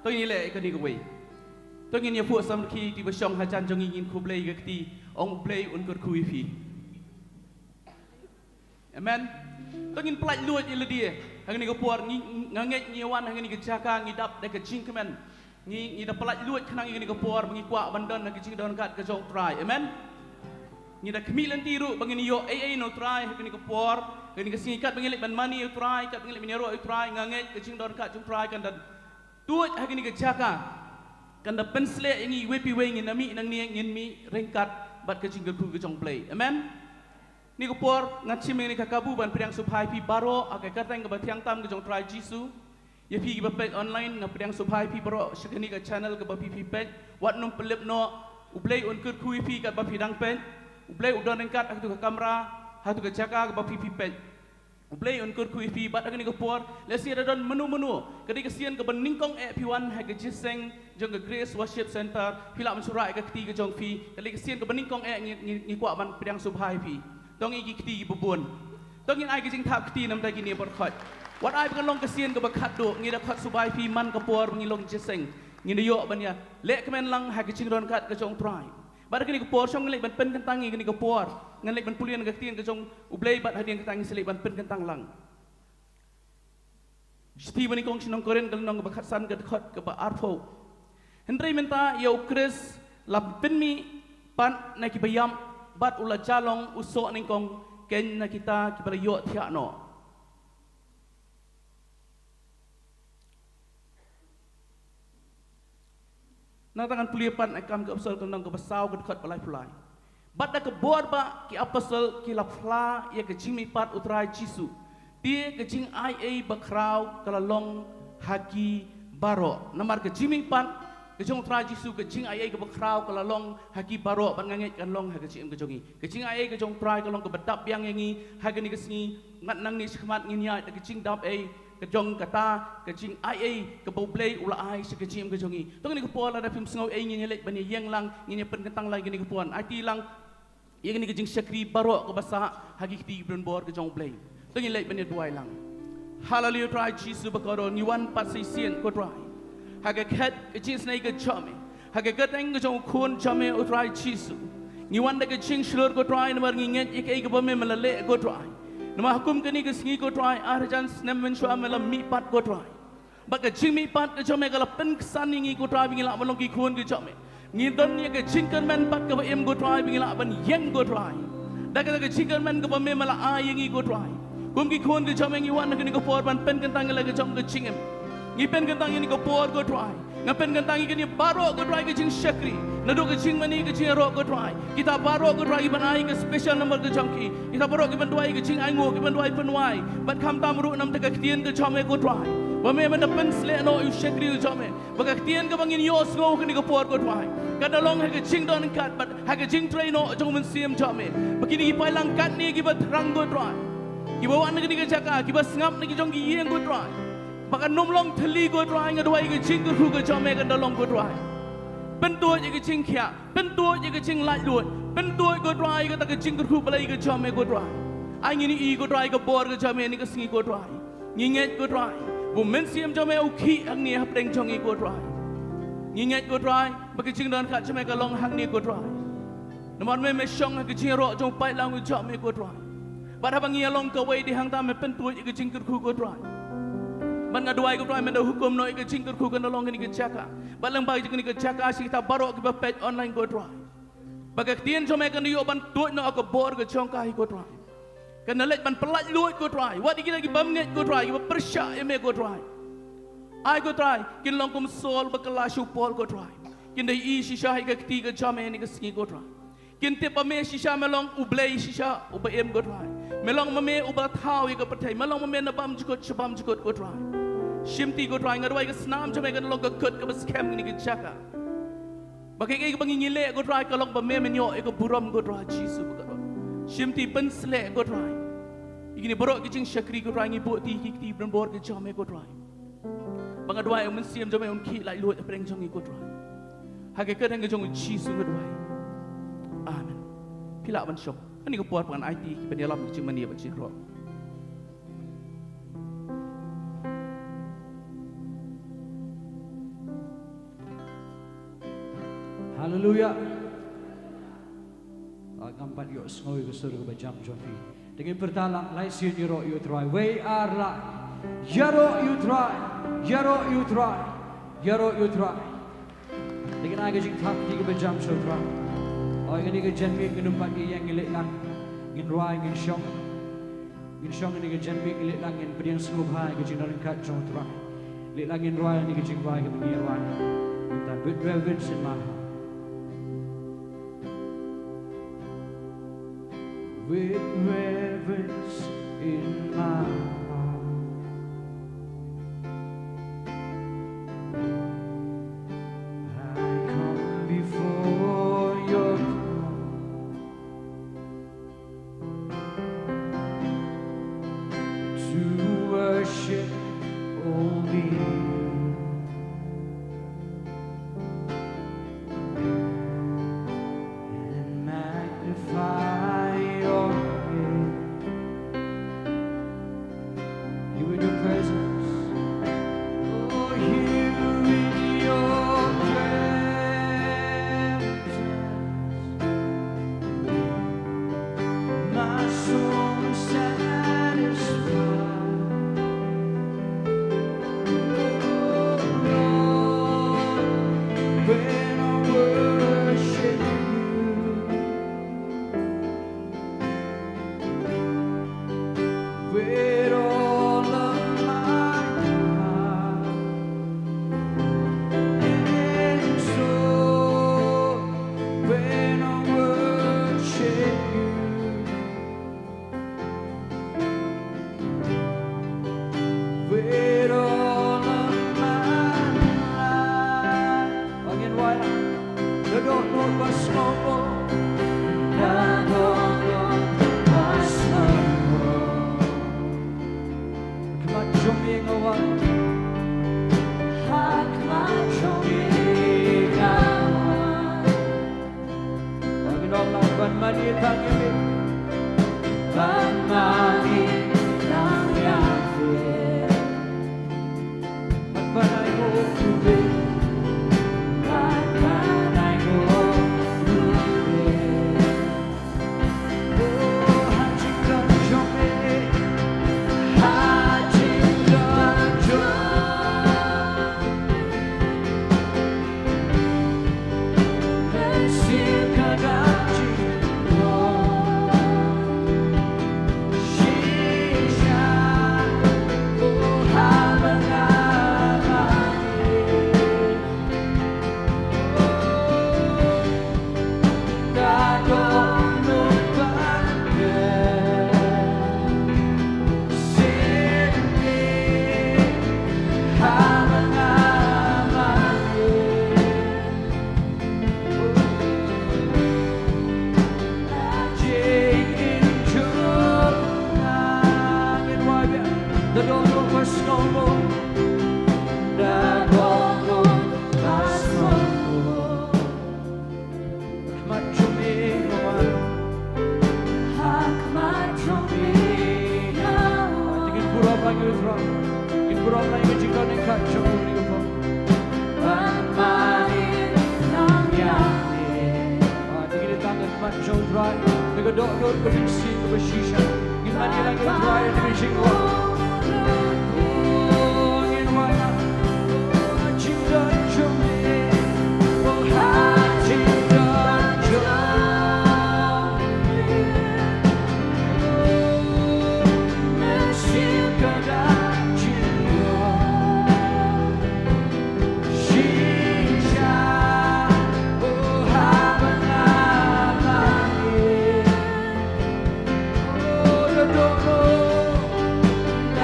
tôi nghĩ lệ cái này của mình tôi nghĩ nhiều phụ xong khi đi vào trong hai chân trong nhìn khu play cái tí ông play uốn cột khui phi amen tôi nhìn play luôn như là đi hàng này có buồn ngang nghe nhiều anh hàng này cái chaka nghĩ đập để cái chinh cái men nghĩ đập play luôn khả năng như này có buồn nghĩ quạ ban đơn cái chinh đơn cắt cái trong try amen nghĩ đập khmil lên tiru bagi ni yo no try hàng này có buồn cái này cái sinh cắt bagi lek ban money try cắt bagi lek minero try ngang nghe cái chinh đơn cắt trong try kan dan tuốt hàng này cái chaka kan da pensle yang wepi we ngin nami nang niang ngin mi rengkat bat ke jingger ku ke jong play amen ni ko por ngat chimeng ni kakabu ban priang subhai pi baro akai katang ke bathiang tam ke jong try Jisu ye pi ke page online na priang subhai pi baro shakani ke channel ke bapi pi page wat num pelip no uplay on kur ku pi ke bapi dang page uplay udon rengkat ak tu ke kamera ha tu ke jaka ke bapi pi page uplay on kur ku pi bat ak ni ko por lesi ada don menu kadi kesian ke Nyngkong pi1 ha ke Jingiaseng jong ke Grace Worship Center pila mensurai ke keti ke jong fi kali kesian ke Nyngkong ngi kwa ban priang subhai pi tong igi keti bubun tong in ai ke jing thap keti nam da gini bor khot wat ai kan long kesian ke bakhat do ngi da khat subhai pi man ke por ngi long Jingiaseng ngi yo ban ya le kemen lang ha ke jing don kat ke jong try bat ke ni ke por song le ban pen kan tangi ke ni ke por ngan le ban pulian ke keti ke jong ublei bat hadian ke tangi sele ban pen kan tang lang Steve Nyngkong sinong koren kan nong bakhat san ke khot ke ba arfo Hendrai minta ya ukris lab penmi pan na kibayam bat ula jalong usok Nyngkong ken na kita kibala yo thiak no nang tangan pulia pan akam ke apostol kan nong ke basau ke dekat balai pulai bat da ke bor ba ki apostol ki la fla ya ke Jingmihpat utrai Jisu dia ke jing ia bakrau kalalong haki baro namar ke Jingmihpat ke jong tra Jisu ke jing ai ke bakrau ke lalong haki baro ban nganget kan long ha ke cim ke jongi ke jing ai ke jong trai ke long ke bedap yang yangi ha ke ni ke sngi ngat nang ni skmat ngin ya ke jing dap ai ke jong kata ke jing ai ke boblei ula ai se ke cim ke jongi tong ni ke pola da phim sngo ai ngin lek ban yang lang ngin pen kentang lai ni ke puan ai ti lang yang ni ke jing sakri baro ke basa haki ti bron bor ke jong blei tong ni lek ban duai lang hallelujah trai Jisu bakoro ni wan pat sisien ko trai haga kat ke jing snai ke chome haga kateng ke jong khun chome utrai Jisu ni wanda ke jing shlor ko try namar nginget ik ke bame melale ko try nama hukum ke ni ke sngi ko try arjan snem men shwa melam mi pat ko try ba ke jing mi pat ke chome kala pen kesan ngi ko try bingila malong ki khun ke chome ngi don ni ke jing kan men pat ke ba em ko try bingila ban yeng ko try da ke jing kan men ke bame mala a ngi ko try kum ki khun ke chome ngi wan ke ni ko por ban pen kan tang le ke chom ke jing em ngipen kentang ini ko por ko try ngapen kentang ini baro ko try ke jing shakri nado ke jing mani ke jing ro ko try kita baro ko try ban ai ke special number ke jangki kita baro ke ban duai ke jing ai ngo ke ban duai penwai bat kham tam ru nam te ke tien ke chome ko try ba me ban pen sle no yu shakri chome ba ke tien ke bangin yo ngo ke ni ko por ko try kada long ke jing don kat bat ha ke jing try no jong men sim chome begini ki pai lang kat ni ki bat rang ko try ki ba wan ke ni ke jaka ki ba ngap ni ki jong ki yeng ko try Maka Nonglum teli go drawing a dway ching who go jam and the long go dry. Bento you get ching kia, bento you get ching light load, bento go dry, get a ching who play go jam and go dry. I need go dry a board go jam and a sngi go dry. Yinget go dry. Women see him jam and key and near playing jongy go dry. Yinget go dry, but the ching don't catch make a long hang near go dry. No one may shong a ching rock jump bite lang with jam and go dry. But having a long away the hang time and bento you get ching who go dry. Ban ngaduai ko try men hukum no ke ching ku kan long ni ke chaka balang bai ni ke chaka si ta baro ke page online ko try bagak tien so me kan yo ban tu no ko bor ke chong kai ko try kan let ban pelat luit ko try wat iki lagi bam nget ko try ke persya me ko try ai ko try kin long kum sol bakala shu pol ko try kin dai i shisha ke ti ke chame ni ke ski ko try kin te pa me shisha me long ublei shisha uba em ko try me long me uba thau ke pathai me long me na bam jukot ko try Shimti go trying away a snam to make a longer cut of a scam in the chaka. But I banging in go try along by mem and your ego burum go try Jisu. Shimti pensle go try. You can borrow getting shakri go trying in boat tea from board the chome go try. Bangadway and see him to my own key like Lord bring Jongi go try. Hagakat and Jong Jisu go try. Amen. Pilap and shock. And you go port one IT, but you love Jimani of a chick rock. Haleluya. Gampat yuk Sngi ke suruh ke jam Jofi. Dengan pertalang lai siun yuro you try. We are la. Yaro you try. Yaro you try. Yaro you try. Dengan aga jing thap ti ke jam so try. Oh ini ke janmi genumpat yang ngilik lang. Ngin ruai ngin syong. Ngin syong ini ke janmi ngilik lang ngin pediang sengubhai ke jing dalam kat jong try. Lik lang ngin ruai ini ke jing ruai ke pengirwan. Minta with reverence in my heart. With reverence in my heart, I come before your throne to worship only you. And magnify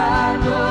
I know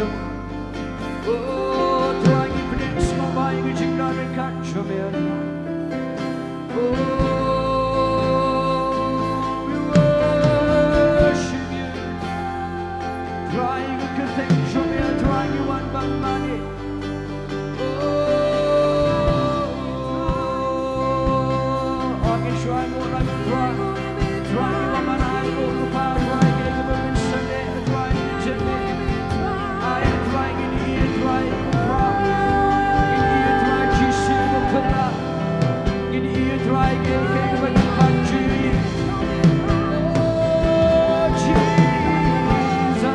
Jong. Oh, trying to prince no buying a jing down and catch a man. Oh, we worship you. Trying to contain show me and trying you want back money. Oh, I can try more like a try. Trying you want my eye, go to power, trying to give up in Sunday, trying to gently. I am trying in here, trying to rock. In here, trying Jisu to put up. In here, trying to give up in country. Oh, Jesus.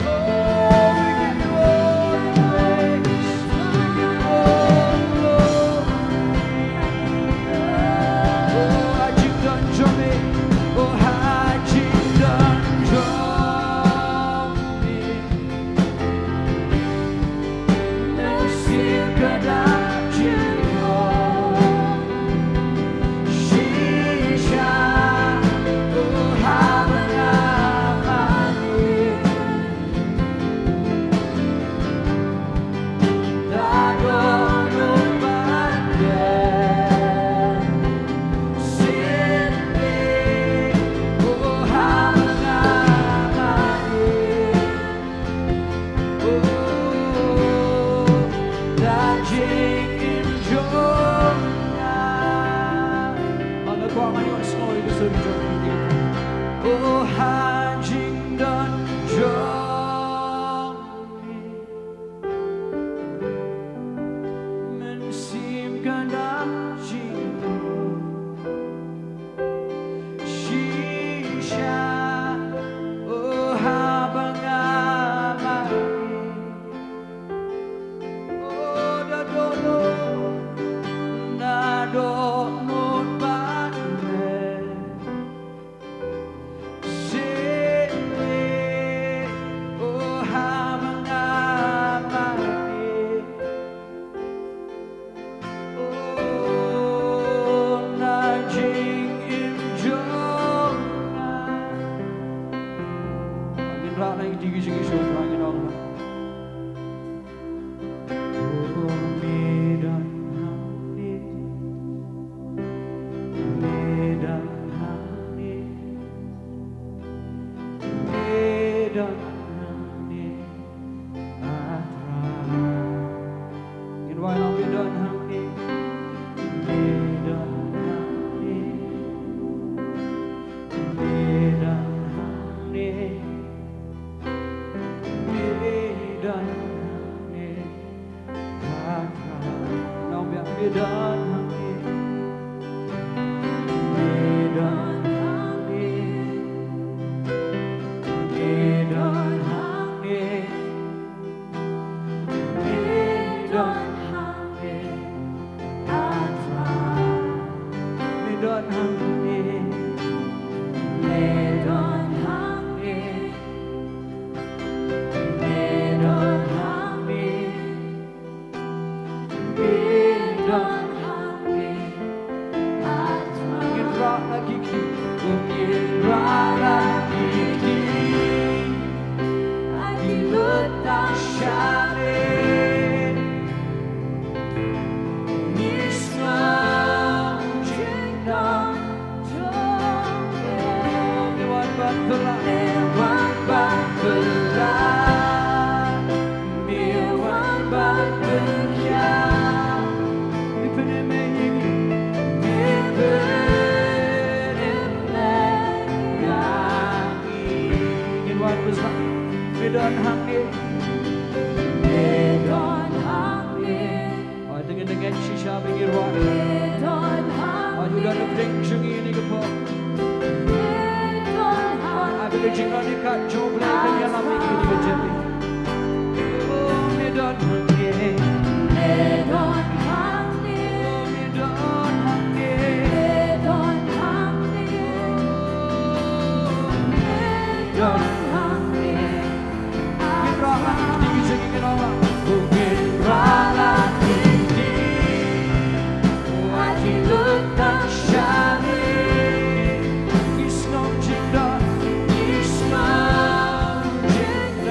Oh, we give you all the praise. We give you all the glory. Oh, I jing done Johnny. Oh, I jing done Johnny. Nasib kadang jiwa. Shisha. Oh, habangamani. Dagon bandai. Sydney. Oh, habangamani. Oh, daging injong na. Nagkuhangan yung Sngi gusto ni Jong dito. Oh, hajing dan Jong. Mensim kadang jiwa. Shisha. Oh, habangamani. Oh, dadono. Nadonot bandai. Sydney. Oh, habangamani. Oh, najing injong na. Angin rana yung Jingiasyllok, angin Nonglum. Oh, medan hamni. Medan hamni. Medan hamni. Jowai lang medan hamni. Medan hamni. Medan hamni. Medan hamni. Now we are medan hamni. Medan hamni. Medan hamni. Medan hamni. Medan hamni. Medan hamni. Medan hamni. Medan hamni. Ingin rak lagi ki. Ingin rak lagi ki. Adi letak syari. Nisma jingdang Jong. Dewan Bantula. Dewan Bantula. Dewan Bantula. Dipene ini. Medan hamni. Medan hamni. Oh, dengan shisha bagi ruang. Medan hamni. Oh, sudah ada drink Sngi ni ke apa? Medan hamni. Ada jinggan ni kat Jong boleh kaya lama ni ke jadi. Oh, Medan hamni. Medan hamni. Oh, Medan hamni. Medan hamni. Medan hamni. Rala tinggi tinggi rala. Bukit rala tinggi. Wajib letak syari. Isnom jingda. Isnom jingda.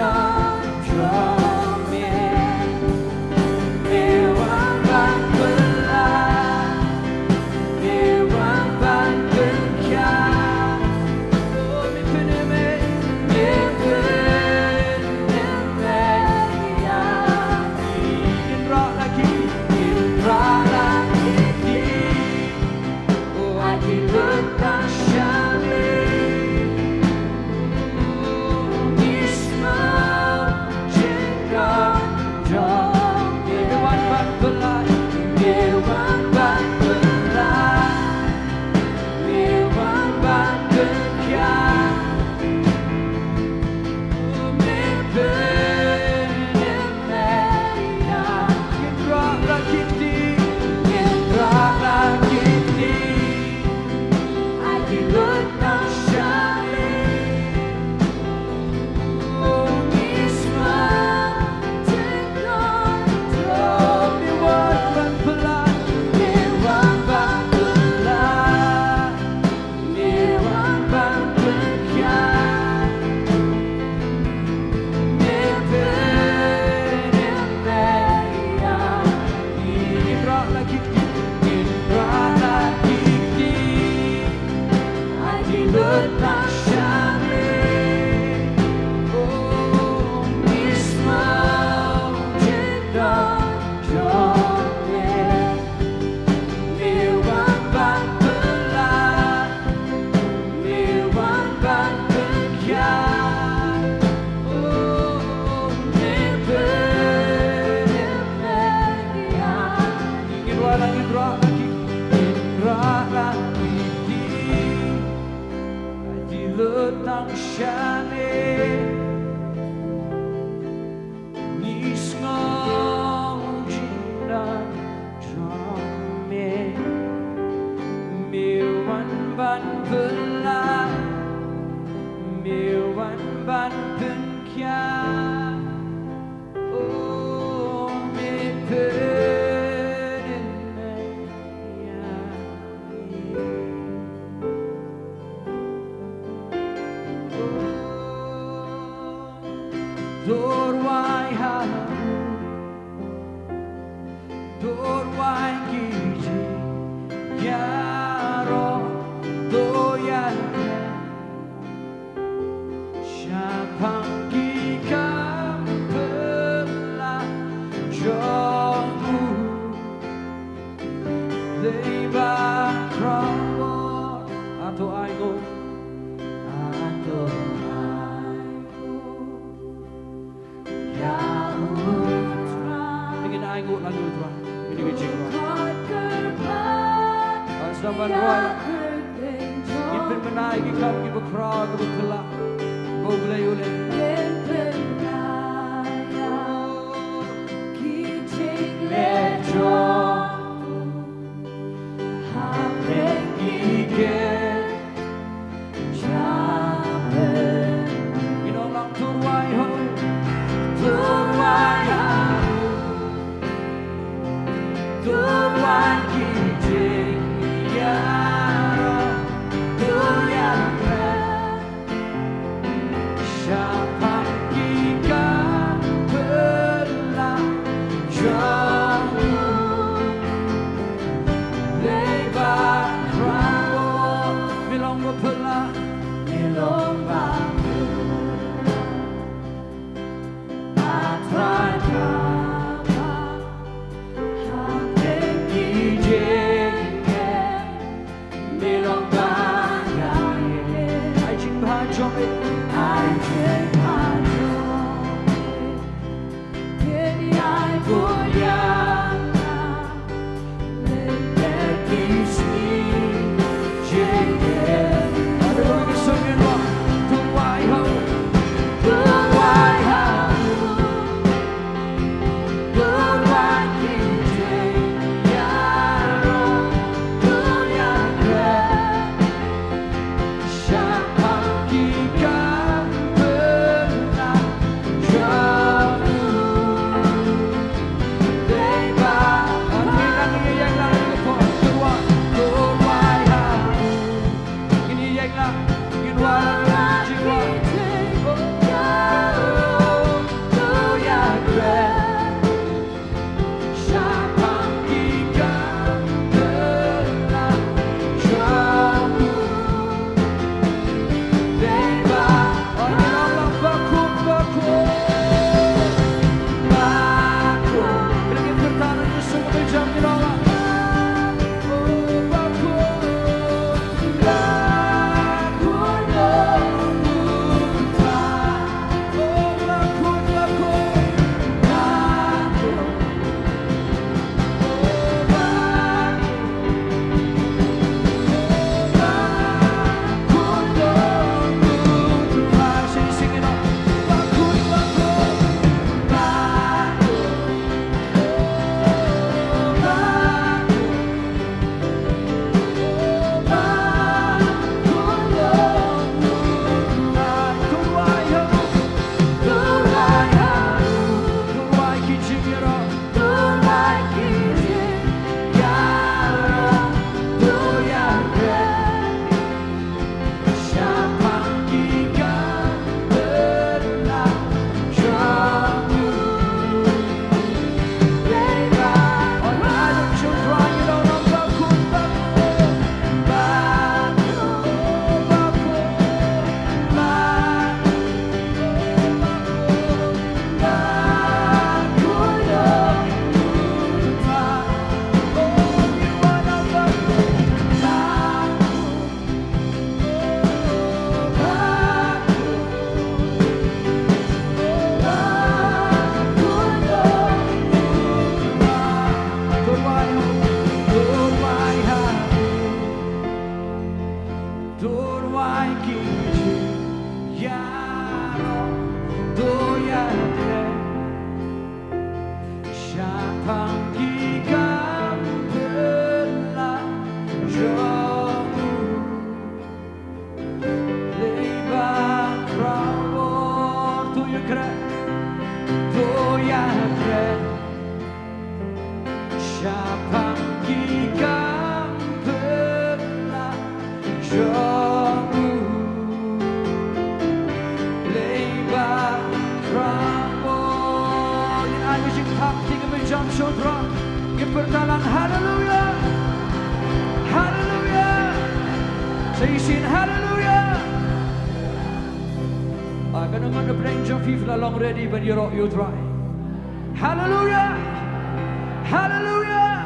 Dorwai hamu Dorwai giji Yaro doyan Syapang kikam belah Jongmu Lebar krambor Atau aigo Atau Ingin aigo lalu tuan Ini kecil Asnaman roy Ipin menaiki kau Ibu kerag Ibu kelak Kau boleh uleh Kijing lejong Hapeng gigit Jaben Inolang turwai ho Turwai ho Turwai kijing Yaro Tuyang Syapang gigit Paham 3 jam Sohthri. Yang pertalan haleluya. Haleluya. Saya isin haleluya. Ganun man the brain Jong feel along ready when you try. Hallelujah. Hallelujah.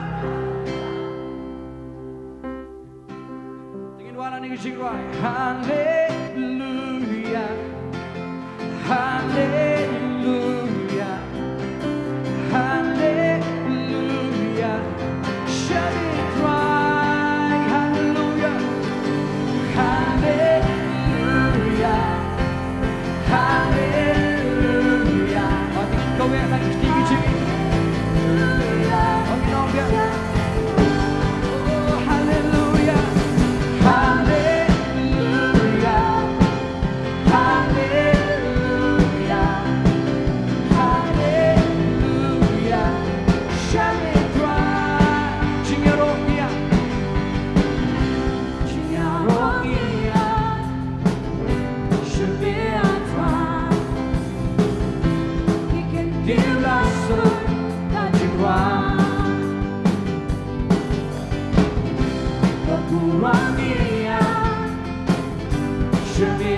Tingin wala ni Jingduwai. Hallelujah. Hallelujah. Hallelujah. Shall it cry? Hallelujah. Hallelujah. Hallelujah. I think go back like Sngi. Oh, you know, yeah. Oh, hallelujah. Hallelujah. Hallelujah. Hallelujah. Shall it cry? Jingiasyllok. Jingiasyllok. Should be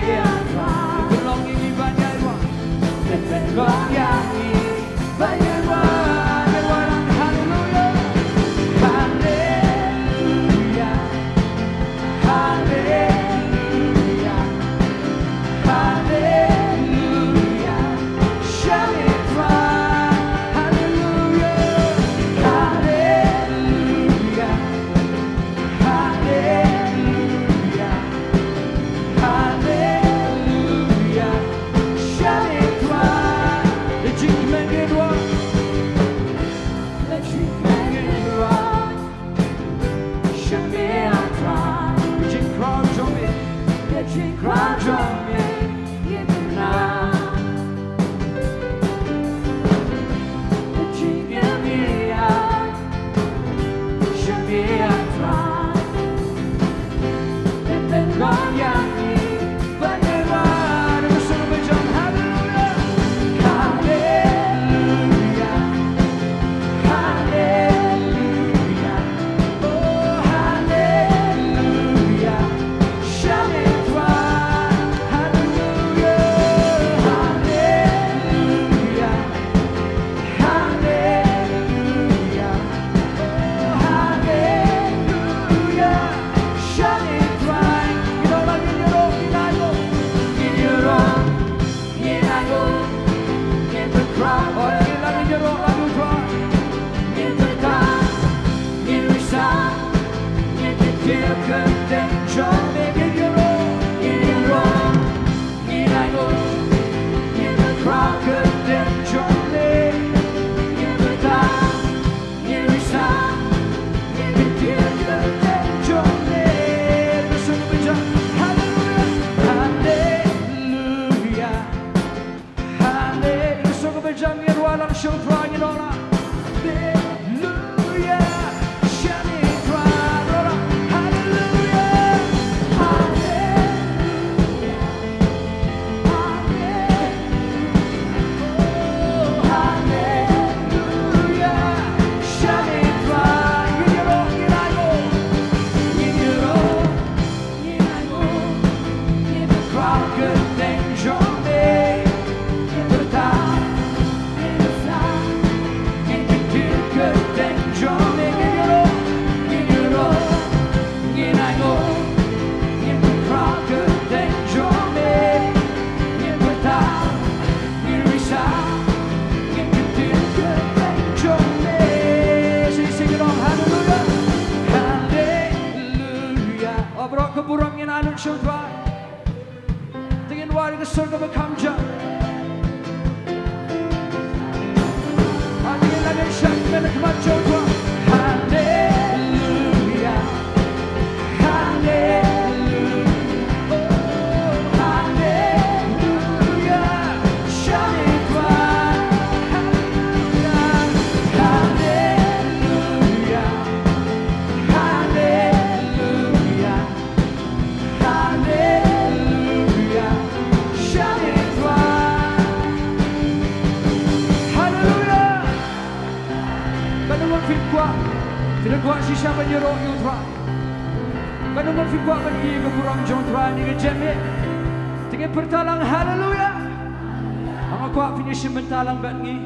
Tidak kuat sisa menyuruh you try. Kanu berfikuat bagi kekurang Jong try ni kejamik. Dengan pertalang haleluya. Ang kuat finish mentalang bagi.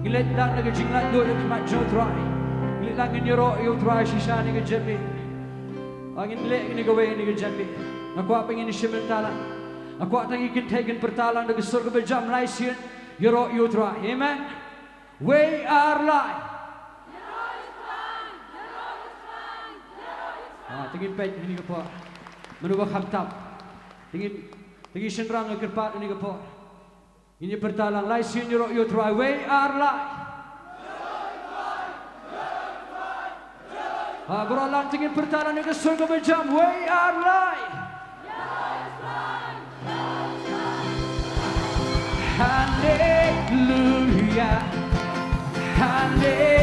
Gilet lang na Jingduwai na kemat Jong try. Gilet lang menyuruh you try sisa ni kejamik. Ang inlet ni Gowai ni kejamik. Ang kuat pengen ni mentalang. Ang kuat tangi kitagan pertalang na surga berjam laisian. You try. Amen. We are live. Tingin pet ini ke po, menubah khamtam, tingin senrang ke kerpat ini ke po, ini pertalang lai sin you try, we are live. Berolang tingin pertalang ini ke surga berjam, we are live. Hallelujah, hallelujah.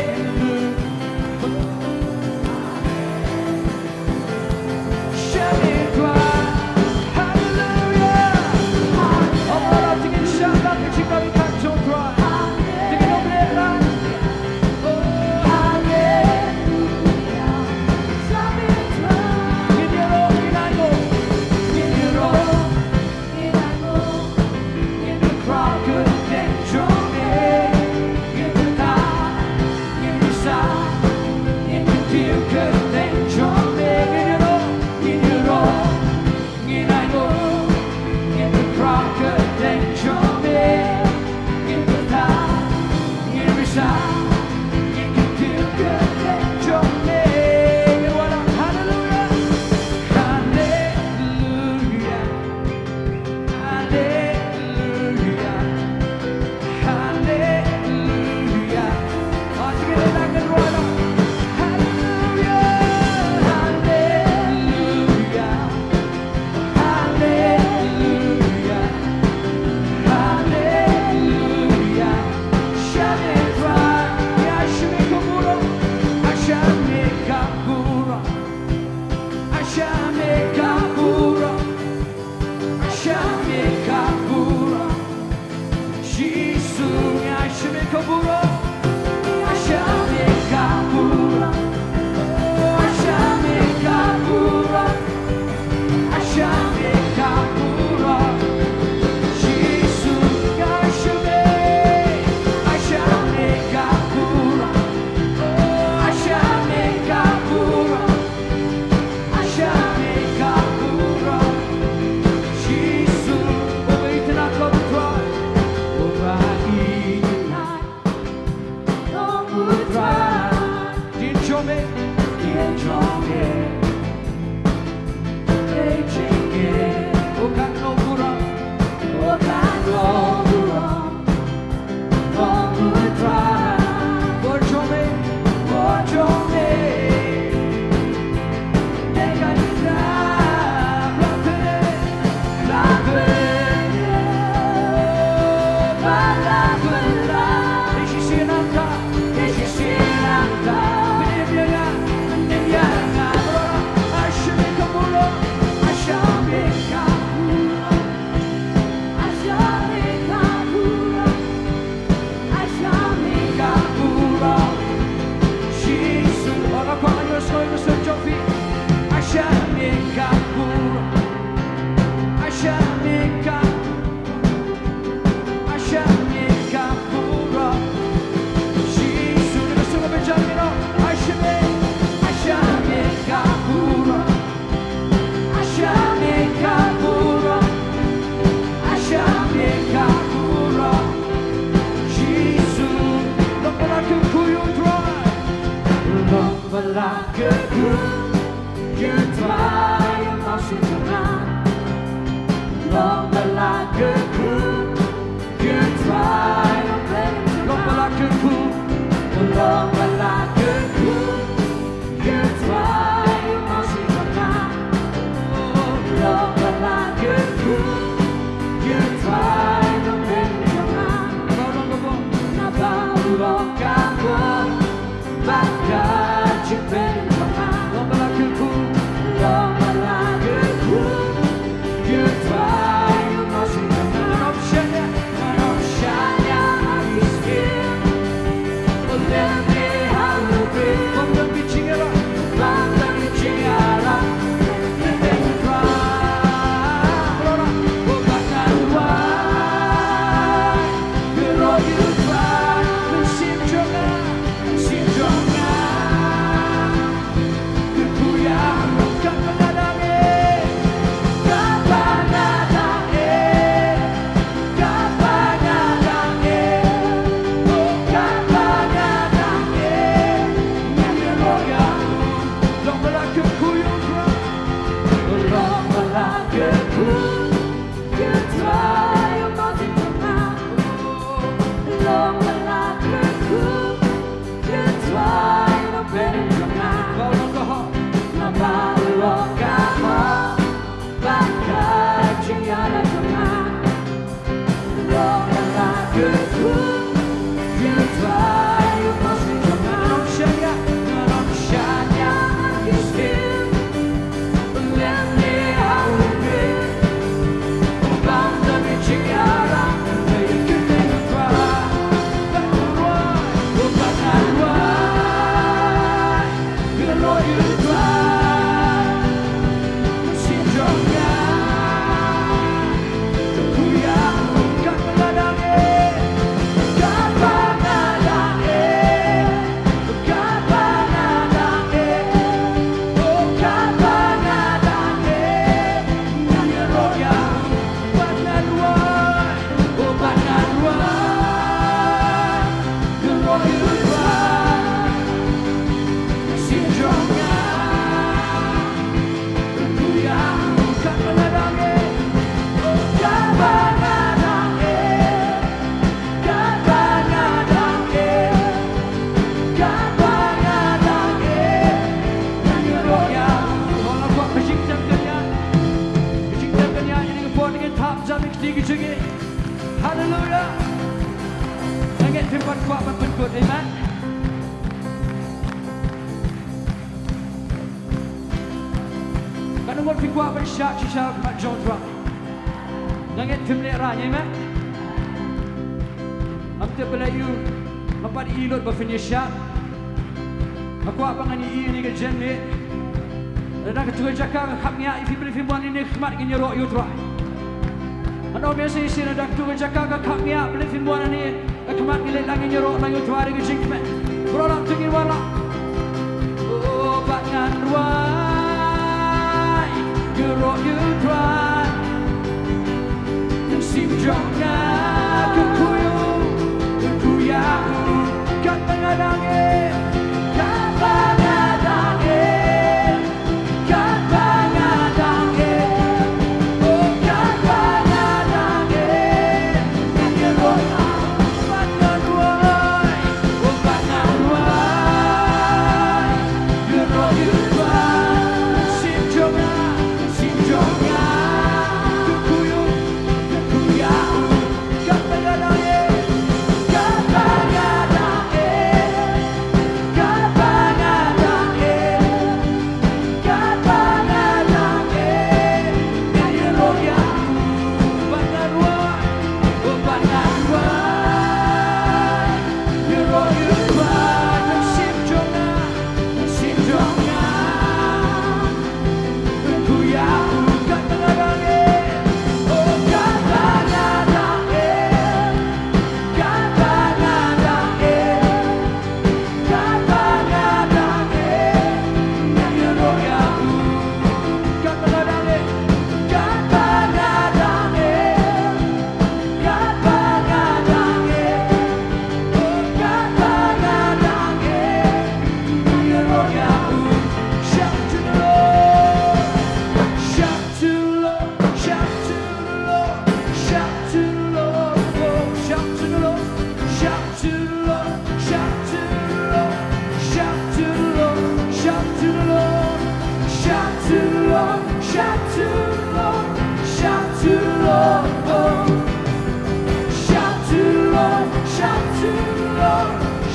Balang มันกว่ามันเป็นกฎ Amen กันวันพิกว่าเป็นชาชิชามาจงตระนั่งเอ็ดพิมพ์เลราใช่ไหมอันเตปเลยูมาปัดอีโลดบฟินิชามาว่าปังอันนี้นี่ก็เจนนี่แล้วนักจุกจักรขับเงี้ยอีฟิบลิฟิบวันนี้ขมัดกินยโรยูทรายอันนั้นเป็นสิ่งที่นักจุกจักรขับเงี้ยบลิฟิบวันนี้ขมัดกินเล็กลางกินยโรลางยูทรายก็จิงแม่โปรลังจุกินวันละโอ้บักงานวายยูโรยูทรายยังสิบจงงาคุคุยูคุยากันตั้งดังเอกันตั้งดังเอกันตั้งดังเอโอ้กันตั้งดังเอยังยังรอยบัดงานวายโอ้บัดงานวายยูโรยูทรายสิบจงงาสิบจงงาคุคุยูคุยากันตั้งดังเอกันตั้งดังเอกันตั้งดังเอกันตั้งดังเอยังยังรอยบัดงานวายโอ้บัดงานวายยูโรยูทรายยังสิบจงงาสิบจงงาคุยากันตั้งดังเอโอ้กันตั้งดังเอกันตั้งดังเอกันตั้งดังเอยังยังรอยกันตั้งดังเอกันตั้งดังเอกันตั้งดังเอโอ้กันตั้งดังเอยังยังรอยshout to the Lord shout to the Lord shout to the Lord shout to the Lord oh shout to the Lord shout to the Lord shout to the Lord shout to the Lord shout to the Lord shout to the Lord shout to the Lord shout to the Lord oh shout to the Lord shout to the Lord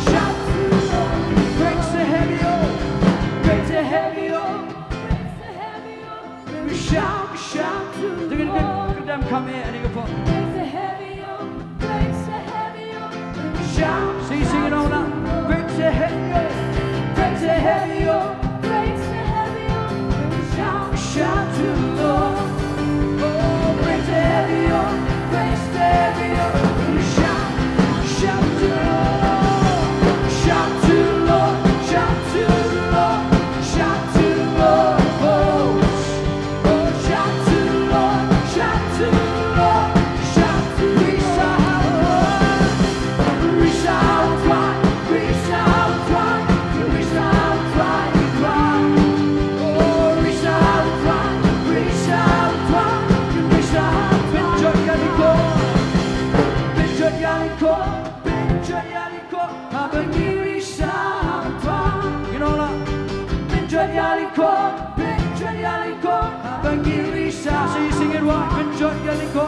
shout to the Lord break the heavy yoke break the heavy yoke we shout to the Lord them come here and you go shout sing it all out break the heavy yoke break the heavy yoke shout to the Lord oh break the heavy yoke break the heavy yoke shout to the Lord shout to the Lord shout to the Lord shout to the Lord oh shout to the Lord shout to the Lord shout to the Lord reach out wide reach out wide reach out wide oh reach out wide reach out wide reach out Benjot Yaliko Benjot Yaliko Benjot Yaliko Abang reach out wide you know lah Benjot Yaliko Benjot Yaliko Abang reach out so you sing it right Benjot Yaliko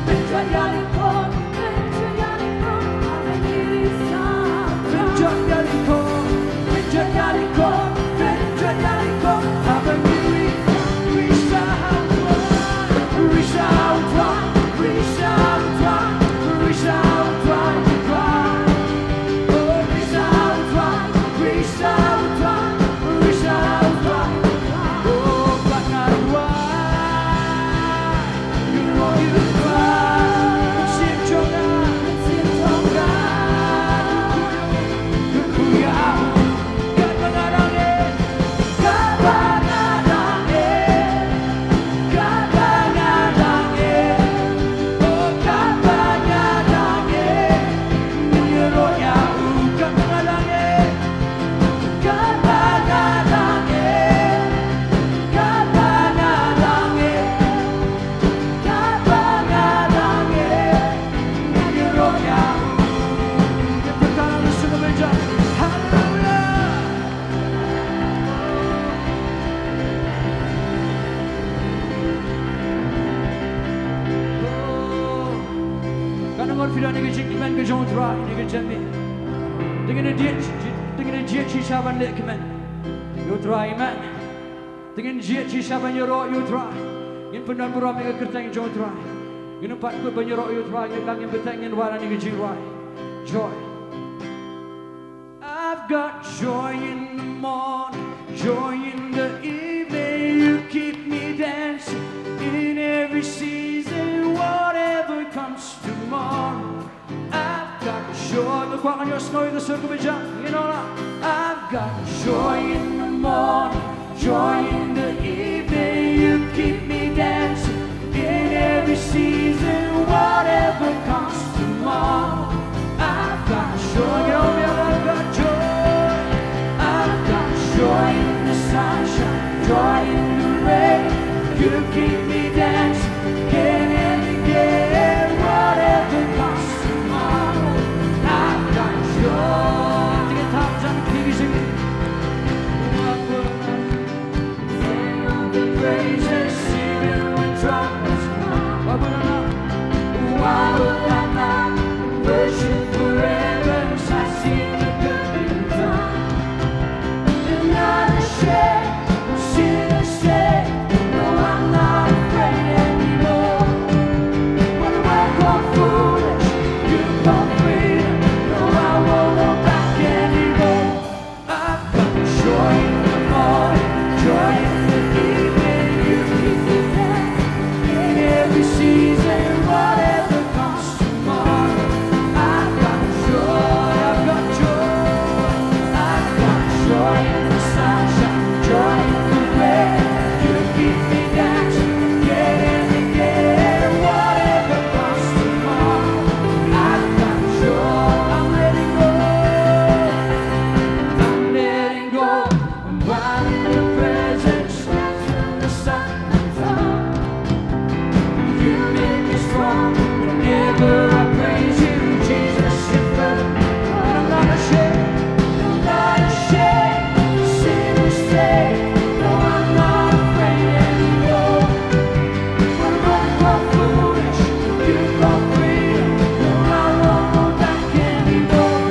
Benjot Yaliko Benjot Yaliko Abang reach out Benjot Yaliko Benjot Yaliko Benjot Yaliko Abang reach out reach out wide reach out wide reach out wide oh reach Jong try, nigga Jimmy. Dengan dia cisaban lek man. You try man. Dengan dia cisaban yoro you try. In pendan buram nigga kertang Jong try. You know pat ko banyoro you try nigga lang in betang in wala nigga Jowai. Joy. I've got joy in the morning, joy in the evening. You keep me dancing in every season, whatever comes tomorrow. I've got joy. Look what on your snow, the circle of jump. You know that. I've got joy in the morning, joy in the evening. You keep me dancing in every season, whatever comes tomorrow. I've got joy. You know me, I've got joy. Joy in the sunshine, joy in the rain. You keep me dancing again and again. Whatever comes tomorrow, I've got joy. Take it top, John, please sing it. Sing all the praises, singing when trumpets come. Why would I not worship forever? I sing the good you've done. No, I'm not afraid anymore. When the world goes foolish, you come freedom. No, I won't go back anymore. I've got joy in the morning, joy in the evening. You keep me dancing in every season, whatever comes tomorrow. I've got joy, I've got joy, I've got joy in the sunshine, joy in the rain. You keep me dancing again and again. Whatever comes tomorrow, I've got joy. I'm letting go. I'm letting go. I'm while in your presence, dancing the sun comes up. You make me strong whenever I praise you, Jesus. You're firm, and I'm not ashamed. I'm not ashamed to sing or say. No, I'm not afraid anymore. When the world goes foolish, you go freedom. No, I won't go back anymore.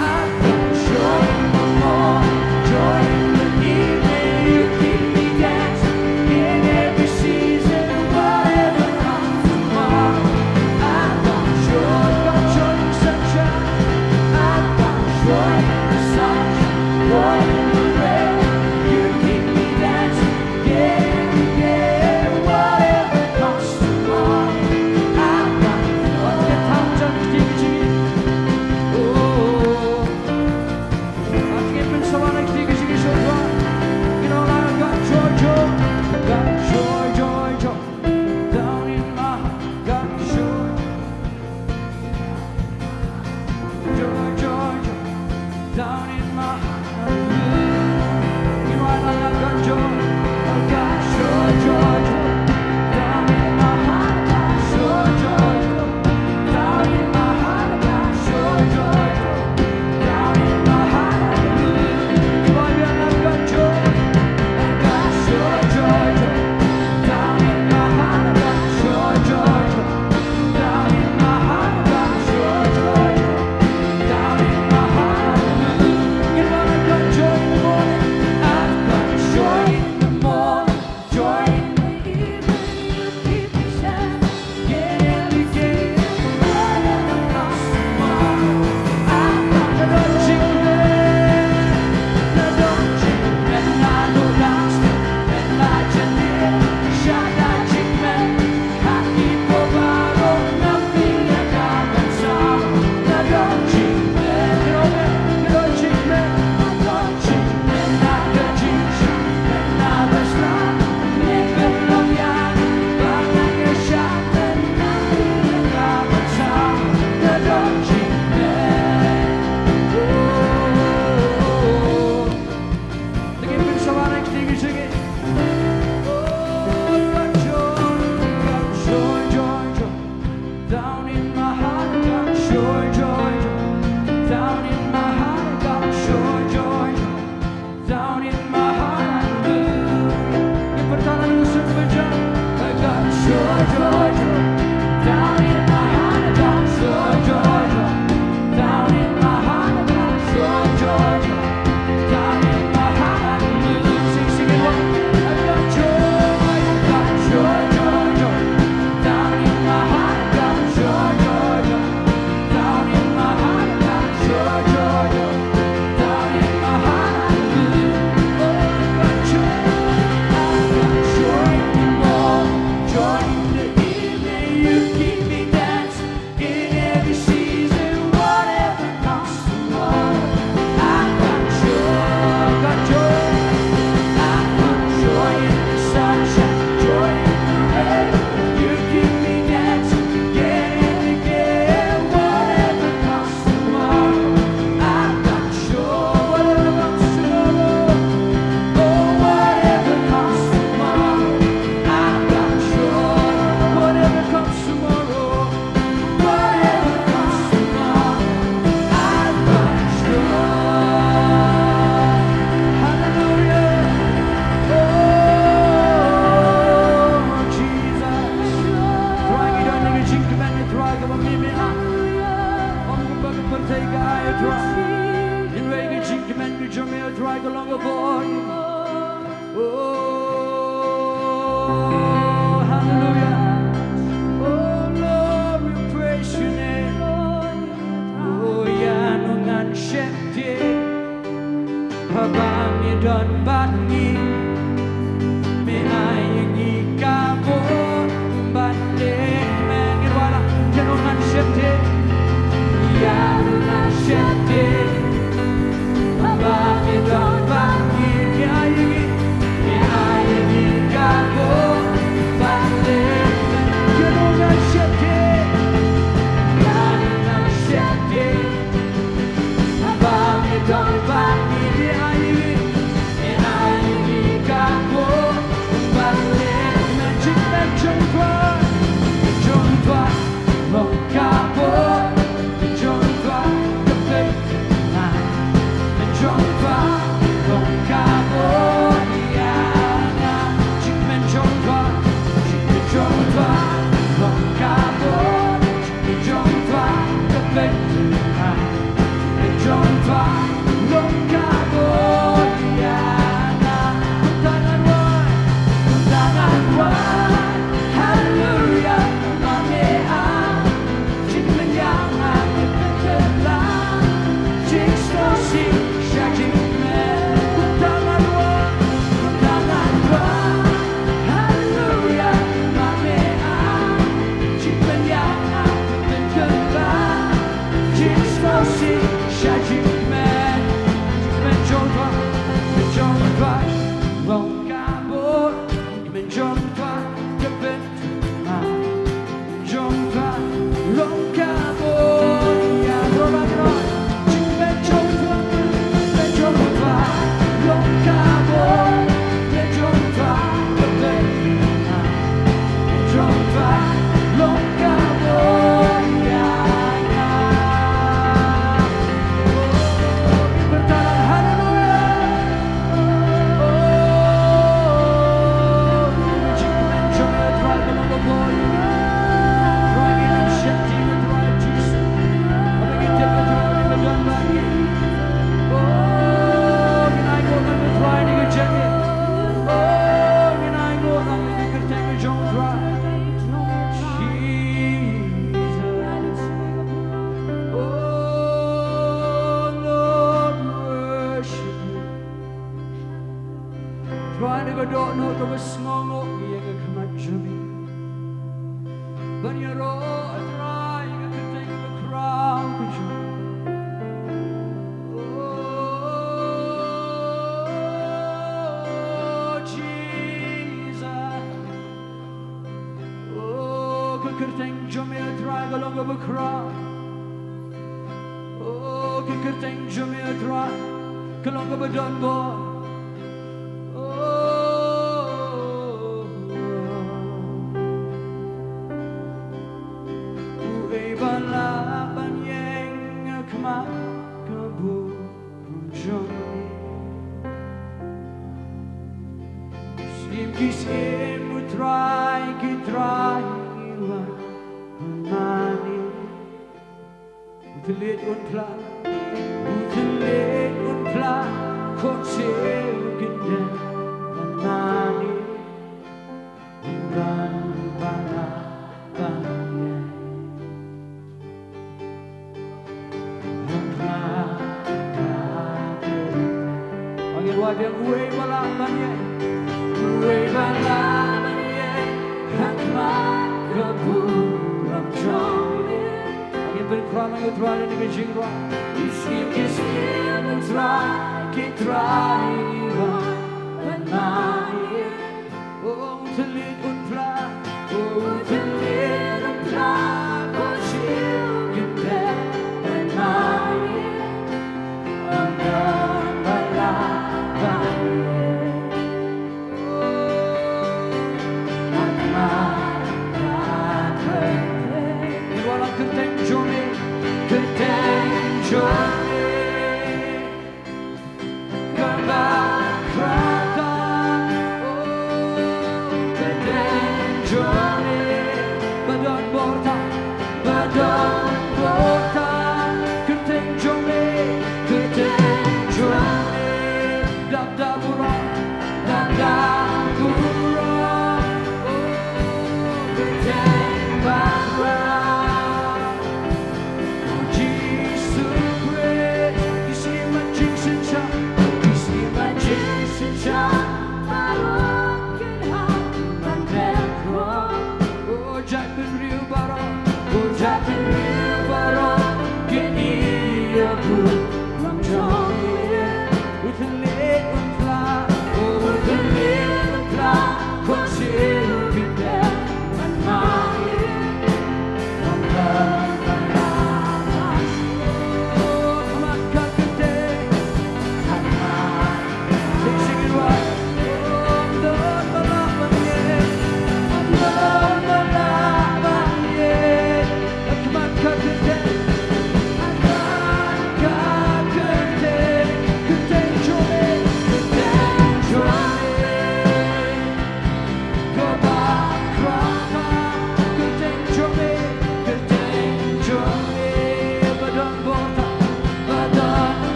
I've got joy in the morning, joy in the evening. You keep me dancing in every season, whatever comes tomorrow. I've got joy in the sunshine. I've got joy in the sunshine, joy in the rain. You keep me dancing again and again, whatever comes tomorrow. I've got joy. Get times on the stage, oh, I've given someone a stage, you should run. You know, I've got joy, joy, got joy, joy, joy down in my heart. Got joy, joy, joy, joy down in my heart. You know, I've got joy, I've got joy, joy, joy down in my heart. Got joy, joy, joy down in my heart. Got joy, joy, joy down in my heart. You know, I've got joy, I've got joy, joy, joy down in my heart. Got joy, joy, joy down in my heart. Got joy, joy, joy down in my heart. you try. In way you jing men you jump you try go long aboard. Oh, hallelujah. Oh Lord, we praise your name. Oh yeah, no ngan shepte. Habang you done batni. Me ayengi kabo bande men you wala you no ngan shepte. Yeah, no ngan shepte. Habang you done batni. Me ayengi kabo bande men you no ngan shepte. Yeah, no ngan shepte. Habang you done batni. Badon borta, genteng Jong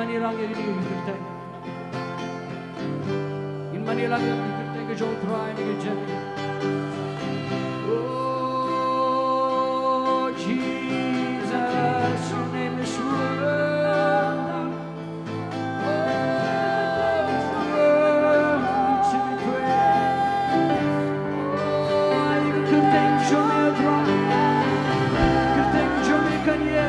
Manilang ini kita. In Manilang kita ke Sohthri ni ke Jaintia. Oh Jesus, your name is worthy. To be praised. Oh, you could thank Jingmihpat. Could thank Jinggiasyllok.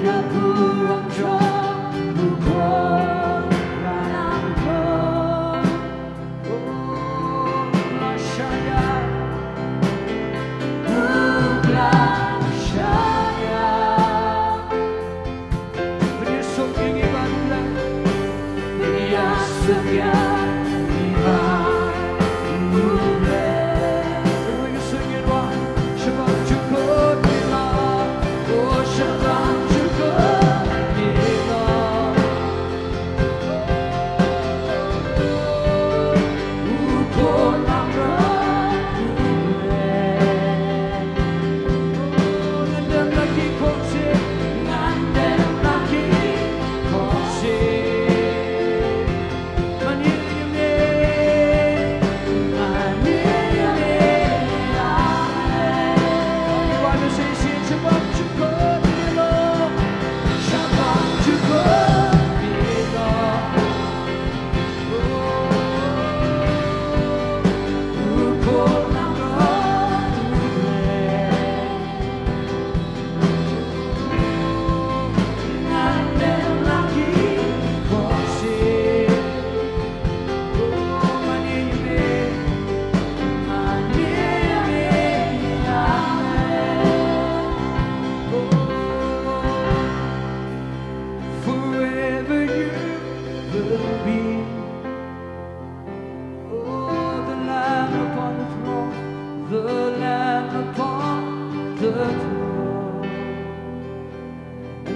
Ya buang jauh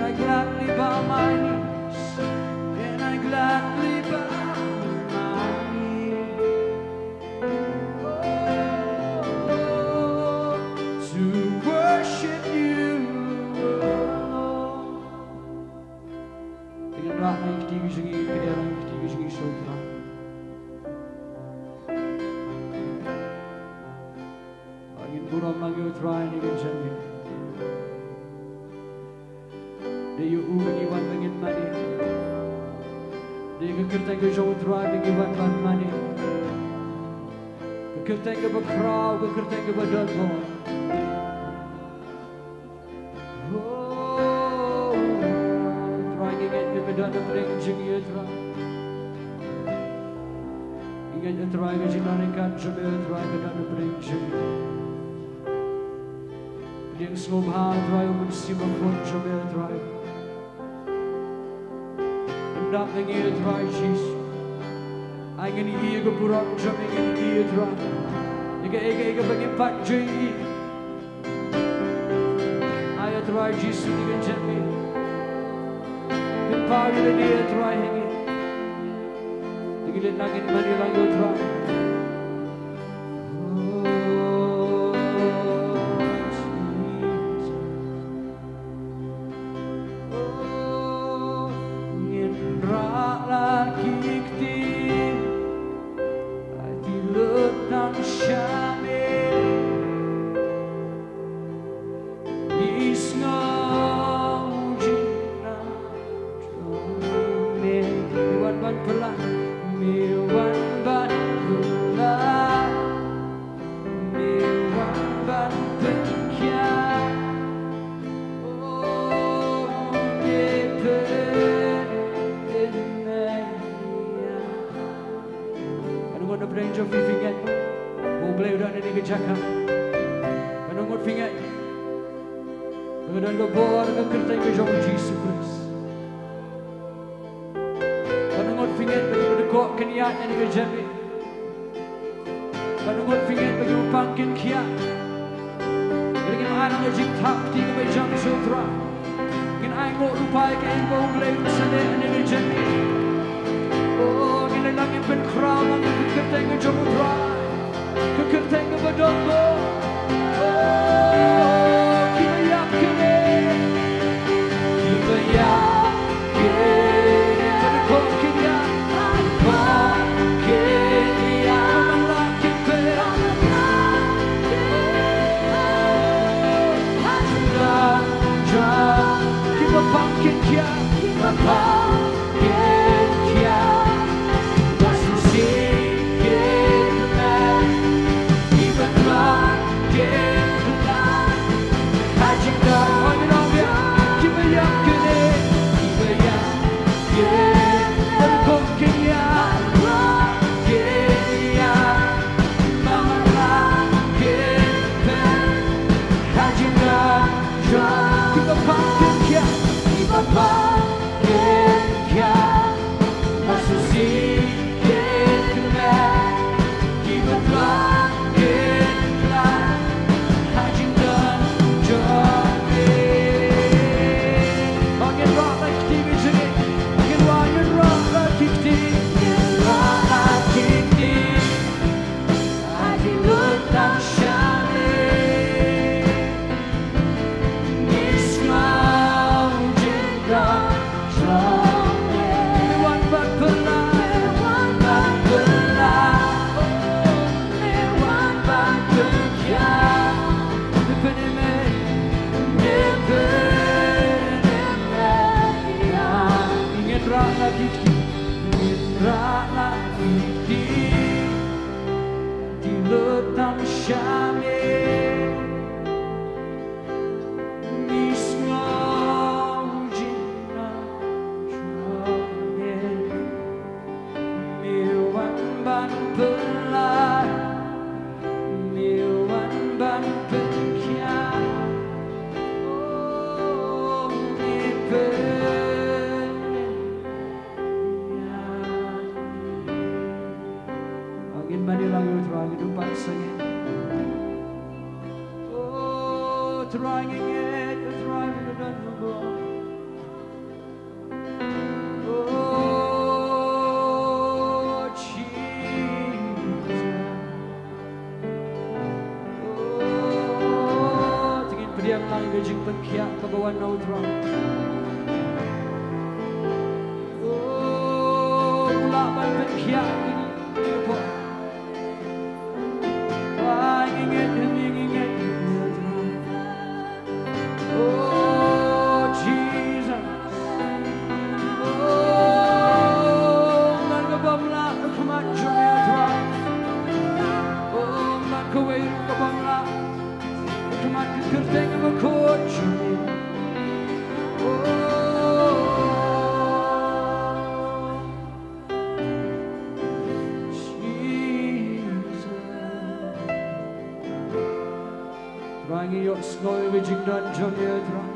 I gladly bow my knees, and I gladly bow my knees to worship you, Lord. Dengan rahmat yang ketiga Jingi, kedalam yang ketiga Jingi Sohthri. Angin buram lagi utrai ni kan Jingi. Dia uungi wan mangin mani. Dia kekertai ke Sohthri bengi wan mani. Kekertai ke bakrau, kekertai ke Dongmuloom. Dan bring Jingiasyllok. Ingat utrai ke jinarikan Jowai utrai ke dan bring Jingi. Dia sumha utrai mensimam pun Jowai utrai. Hendak mengi utrai Jisu. Angin iya ke burang jam ingin iya utrai. Ega bagi empat Jingi. Ayat utrai Jisu dengan Jingi. Pari le dia try hingi. Digilit nagin mani lang yo try. Jingduwai. Khya Bhagawan Naudra. Oh, ulaban Khya ini po. Wah, ingat. Oh, Jesus. Oh, man kabamla kumat Jingiasyllok. Oh, man kaway kabamla. Kumat kerteng makot Jingi. Oh, Jesus. Rangi yok Sngi ve Jingiasyllok.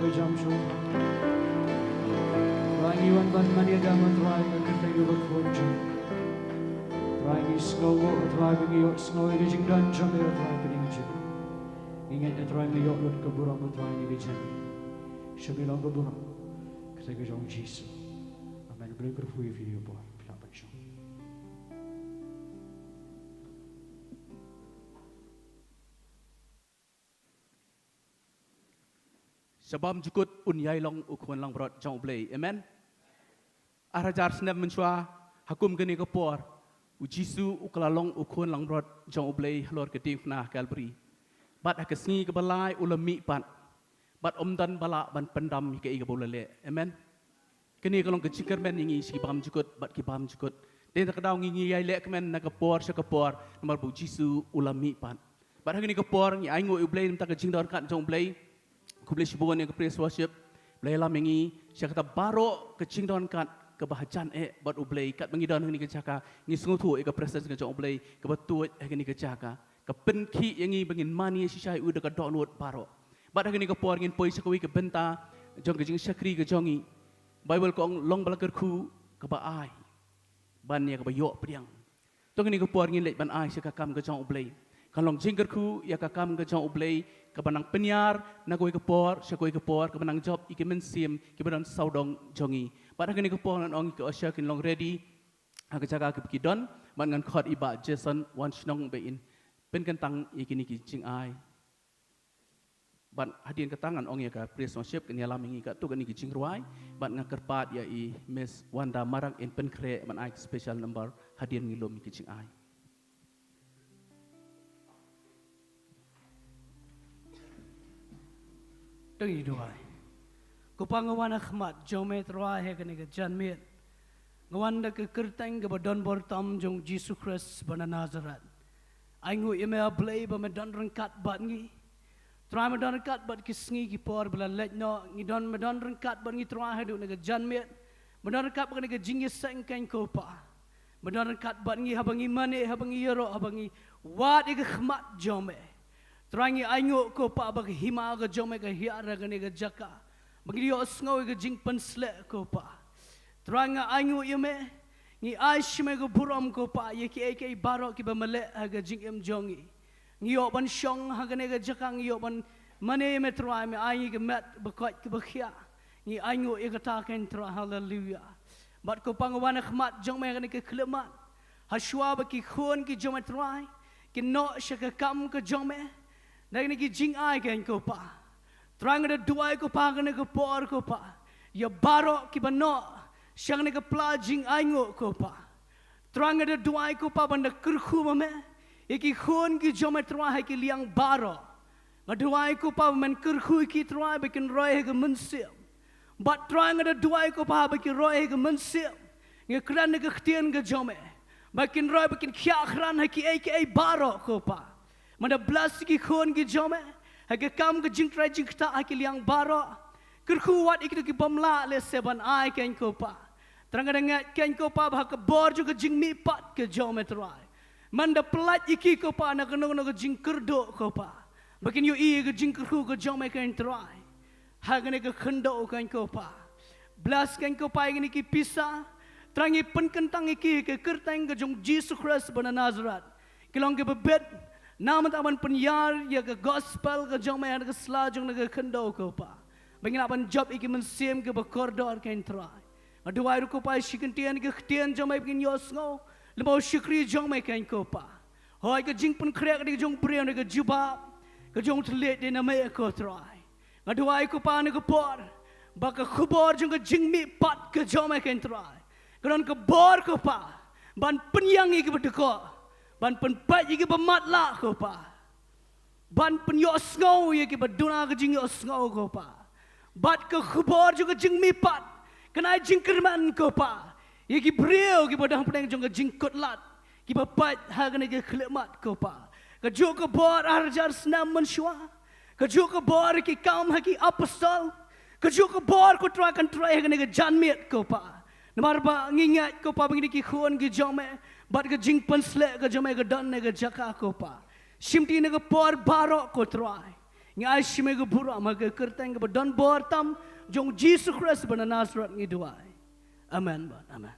ke jamsho. Rangi wan ban mania damat rai ke kerteng ke fonjo. Rangi sngogo rai bengiyot sngoy ke jingdan jamir rai peningju. Ingat et rai ngiyot lot ke burang rai ni ke jami. Shillong ke burang. Ke Jong Jisu. Amen. Boleh berfui video buat pihak pensyong. Sebab jukut unyai long ukun lang berot jong blay. Amen. Arajar senam mencua hakum geni kepor. Jisu ukalalong ukun lang berot jong blay lor keting Khynnah Calvary. Bat hak Sngi ke Balai ulami pat. Bat omdan bala ban pendam ke iga bolale. Amen. Kini kalau kecikar men ingi si paham jukut bat ki paham jukut. Den tak daw ngi yai lek men nak kepor sekepor nomor bu Jisu ulami pan. Bat hak ni kepor ngi aingo ublay tak jingdor kat jong blay. Ku boleh sibuan yang ke praise worship. Blay lam ngi sia kata baro ke jingdor kat kebahagiaan bat ublay kat mengidon ni ke jaka ngi sungutu ke presence ke jong ublay ke betuat ni ke jaka. Ke penki yang ngi bengin mani si syai udah ke download baro. Bat hak ni kepor ngin poi sakawi ke Bynta jong ke Jingiasyylok ke jongi. Bible kong long balakerku ke ba ai ban ya ke ba yok priang tong ni ke por ngin lek ban ai se ka kam ke jong ublay kan long jingkerku ya ka kam ke jong ublay ke banang penyar na koi ke por se koi ke por ke banang job ike men sim ke badan saudong jongi pada ni ke por nan ong ke asya kin long ready ha ke jaga ke kidon ban ngan khot iba Jason wan shnong be in pen kan tang ikini ki jing ai ban hadian ke tangan ong ya ka praise worship ke nyalam ingi ka tu kan ni ki Jingduwai ban ngakerpat ya i Miss Wanda marang in pen kre man ai special number hadian ngilom ki jing ai. Jingduwai. Ko pangawan khmat jomet roa he kan ke janmet. Ngawan da ke kerteng ke badon bortam jong Jisu Christ bana Nazaret. Aingu ime ablay ba medan rengkat bat ngi. Try medan rengkat bat ki Sngi ki por bela letno ngidon medan rengkat bat ngi try hadu nega janmet medan rengkat bat nega Jingiaseng kan kopa medan rengkat bat ngi habangi mane habangi yero habangi wat ig khmat jome try ngi aingo kopa bag hima ga jome ga hiara ga nega jaka bagi yo sngo ga jing pensle kopa try ngi aingo yeme ngi aishme ga buram kopa yeki eke baro ki ba male ga jing em jongi ngiyok ban syong hagane ga jakang ngiyok ban mane me try me ai ke mat bakot ke bakhia ngi aingo e kata ken tra hallelujah bat ko pangwan khmat jong me ga ke khlemat hashwa ba ki khon ki jom try ki no shaka kam ke jom me na ni ki jing ai ken ko pa trang da duai ko pa ga ne ko por ko pa ya baro ki bano shang ne ke pla jing aingo ko pa trang da duai ko pa ban da kurkhu me Iki khun ki jometra hai ki liang baro. Ngaduai ko pa men kurkhui ki try bikin roy ke mensim. Bat try ngada duai ko pa bikin roy ke mensim. Nge kran ke ktien ke jome. Bikin roy bikin khia khran hai ki ai baro ko pa. Manda blas ki khun ki jome. Hai ke kam ke jing try jing kta hai ki liang baro. Kurkhu wat ikit ki bomla le seban ai ken ko pa. Terang ngat ken ko pa ba ke bor ju ke Jingmihpat ke jometra. Manda pelat iki ko pa na kano na jing kerdo ko pa. Bakin yo i ke jing kerhu ko jong me kan try. Ha gane ke khendo kan ko pa. Blas kan ko pa ngini ki pisa. Trangi penkentang iki ke kerteng ke jong Jisu Christ bana Nazaret. Kilong ke bebet nama taman penyar ya ke gospel ke jong me ke sla jong na ke khendo ko pa. Bangin apan job iki mensim ke bekordor kan try. Aduai ko pa shikentian ke ktien jong me bikin yo sngo. Lemau syukri jong me kan ko pa. Hoi ke jing pun krek ke jong prian ke jubab. Ke jong telit de nama ko try. Ngaduai ko pa ne ko por. Ba ke khubor jong ke Jingmihpat ke jong me kan try. Keron ke bor ko pa. Ban penyang iki bedeko. Ban penpat iki bematla ko pa. Ban penyo sngo iki beduna ke jing yo sngo ko pa. Bat ke khubor jong ke Jingmihpat. Kenai jingkerman ko pa. Iki brio ki bodang pedang jong jingkot lat ki bapat hagane ke khlemat ko pa ke jo ke bor arjar snam menshwa ke jo ke bor ki kam haki apostol ke jo ke bor ko trakan try hagane ke janmet ko pa namar ba ngingat ko pa bangini ki khon ki jome bat ke jing pensle ke jome ke don ne ke jaka ko pa simti ne ke por baro ko try Ngai shime ke bura ma ke kerteng ke don bortam jong Jisu Christ bana Nazareth ngi duai. Amen ba. Amen.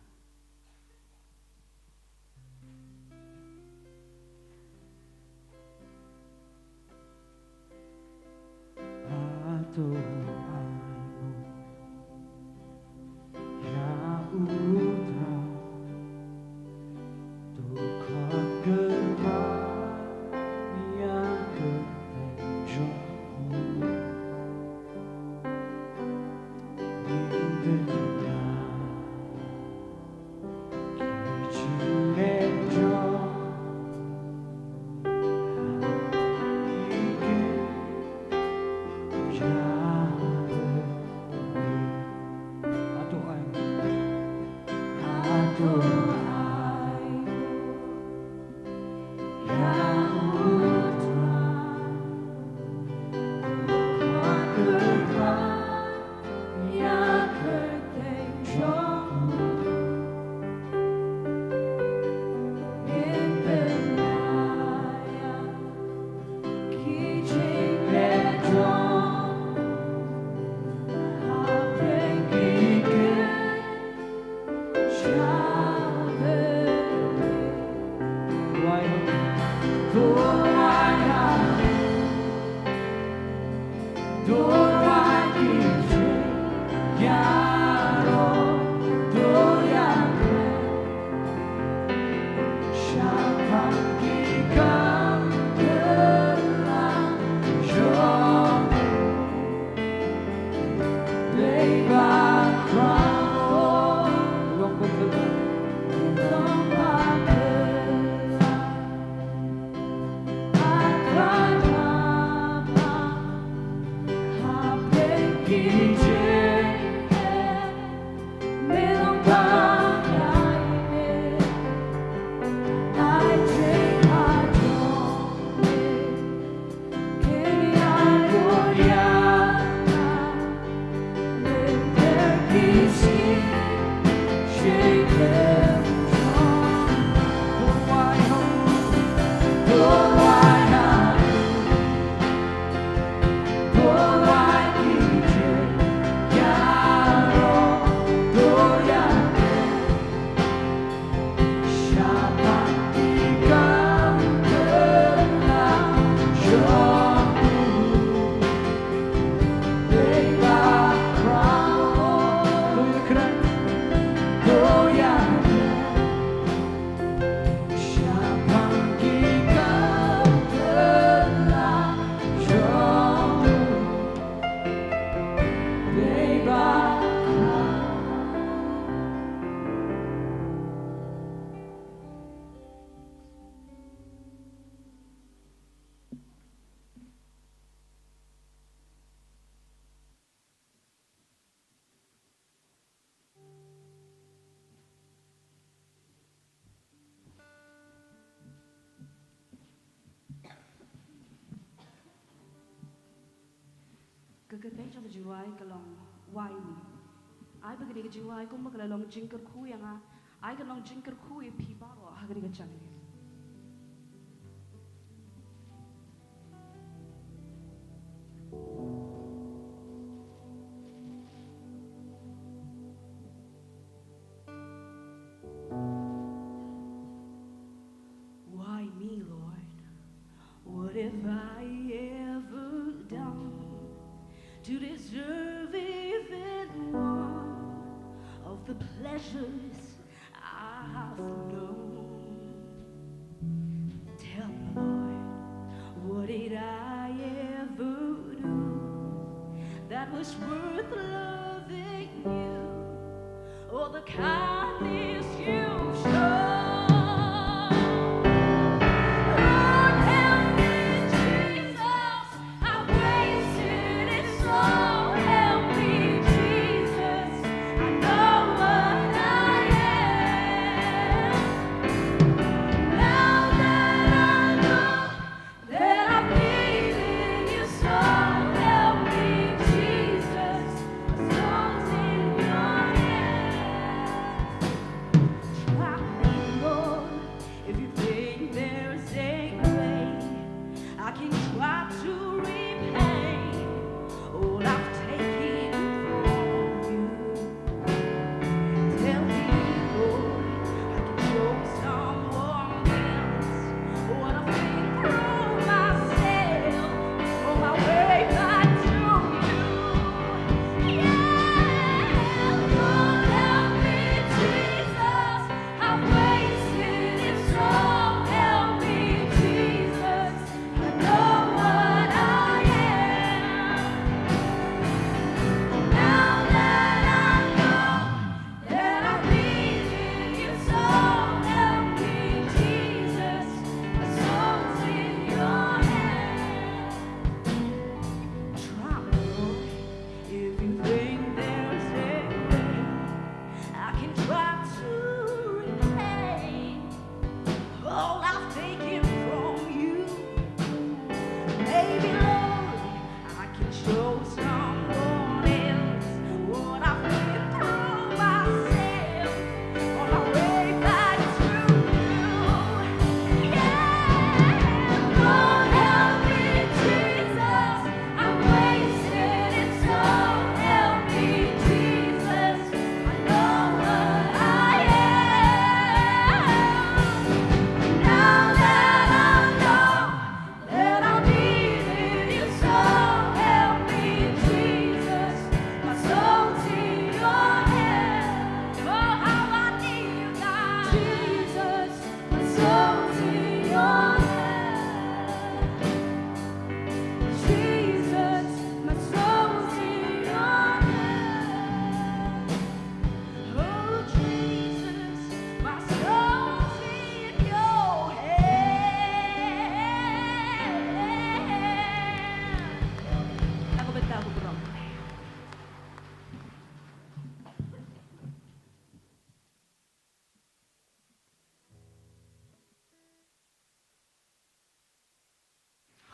Kegetai jong Jowai kelong wai ni. Ai begini ke Jowai kau makan long jingker ku yang ai kelong jingker ku pi baro hagari ke cang ni. Why me, Lord? What have I ever done to deserve even one of the pleasures I've known? Tell me, Lord, what did I ever do that was worth loving you? Or the kindness you've shown?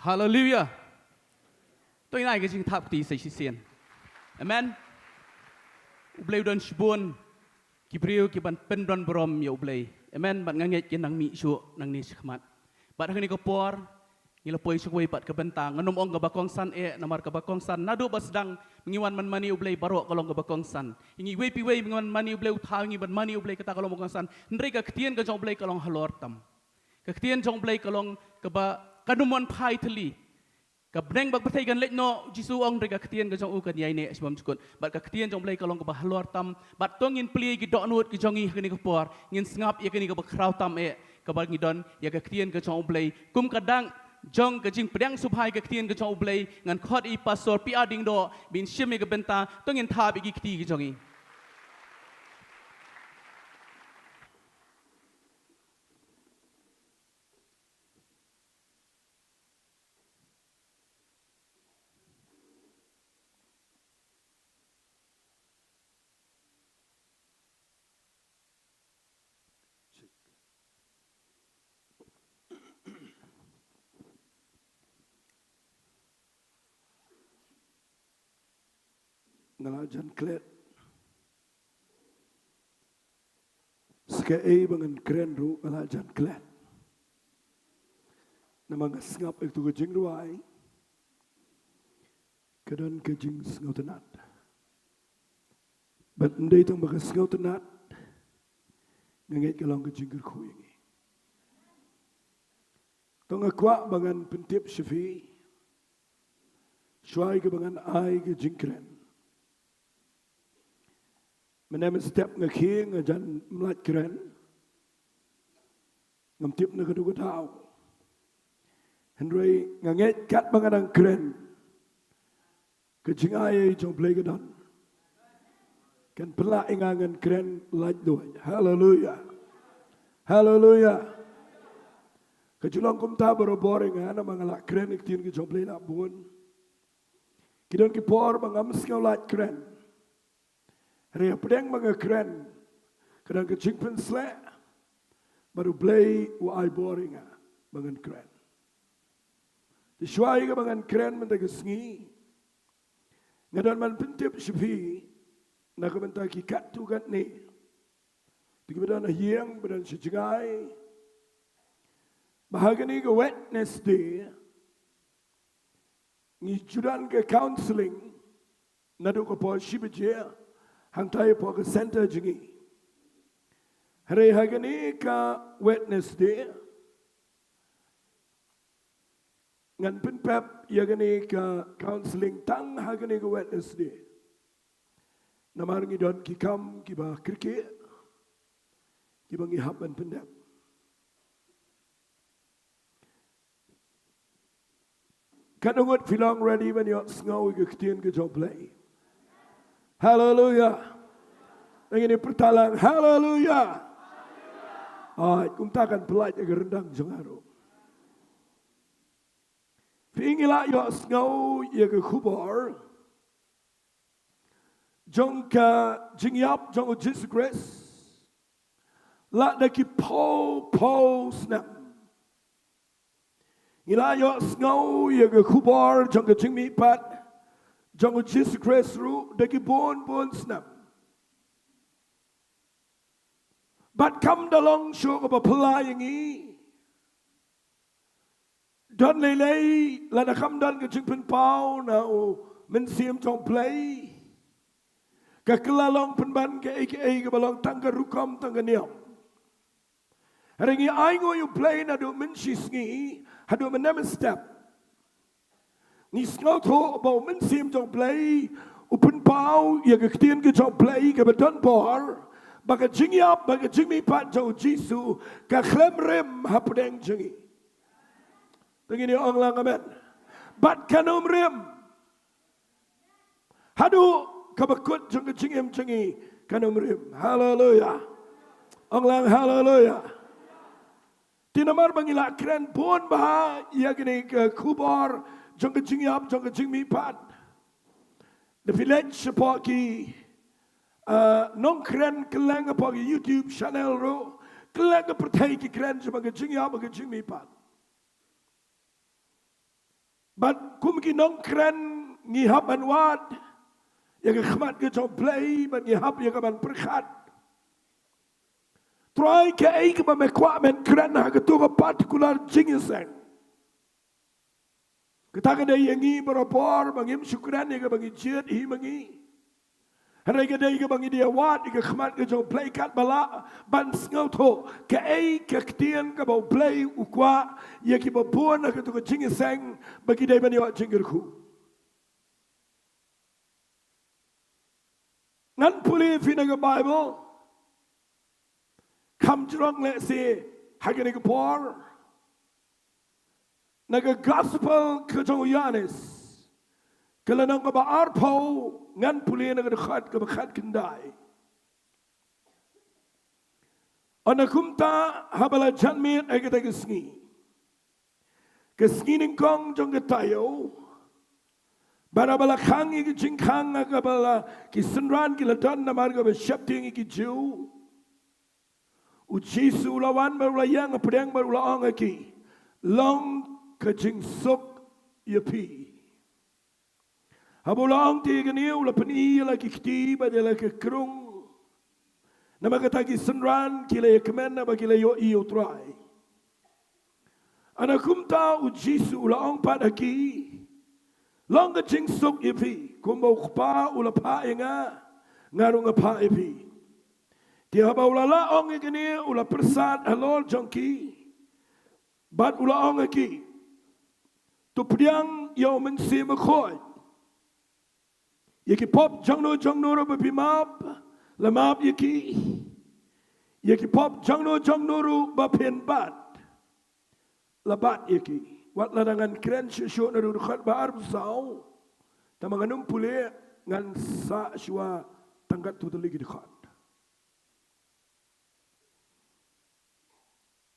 Hallelujah. Tôi này cái chính tháp tí xây xiên. Amen. Ublay don shbun. Kibriu kiban pendon brom ya ublay. Amen. Bat nganget ke nang mi syu nang ni khmat. Bat hang ni ko por. Ngila poi sukway pat ke bentang. Nganom ong gabakong san namar gabakong san. Nadu ba sedang mengiwan man mani ublay barok kalong gabakong san. Ingi way pi way mengiwan mani ublay uthaw ngi ban mani ublay kata kalong gabakong san. Ndrei ka ketien ka jong ublay kalong halor tam. Ka ketien jong ublay kalong kaba kanumon pai theli. Ka breng bak pathai kan let no Jisu ong ndrei ka ketien ka jong u kan yai ne sebam chukut. Bat ka ketien jong ublay kalong kaba halor tam. Bat tongin pli ki dok nuot ki jongi kini ka por. Ngin sngap ya kini ka bakraw tam ka ngidon ya ka ketien ka jong ublay. Kum kadang Jong ke jing pedang subhai ke ketien ke jong ublay ngan khot I pastor P.R Diengdoh bin shime ke Bynta tongin thab igi keti ke jongi. Ngalajan klet Skai bangan keren ru ngalajan klet Namang ngap itu ke Jingduwai Kedan ke jing sengau tenat Bat ndai tang baka sengau tenat Ngangit ke long ke jingger khu ini Tong akwa bangan pentip syafi Syuai ke bangan ai ke jingkeren Menem step ngakhi ngajan mlat keren ngamtip na kadu tao Henry nganget kat bangadang keren ke jingai jong play gadon kan pela ingangan keren like doy hallelujah hallelujah ke Shillong kum ta boro boring ana mangala keren iktin ke jong play na bun kidon ki por bangam skau like keren Ria pedang mga keren, kadang kecing pensle, baru play wa boring mga keren. Disuai ka mga keren mendaga Sngi, ngadan man pentip syafi, nakabenta ki katu kat ni, di kebetulan hiang badan sejengai, bahagia ni ke witness day, ngijudan ke counselling, nadu ke pol sibajia. Hang tayo po ke center jingi. Hari hagani ka witness day. Ngan pinpap yagani ka counseling tang hagani ka witness day. Namar ngidon ki kam ki ba kriki. Ki ba ngihap man pinpap. Kanungot Shillong ready when you're Sngi ke ketien ke job play. Hallelujah. Ini pertalang hallelujah. Kumtakan pelaj agak rendang jengaro. Pingila yo Sngi ya ke kubar. Jong ka jingiap jong Jisu Christ. La daki po snap. Ila yo Sngi ya ke kubar jong ka Jingmihpat. Jong Jisu Christ ru dagi bon snap. But come dalong show of a pelayingi. Don lay la da come don ke jingpen pau na o men siam jong play. Ka kelalong penban ke aka ke balong tangga rukam tangga niam. Haringi aingo you play na do men Sngi hadu menem step. Ni Sngi tho bau men sim jong play upen pau ya ke ketien ke jong play ke beton por baka jingiap baka Jingmihpat jong Jisu ka klem rem hapdeng jingi tengini ong lang amen bat kanum rem hadu kabakut jong ke jingim jingi kanum rem hallelujah ong lang hallelujah tinamar bangila kren pun bah ya gini ke kubar jong ke jingiap jong ke Jingmihpat the village sepoki non keren kelang sepoki YouTube channel ro kelang pertai ki keren sebagai jingiap ke Jingmihpat But kum ki nong kren ngihap an wat. Yang khmat ke jong play but ngihap yang ban perkhat. Try ke ai ke ba me kwa men kren ha ke tu ka particular jingiaseng. Kita kada yangi berapor bangim syukran yang bangi jet hi bangi. Hari kada yang bangi dia wat ke khmat ke jong play kat bala ban ngau tho ke ai ke ktian ke bau play ukwa ye ki ba pon ke tu ke jingiaseng bagi dai bani wat jingirku. Ngan puli fina ke Bible kam jrong le se hagene ke por naga gospel ke jong Yohanes kala nang ka ba arpo ngan puli naga khat ka khat kendai ana kumta habala janmit ay kita ke Sngi Nyngkong jong ke tayo bara bala khang ki jingkhang ka bala ki sunran ki ladon na mar ka ba shapting ki Jiu u Jisu lawan baru yang pedang baru laong ki long ka jing sok yapi habulong ti ganiu la pani la ki kti ba de la ke krung nama kata ki sunran ki le kemen na ba ki le yo iu try ana kumta u Jisu laong pat aki long ka jing sok yapi kumba ukpa ula pa nga ngarung pa yapi dia bawa la ong ini ula persat halol jongki, bat ula ong iki, tu pediang yau mensi mekoi, yaki pop jangno ro bapimap, lamap yaki, yaki pop jangno ro bapen bat, labat yaki, wat ladangan keren syuk naru dekat baar besau, tamanganum pule ngan sa syua tangkat tu terligi dekat.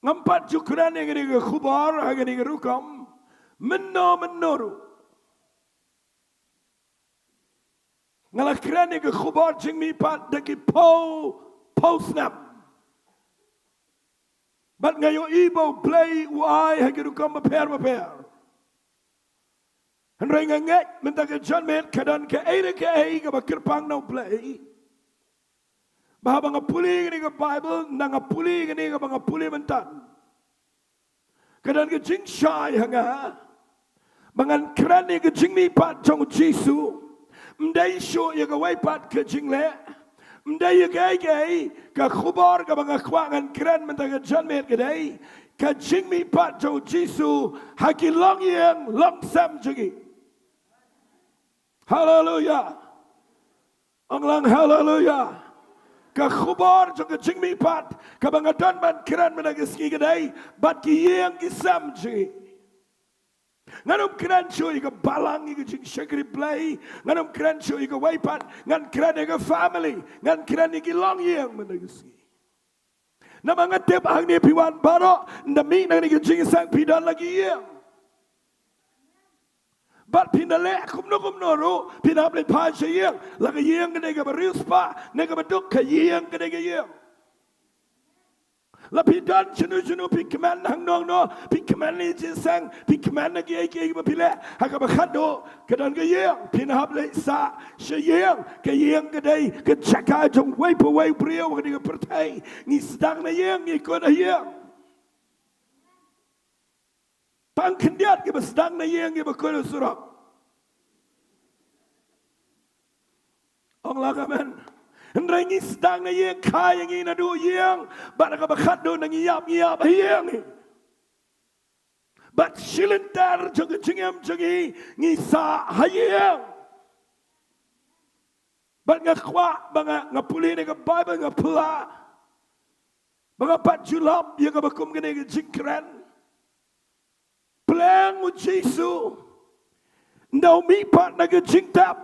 Ngampat syukran yang ini ke khubar, yang ini ke rukam, mennoru. Ngalakran yang ke khubar Jingmihpat daki pau snap. Bat ngayo ibo play uai, yang ke rukam maper. Henry ngangek, minta ke John Met, kadan ke ai ke bakirpang na play. Bahawa ngapuli ini ke Bible, nang ngapuli ini ke ngapuli mentan. Kadang ke jing syai hanga, bangan kerana ke Jingmihpat jong Jisu, mdai syo ya ke waipat ke jingle, mdai ya ke khubar ke bangan kwangan keran mentang ke John Met ke dai, ke Jingmihpat jong Jisu haki long yang long sam jengi. Hallelujah. Anglang hallelujah. Ka khubar jong ke Jingmihpat ka bangadon man kiran menang Sngi kedai bat ki yang ki samji nganum kiran chui ka Balang ki jing shakri play nganum kiran chui ka waipat ngan kiran ka family ngan kiran ki long yang menang Sngi na mga tip ang ni piwan baro ndami nang ni Jingiaseng pidan lagi yang But pinale kumno pinable pa siya lagi yang kene ka barius pa nega baduk ka yang kene ka yang la pidan chunu pikman hang nong no pikman ni Jingiaseng pikman na ki ba pile haka ba khado kadan ka yang pinable sa siya ka yang kadai ka chaka jong wai priyo ka pertai ni sedang na yang ni ko na yang Pang kendiat ke sedang na yang ke bakul surap. Allah kaman. Hendraingi sedang na yang kaya yang ina do yang. Bak ka bakat do nang iyap yang. Bat silentar jong jingam jongi ngisa hayang. Bat ngakwa banga ngapuli ni ka Bible ngapula. Banga pat julap yang ka bakum kene ke jingkran. Pelang u Jisu Nongmihpat naga jingtap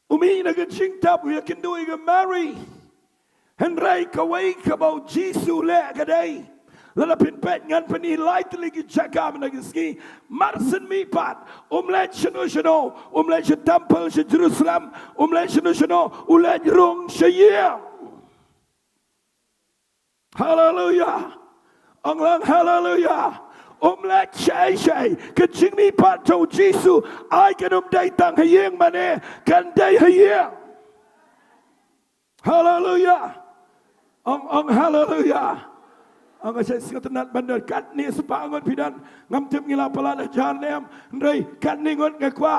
umi naga jingtap we can do it marry Henry kawai kabau Jisu le kadai lalapin pet ngan pani light lagi jaga naga ski marsen mipat umlet shino umlet temple shi Jerusalem umlet shino ulet rong shayang hallelujah anglang hallelujah ละใช่ก็จึงมีปัจจุบันยิสุไอ้กันได้ตั้งให้เยี่ยงมาเนี่ยกันได้ให้เยี่ยงฮาเลลูยาองฮาเลลูยาองอาศัยสิ่งนั้นบันดาลกันนี่สปางอนพิดันงำเต็มกิลาพลาดจานเลี้ยมเลยกันนี่งอนงกว่า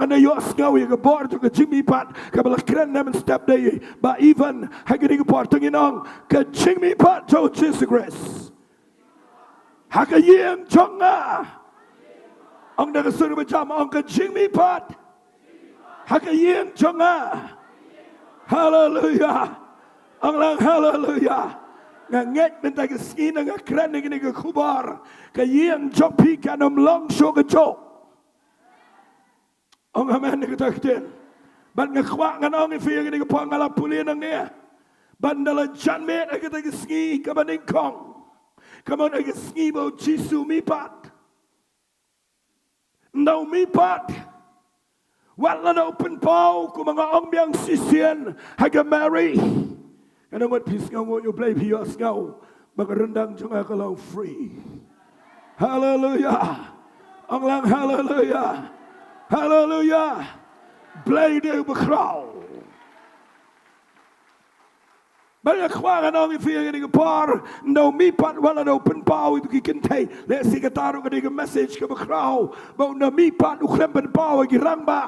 กันในยอสเงาอีกบอร์ดก็จึงมีปัดกับบลักเครนเนี่ยมันสเต็ปได้บ่อีวันให้กันอีกบอร์ดตั้งน้องก็จึงมีปัดเจ้าจิสเกรสหากเยี่ยมจงองได้กระสุนประจำองก็จึงมีปัดหากเยี่ยมจงฮาเลลูยาองลังฮาเลลูยางะเง็ดเป็นแต่กสกีนงะเครนนี่ก็คูบาร์ก็เยี่ยมจงพีกันลองโชกโจองอามันนี่ก็ตักเตือนบัดงะขวางกันองอีฟีกันนี่ก็พองาลาปุลีนังเนี่ยบัดดลจันเมตไอ้ก็แต่กสกีกับบัดนิงคองก็มันไอ้กสกีบ่จิสุมีปัดเรามีปัดวันละเราเป็นเป้ากูมังองเบียงซิเซียนให้กับแมรี่กันวันพิสเงาอยู่เพลย์พิสเงาบักรันดังจงอาก็ลองฟรีฮาเลลูยาองลังฮาเลลูยาฮาเลลูยาเพลย์เดียวบักคราวบัดขวางกันองอีฟีกันนี่ก็พอร์เรามีปัดวันละเราเป็นเป้าอยู่กี่กันเทยและสิ่งต่างๆกันนี่ก็เมสเซจกับบักคราวบอกเรามีปัดอุเครนเป็นเป้ากี่รังบ้า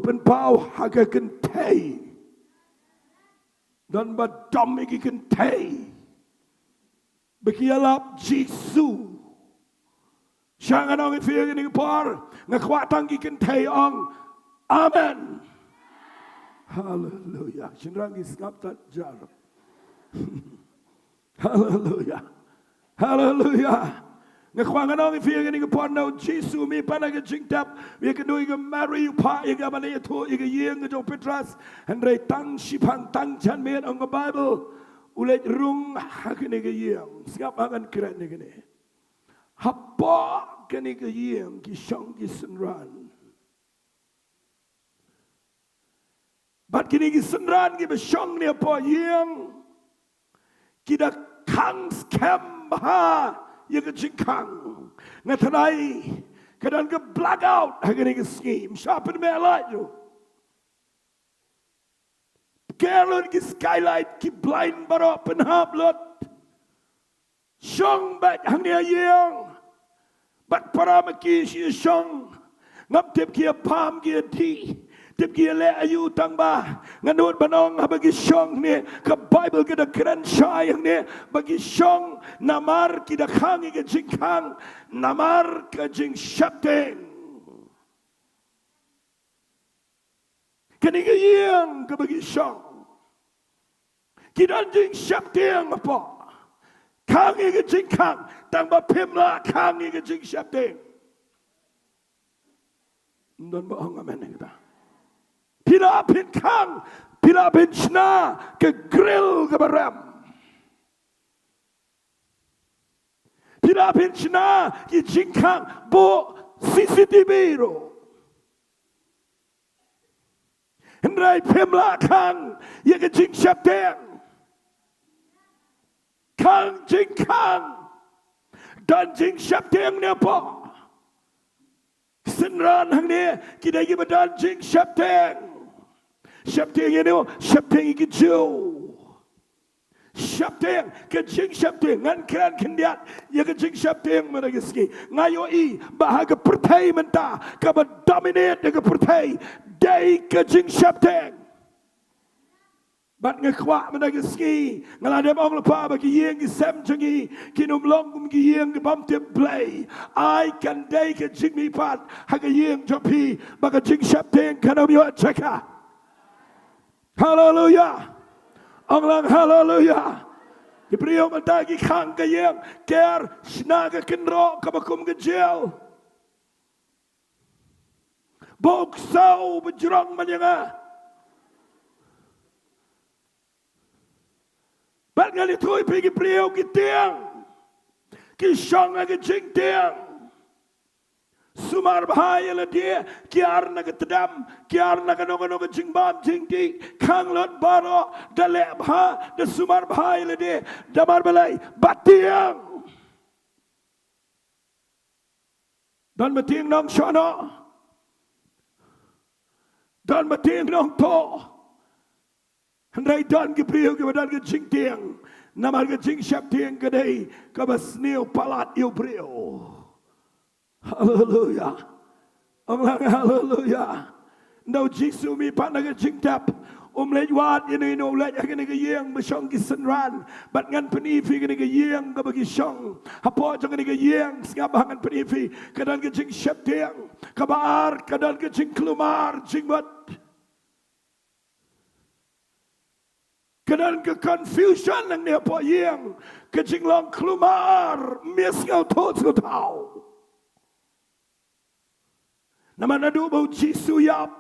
เป็นเป้าหากกันเทยdan badam iki kentai bekialap Jisu jangan orang ifir ni par ngakwa tangki kentai ong amen haleluya chenrang isngap tat jar haleluya haleluya ngakwa nganong ifir ni par no Jisu mi panaga jingtap we can do you marry you pa you ga mane to you yeng jo Petras and ray tang shipang tang chan met on the Bible ulet rung hakene ga yeng skap angan kren ni gene happa kene ga yeng ki shong ki sunran bat kini ki sunran ki be shong ni pa yeng ki da kang scam haยังก็จิงขังงั้นทนายกระดานก็ black out ให้กันนี่ก็ scheme ชอบเป็นแม่ไล่อยู่แกลอนก็ skylight ก็ blind บารอเป็นห้ามรถช่องแบบหังเนี่ยยังบัดพระเมื่อกี้ชื่อช่องงับเทียบเกียร์พามเกียร์ทีเทียบเกียร์และอายุตั้งบ้างั้นนู่นบ้านน้องบางทีช่องเนี่ยกับไบเบิลก็ได้เครนชายอย่างเนี่ยบางทีช่องนามารกิดข้างอีกจิงข้างนามารก็จิงชับเต็งกันอีกยังกับบางทีช่องกิดันจิงชับเต็งมาปอข้างอีกจิงข้างตั้งบ้าพิมพ์ละข้างอีกจิงชับเต็งนั่นบ้าองอาเมนนี่ตาพิลาเป็นข้างพิลาเป็นชนะกับกริลกับบารมพิลาเป็นชนะกับจิงข้างโบCCTVโรเห็นไรเพิ่มละข้างยังกับจิงชับแดงข้างจิงข้างดันจิงชับแดงเนี่ยพอสินรานทางนี้กินได้ยินมาดันจิงชับแดงชับเตียงยังเนี่ยชับเตียงอีกจูชับเตียงก็จิงชับเตียงงั้นแค่ขันเดียดยังก็จิงชับเตียงมันอะไรสกีไงโอ้ยบ้ากับประเทศมันตากับมันดอมิเนตกับประเทศได้ก็จิงชับเตียงบัดเงขวะมันอะไรสกีงั้นเราเดินออกละพาบกี่เยี่ยงกี่เซมจังงี้กี่นุ่มลงกุมกี่เยี่ยงกี่บัมเต็มเพลย์ไอ้กันได้ก็จิงมีพัดให้กี่เยี่ยงจบพี่บักก็จิงชับเตียงขนมยอดเช็คค่ะฮาเลลูยาองลังฮาเลลูยาที่พระองค์มันได้กี่ครั้งก็ยังแกชนะก็กินรอกับคุมกันเจลบอกเศร้าบจรองมันยังไงบัดเงินที่ทุยพี่กี่เปรี้ยวกี่เตียงกี่ช่องกี่จิงเตียงSumar bahaya lah dia, kiar nak terdam, kiar nak nong jingbam jingdi, kang lot baro, dalek bah, dah sumar bahaya lah dia, damar balai, batiang. dan ma tieng nong shono dan ma tieng nong to handai dan ke priu ke badan ke jing tieng namar ke jing syap tieng ke dei ke basneu palat iu priu. Haleluya. Orang haleluya. Ndau Jisu mi pat na ke jing tap lej wat ini no lej agak ke yang besyong kisenran bat ngan penifi ke yang ke bagi syong apa jangan ke yang sengabangan penifi kadang ke jing syap tieng kabar kadang ke jing kelumar jing bat kadang ke confusion nang ni apa yang ke jing long kelumar mis ngau tot ngau tau nama nadu bau Jisu yap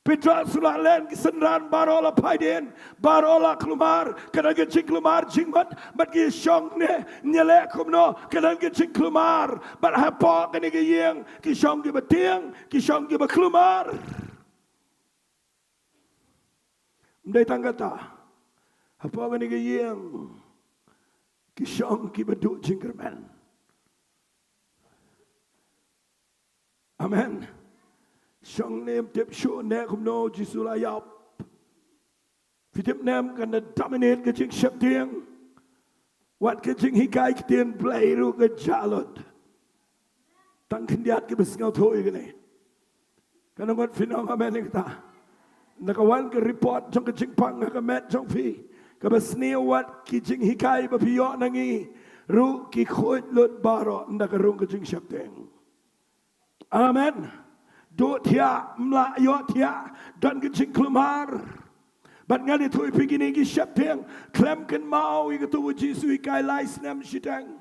Petra sulah len kisenran barola paiden barola kelumar kadang ke jing kelumar jing bat ki syong ne nyelek kumno kadang ke jing kelumar bat hapa kene ke yang ki syong ke betiang ki syong ke kelumar mdai tanggata hapa kene ke yang ki syong ki beduk jing kerman. Amen. Syong nem tip show ne kumno Jisu la yap. Fitip nem kan dominate ke jing syap tieng. Wat ke jing hikai ke tieng play ru ke jalot. Tang kendiat ke besngau thoi ke ne. Kan ngot finong amen kita. Nakawan ke report jong ke jing pang ke met jong fi. Ke besneu wat ke jing hikai bapiyok nangi. Ru ki khoi lut baro ndak rung ke jing syap tieng. Amen. Do tia mla yo tia dan ke jing kelumar bat ngali tu pigini gi syap tieng klem ken mau i ketu Jisu i kai lai snam shitang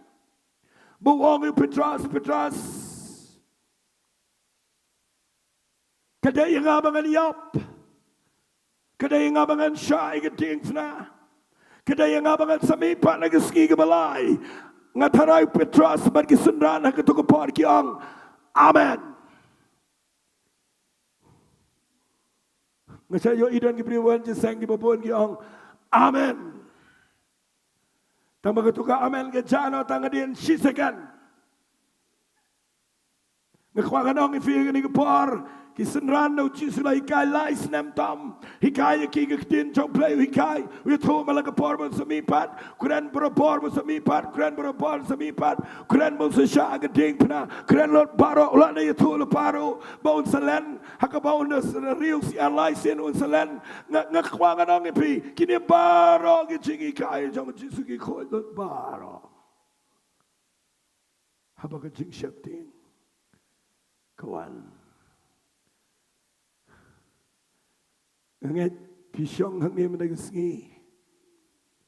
buwong i petras kada yang abangan yap kada yang abangan syai ke ting fna kada yang abangan sami pat na ke Sngi ke balai ngatarai petras bat ki sundan ke tu ke par ki ang amen. Ngasa yo idan ki priwan je sang ki babon ki ong amen. Tama ketuka amen ke jano tangadien sisekan. Ngakwakan ong ifi ni ke par ki senran no Jisu la hikai lai snam tam hikai ki ke tin chong play hikai we tho mala ke par bon sami pat kuran bro par bon sami pat kuran bro par sami pat kuran bon se sha ke ding pna kuran lot baro la ne tho lo paro bon salen hakabon riu si alai sen un salen ngakwakan ong ifi kini baro ki jingi kai jong Jisu ki khoi lot baro haba ke jing syap ting kawan nget pisyong hang ni mendag Sngi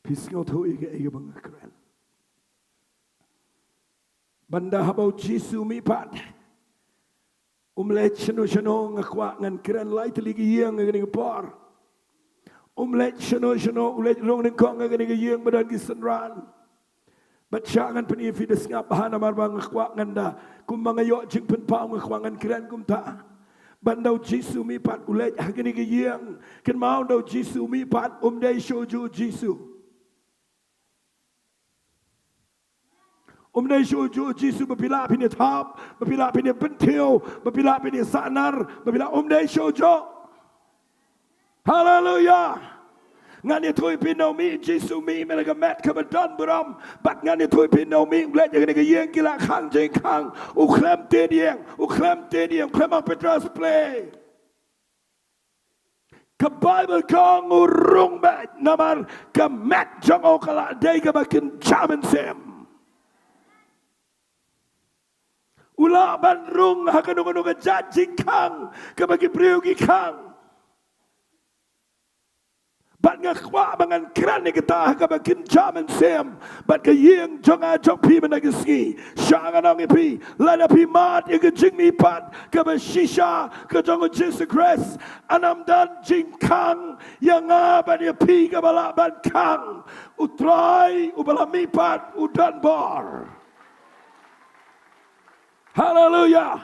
pisngau thoi ke ege bang kran banda habau Jisu mi pat let chano ngakwa ngan kran lai teligi yang ngani par let chano let rong Nyngkong ngani yang badan ki senran baca ngan penifi des ngap bahana mar bang ngakwa nganda kum mangayo jing pen pau ngakwa ngan kran kum ta bandau Jisu mi pat ulet hagini ke yang ken mau dau Jisu mi pat dai shoju Jisu dai shoju Jisu bapila pini thap bapila pini pentiu bapila pini sanar bapila dai shoju haleluya ngani thui pino mi Jisu mi melaga mat ke badan beram bat ngani thui pino mi ulet hagini ke yang kila khang jeng khang uklam tediang klem Petras play ke Bible kong urung bat namar ke mat jong okala day ke bakin chaman sem ula ban rung hakanung ke jajing kang ke bagi priugi kang bat ngakwa bangan kran ni kita ka bakin chaman sem bat ke yeng jonga jok pi menag Sngi shangan ang ipi lada pi mat ye ke Jingmihpat ke shisha ke jong Jesus Christ anam dan jingkang yang aban ye pi ke balaban kang utrai ubala mipat udan bar haleluya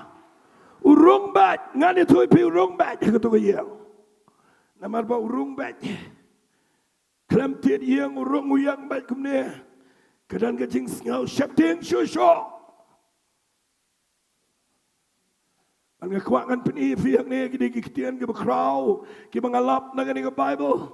urung bat ngani tu pi urung bat ke tu yeng namar ba urung bat klem tiet yang urung uyang bat kumne kadang ke jing ngau syap ting shusho An ngakwangan peni fiang ni gidi giktian ke bakrau ki mangalap na gani ke Bible.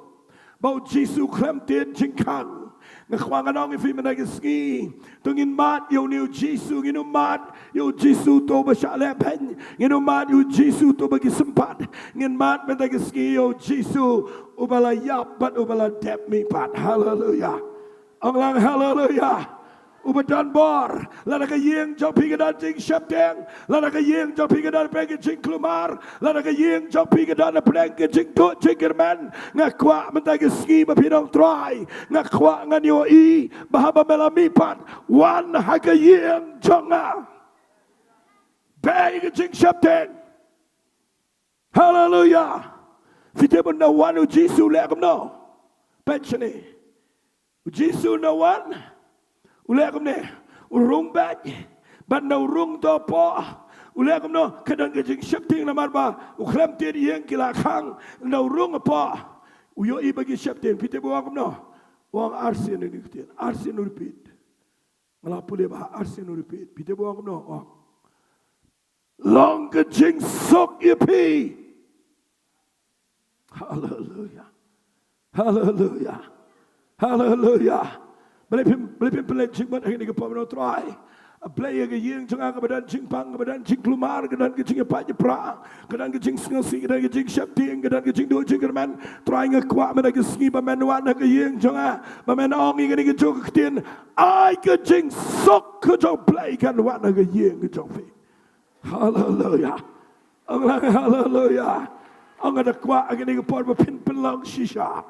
Bau Jisu klem tien jingkang. Ngakwangan ong ifi menagi Sngi. Tungin mat yo niu Jisu nginu mat yo Jisu to basyale pen. Nginu mat yo Jisu to bagi sempat. Ngin mat menagi Sngi yo Jisu ubala yap bat ubala dep mi pat. Hallelujah. Ong lang hallelujah. Ubadan bor, lada ka yeng jauh pigadan jing syapteng, lada ka yeng jauh pigadan pergi jing kelumar, lada ka yeng jauh pigadan pergi jing tu jing kerman, ngakwa mentagi Sngi bapinong try, ngakwa nganyo I bahaba melamipat, wan haga yeng jonga, pergi jing syapteng, hallelujah, fite benda wan Jisu lekom no, pensione, Jisu no wan. Ulek kum ne urung bat banda urung to po ulek kum no kadang kejing syapting lamar ba uklem tiad yang kila khang na urung po uyo I bagi syapting pite buang kum no wang arsin ni ketian arsin repeat ngalapu le ba arsin repeat pite buang kum no wang long kejing sok yepi hallelujah hallelujah hallelujah. Boleh pelai jing mat hari ni kepa meno try. Pelai ke yeng janga ke badan jing pang ke badan jing kelumar ke dan ke jing pat jepra ke dan ke jing Sngi ke dan ke jing syapting ke dan ke jing do jing kerman try ngakwa mena ke Sngi ba men wan ke yeng janga ba men ong ke ni ke jog ke tin ai ke jing sok ke jog play kan wan ke yeng ke jog fi. Hallelujah. Hallelujah. Ang ada kwa ke ni ke por ba pin pelong shisha.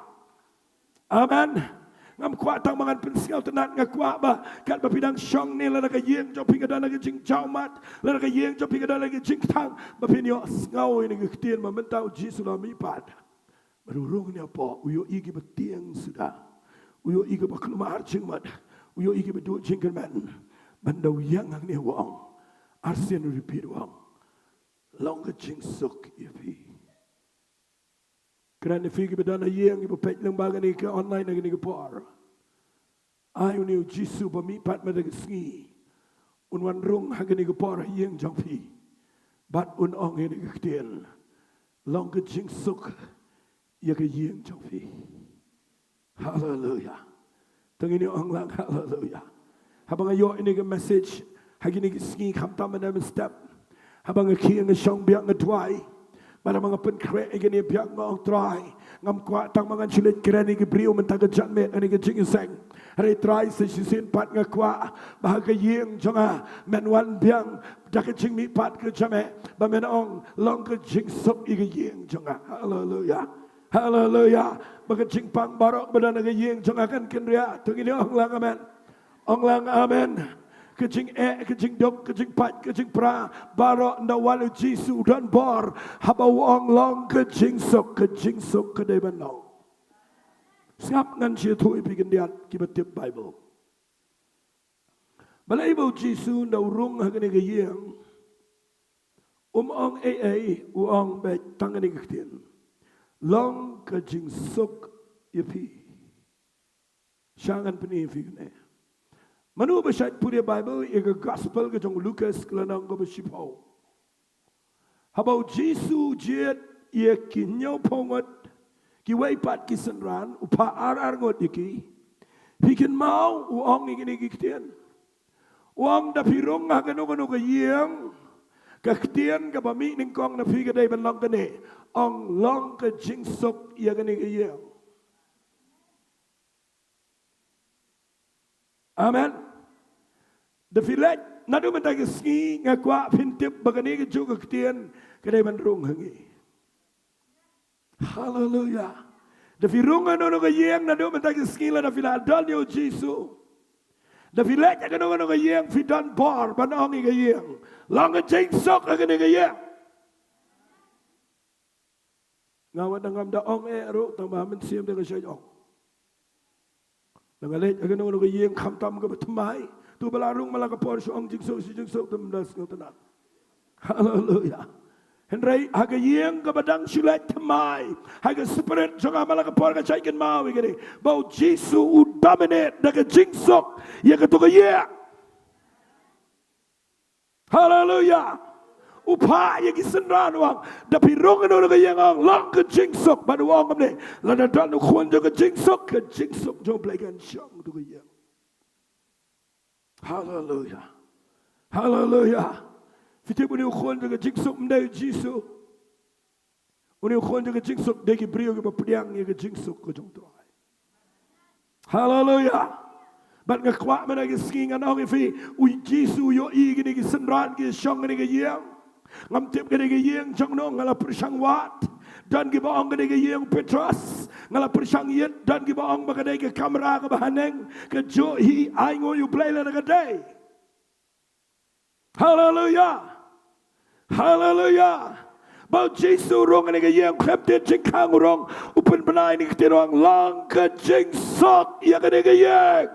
Amen. Ngam kuat tang mangan pensial tenat ngakwa ba kat bapidang syong ni lada ka yeng jo pingadan lagi jing jaumat lada ka yeng jo pingadan lagi jing tang bapinyo ngau ini ketin mementau Jisu la mipat berurung ni apa uyo igi betiang sudah uyo igi baklumar jing mat uyo igi bedu jing kerman bandau yang ang ni wang arsian repeat wang long ka jing sok ipi kerana figi bedana yeng ibu pek lembaga ni ke online lagi ni ke por. Ayu ni Jisu pemipat mendaga Sngi. Unwan rung haga ni ke por yeng jangpi. Bat un ong ni ke ketian. Long ke jing suk ya ke yeng jangpi. Hallelujah. Teng ini ong lang hallelujah. Habang ayo ini ke message hagi ni ke Sngi kam tam menam step. Habang aki ang syong biak ngadwai. Pada mga penkrek ini biak ngong try ngam kuat tang mangan sulit kerani ke brio mentang ke janmet ani ke Jingiaseng hari try sesin pat ngakwa bahaga yeng jonga menwan biang dak ke Jingmihpat ke jame ba menong long ke jing sok i ke yeng jonga hallelujah hallelujah baga jing pang barok badan ke yeng jonga kan kenria tung ini ong lang amen kejing kejing dok, kejing pat, kejing pra, barok ndawalu Jisu dan bor, habau ong long kejing sok kedai benau. Sengap ngan cia tu ipi kendiat kibatip Bible. Balai bau Jisu ndaurung hagani ke yeng, ong uong baik tangani ke ketian. Long kejing sok ipi. Syangan peni ipi kendiat. Manu basyat puri Bible ega gospel ke jong Lukas kelanang ke bersipau. Habau Jisu jet ia kinyau pongot ki waipat ki senran upa arar ngot iki. Bikin mau uang ini kitian. Uang da pirong ngagano ke yeng ke kitian ke bami Nyngkong na pi kedai benlang kene. Ong long ke jingsok ia kene ke yeng. Amen. The village nadu mentagi Sngi ngakwa pintip bagani ke juga ketian kedai bandrung hangi. Hallelujah. The virungan ono ke yeng nadu mentagi Sngi la da vila adal yo Jisu. The village akan ono ke yeng fidan bar banongi ke yeng. Long ke jing sok akan ke yeng. Ngawat ngam da ong ro tambah mensiam dengan syajong. Nangalet akan ono ke yeng khamtam ke betemai. Tu belarung malah ke por syong jing sok temdas ngotenat. Hallelujah. Henry haga yeng ke badang silat temai. Haga spirit syong malah ke por ke caikin mau gini. Bau Jisu udaminate daga jing sok ya ke tu ke yeng. Hallelujah. Upah yang kisenran wang. Tapi rong anu ke yang ang lang ke jingsok pada wang amne. Lada dan ukhuan ke jingsok jom pelayan syang tu ke yang. Hallelujah. Hallelujah. Fitip uni ukhuan ke jingsok mendai Jisu. Uni ukhuan ke jingsok deki brio ke pediang ke jingsok ke jong tuai. Hallelujah. Bat ngakwak mana ke Sngi ngan fi ui Jisu yo i gini ke senran ke syang gini ke yang. Ngam tip gini ke yang jang no ngala persang wat dan ke baong gini ke yang Petrus ngala persang yet dan ke baong bagadai ke kamera ke bahaneng ke jo hi ai ngo yu play la ke day. Hallelujah. Hallelujah. Bau Jisu rong gini ke yang klepte jengkang rong upen benai ni ke rong lang ke jeng sok ya gini ke yang.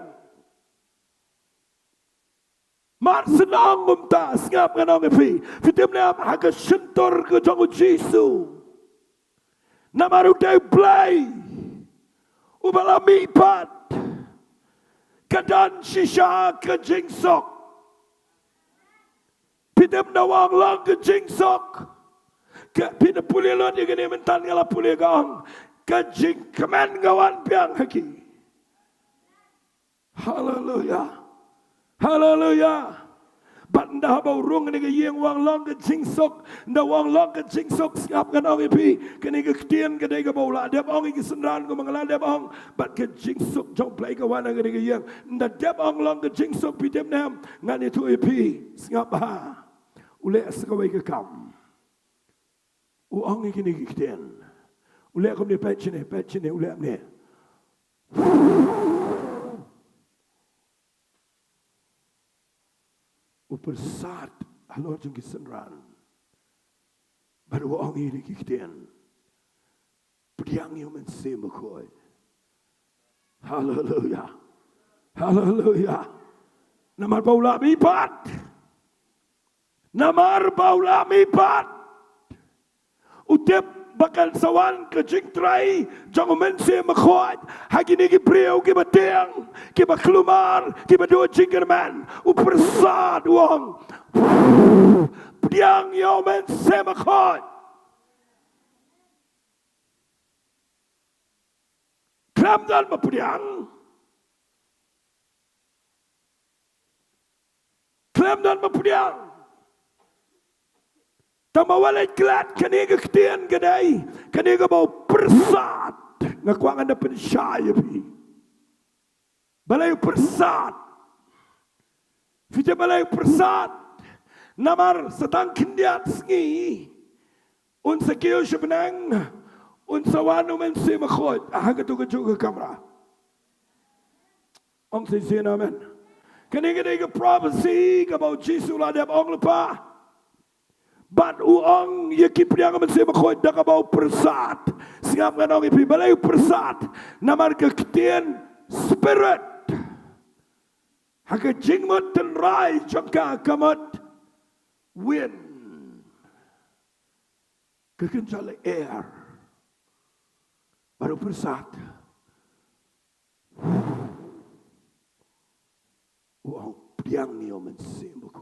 Mar senang umtas ngap nganong epi. Fitim nam haga sentor ke jongu Jisu. Namaru day play. Ubala mipat. Kadan shisha ke jingsok. Fitim nawang lang ke jingsok. Ke pina pulia lot yang ini mentan ngala pulia gaong. Ke jing kemen gawan piang haki. Hallelujah. Hallelujah. But nda bau rung ni ke yang wang long ke jingsok, nda wang long ke jingsok ngap kan ong ipi, kini ke ketian ke dega bau la, dep ong ke senran ke mangala dep ong, but ke jingsok jong play ke wana ke dega yang, nda dep ong long ke jingsok pi dep nam, ngan itu ipi, ngap ha, ule sekawai ke kam, ong kini ke ketian, ule kum ni pet cine ule amne. Upersat alor jeng kisenran baru orang ini kiktian pediang yang mensemekoi. Haleluya. Haleluya. Namar baula mipat. Namar baula mipat. Utep bakal sawan ke jingtrai jangan mensemekoi. Hagi ni ki brio ki bateng ki baklumar ki bado jingerman upersat wong pediang yang mensemekoi. Klam dan mapediang. Klam dan mapediang. Tamawalay klat kani ke ketian kedai kani ke bau persat ngakuang anda pensyaya pi balai persat fitnya balai persat namar setang kindiat Sngi un sekiu sebenang un sawanu mensi makhot agatu ke juga kamera ong sisi amen kani ke prophecy ke bau Jisu lah dia ong lepa. But uang yakip yang mensi makhoi dah kau persat, singap kan orang ipi balai persat, namar kektian spirit, hak jingmut tenrai jangka kamat wind, kekencang air, baru persat, uang piang ni mensi makhoi.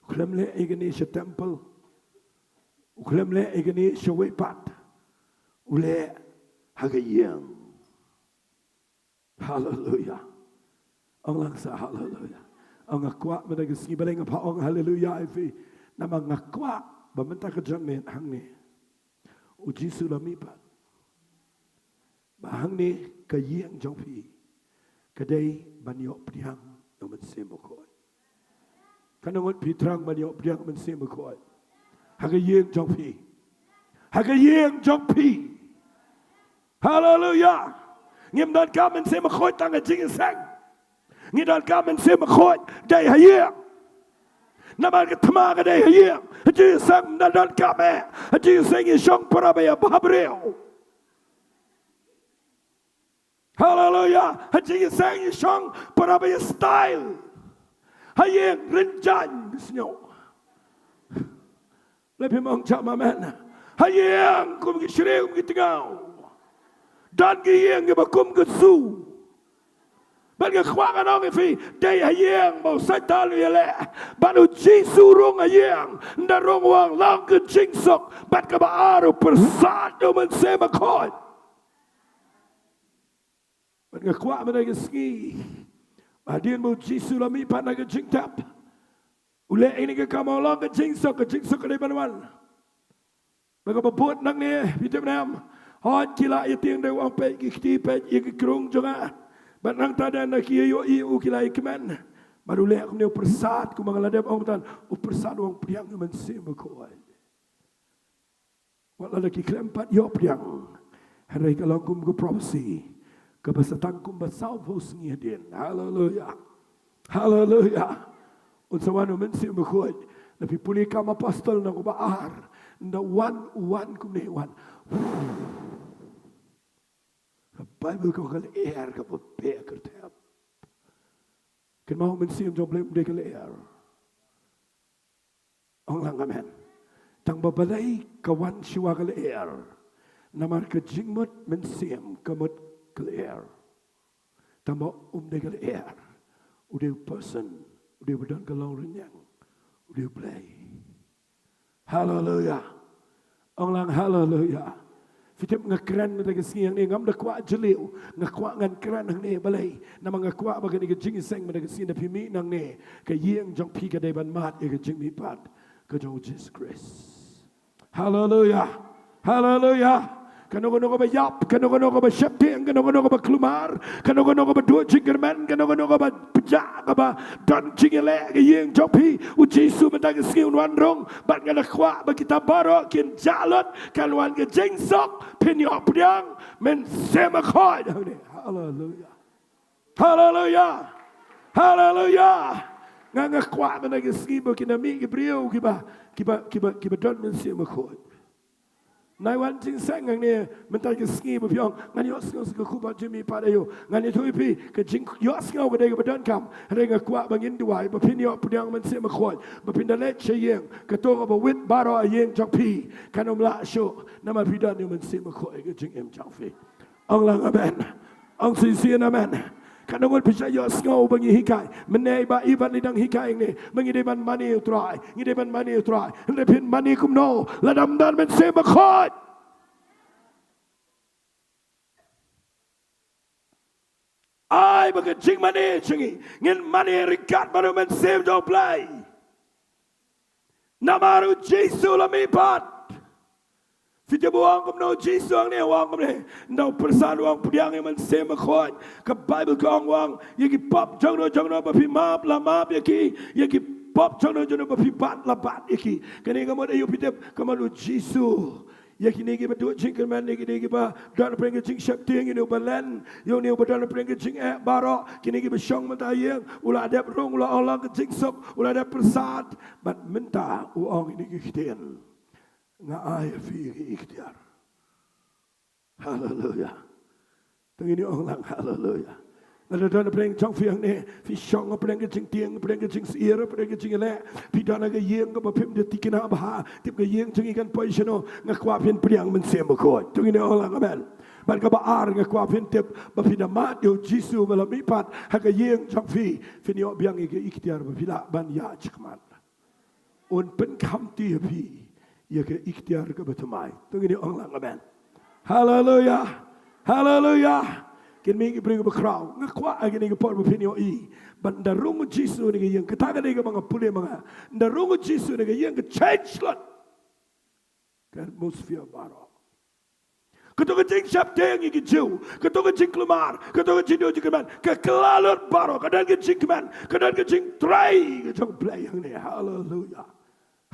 Uklam le igani sa temple. Uklam le igani sa Ri-Bhoi. Ule hagayang. Hallelujah. Ang langsa hallelujah. Ang akwa madagasngi balay nga paong hallelujah ifi. Na mga akwa bamanta ka dyan men hang ni. O Jisu lamipat. Bahang ni kayang jangpi. Kaday banyo priyang naman semokoi. Kanangot pitrang maniok priang mensi mekoi. Hagayeng jongpi. Hagayeng jongpi. Hallelujah. Ngim dan ka mensi mekoi tanga Jingiaseng. Ngim dan ka mensi mekoi day hayeng. Namar ke tama ka day hayeng. Jingiaseng dan ka me. Jingiaseng Shillong parabaya bahabreo. Hallelujah. Jingiaseng Shillong parabaya style. Hayeng renjan senyo. Lebih mangcap mamen. Hayeng kum ki shrek kum ki tengau. Dan ki yeng ki bakum ke su. ban ga khwa ga nong fi dei hayeng mo satan yele ban u Jisu rong hayeng nda rong wang lang ke jing sok bat ka ba aru persat do man se ma khoi ban ga khwa ma ga Sngi ba dien mo Jisu la mi pan ga jing tap ule ini ke kamau lang ke jing sok ke dei ban wan ba ga ba put nang ne Peter nam hot kila ye tieng de wang pe ki ti pe ye ki krung jonga ban nang tada na ki yo i u kila ikmen baru le aku ne persat ku mangaladep ong tan u persat wang priang man se ma ko ai wala ki klempat yo priang hari kalau kum go prophecy ke basatang kum basau vo Sngi den haleluya haleluya un sawan man se ma ko na pi puli kam apostol na ko baar na one kum ne one Bible ko kal air ka pa peker tap. Kan mau men sim job lem de kal air. Ong lang amen. Tang babalai kawan siwa kal air. Namar ka jingmut men sim kamut kal air. Tang ba de kal air. Ude person, ude badan kalau renyang. Ude play. Hallelujah. Ong lang hallelujah. Fitip ngakran mata ke Sngi yang ni ngam dah kuat jeliu ngakwa ngan kran hang ni balai nama ngakwa bagai ni ke Jingiaseng mata ke Sngi dah pimi nang ni ke yeng jong pi ke deban mat ke Jingmihpat ke jong Jesus Christ. Hallelujah. Hallelujah. Kano-kano ko ba yap, kano-kano ko ba syapting, kano-kano ko ba kelumar, kano-kano ko ba dua jinggerman, kano-kano ko ba pejak, ko ba dan jingiasyllok ke yeng jopi, u Jisu mentang Sngi unwan rong, bat ngada kwa ba kita barok kin jalot, kalwan ke jingsok, penyok priang, men sema khoi. Hallelujah. Hallelujah. Hallelujah. Nganga kwa mentang Sngi ba kinami ke brio kiba don men sema khoi. Nai wan Jingiaseng ang ni mentang ke Sngi ba piong ngani yo Sngi ke kuba Jingmihpat ayo ngani tu pi ke jing yo Sngi ba de ke badan kam renga kwa bangin duai ba pin yo pudang men se ma khoi ba pin dale cheyeng ke to ba wit baro yeng jok pi kanom la sho nama pidan yo men se ma khoi ke jing em jang fi ong lang amen ong si amen kanongon pisah yo Sngi bangi hikai menai ba iban lidang hikai ni mengideban mani utrai ngideban mani utrai lepin mani kumno ladam dan men se ma khoi ai ba ke jing mani chingi ngin mani rikat baru men se do play namaru Jisu la mi pat Fitya buang kum no Jisu ang ni wang kum ni no persat wang pudiang yang men se ma khoi ke Bible kong wang yaki pop jong no ba pi map la map yaki pop jong no ba pi bat la bat yaki kani kamot ayo pitep kamalu Jisu yaki ni ki ba du jingkerman ni ki ba dan preng jing Shillong ni balan yo ni ba dan preng jing baro kini ki ba shong mata yeng ula adap rong ula orang ke jing sok ula adap persat bat menta uang ini ki kiten nga ay fi ikhtiar. Hallelujah. Tengini ong lang hallelujah. Nada preng chong fiang ne fi shong preng ke jing tieng preng ke jing sier preng ke jing le pi dana ke yeng ko ba phim de tikina ba tip ke yeng jing ikan poisono nga kwa pin priang men sem ko. Tengini ong lang amen. Ban ka ba ar nga kwa pin tip ba pinamat yo Jisu bala mipat ha ke yeng chong fi yo biang ke ikhtiar ba pila ban ya chikman. Un pen kam ti pi ya ke ikhtiar ke betumai. Tengini ong lang amen. Hallelujah. Hallelujah. Kin mi bring ba kraw. Ngakwa agi ni pot bapinyo i. Ban darung Jisu ni yang kataga ni mga puli mga. Darung Jisu ni yang ke change lot. Kan atmosphere baro. Ketua jing syapteng iki jiu. Ketua jing kelumar. Ketua jing doji keman. Kekelalur baro. Kadang ke jing keman. Kadang ke jing try. Kejong play yang ni. Hallelujah.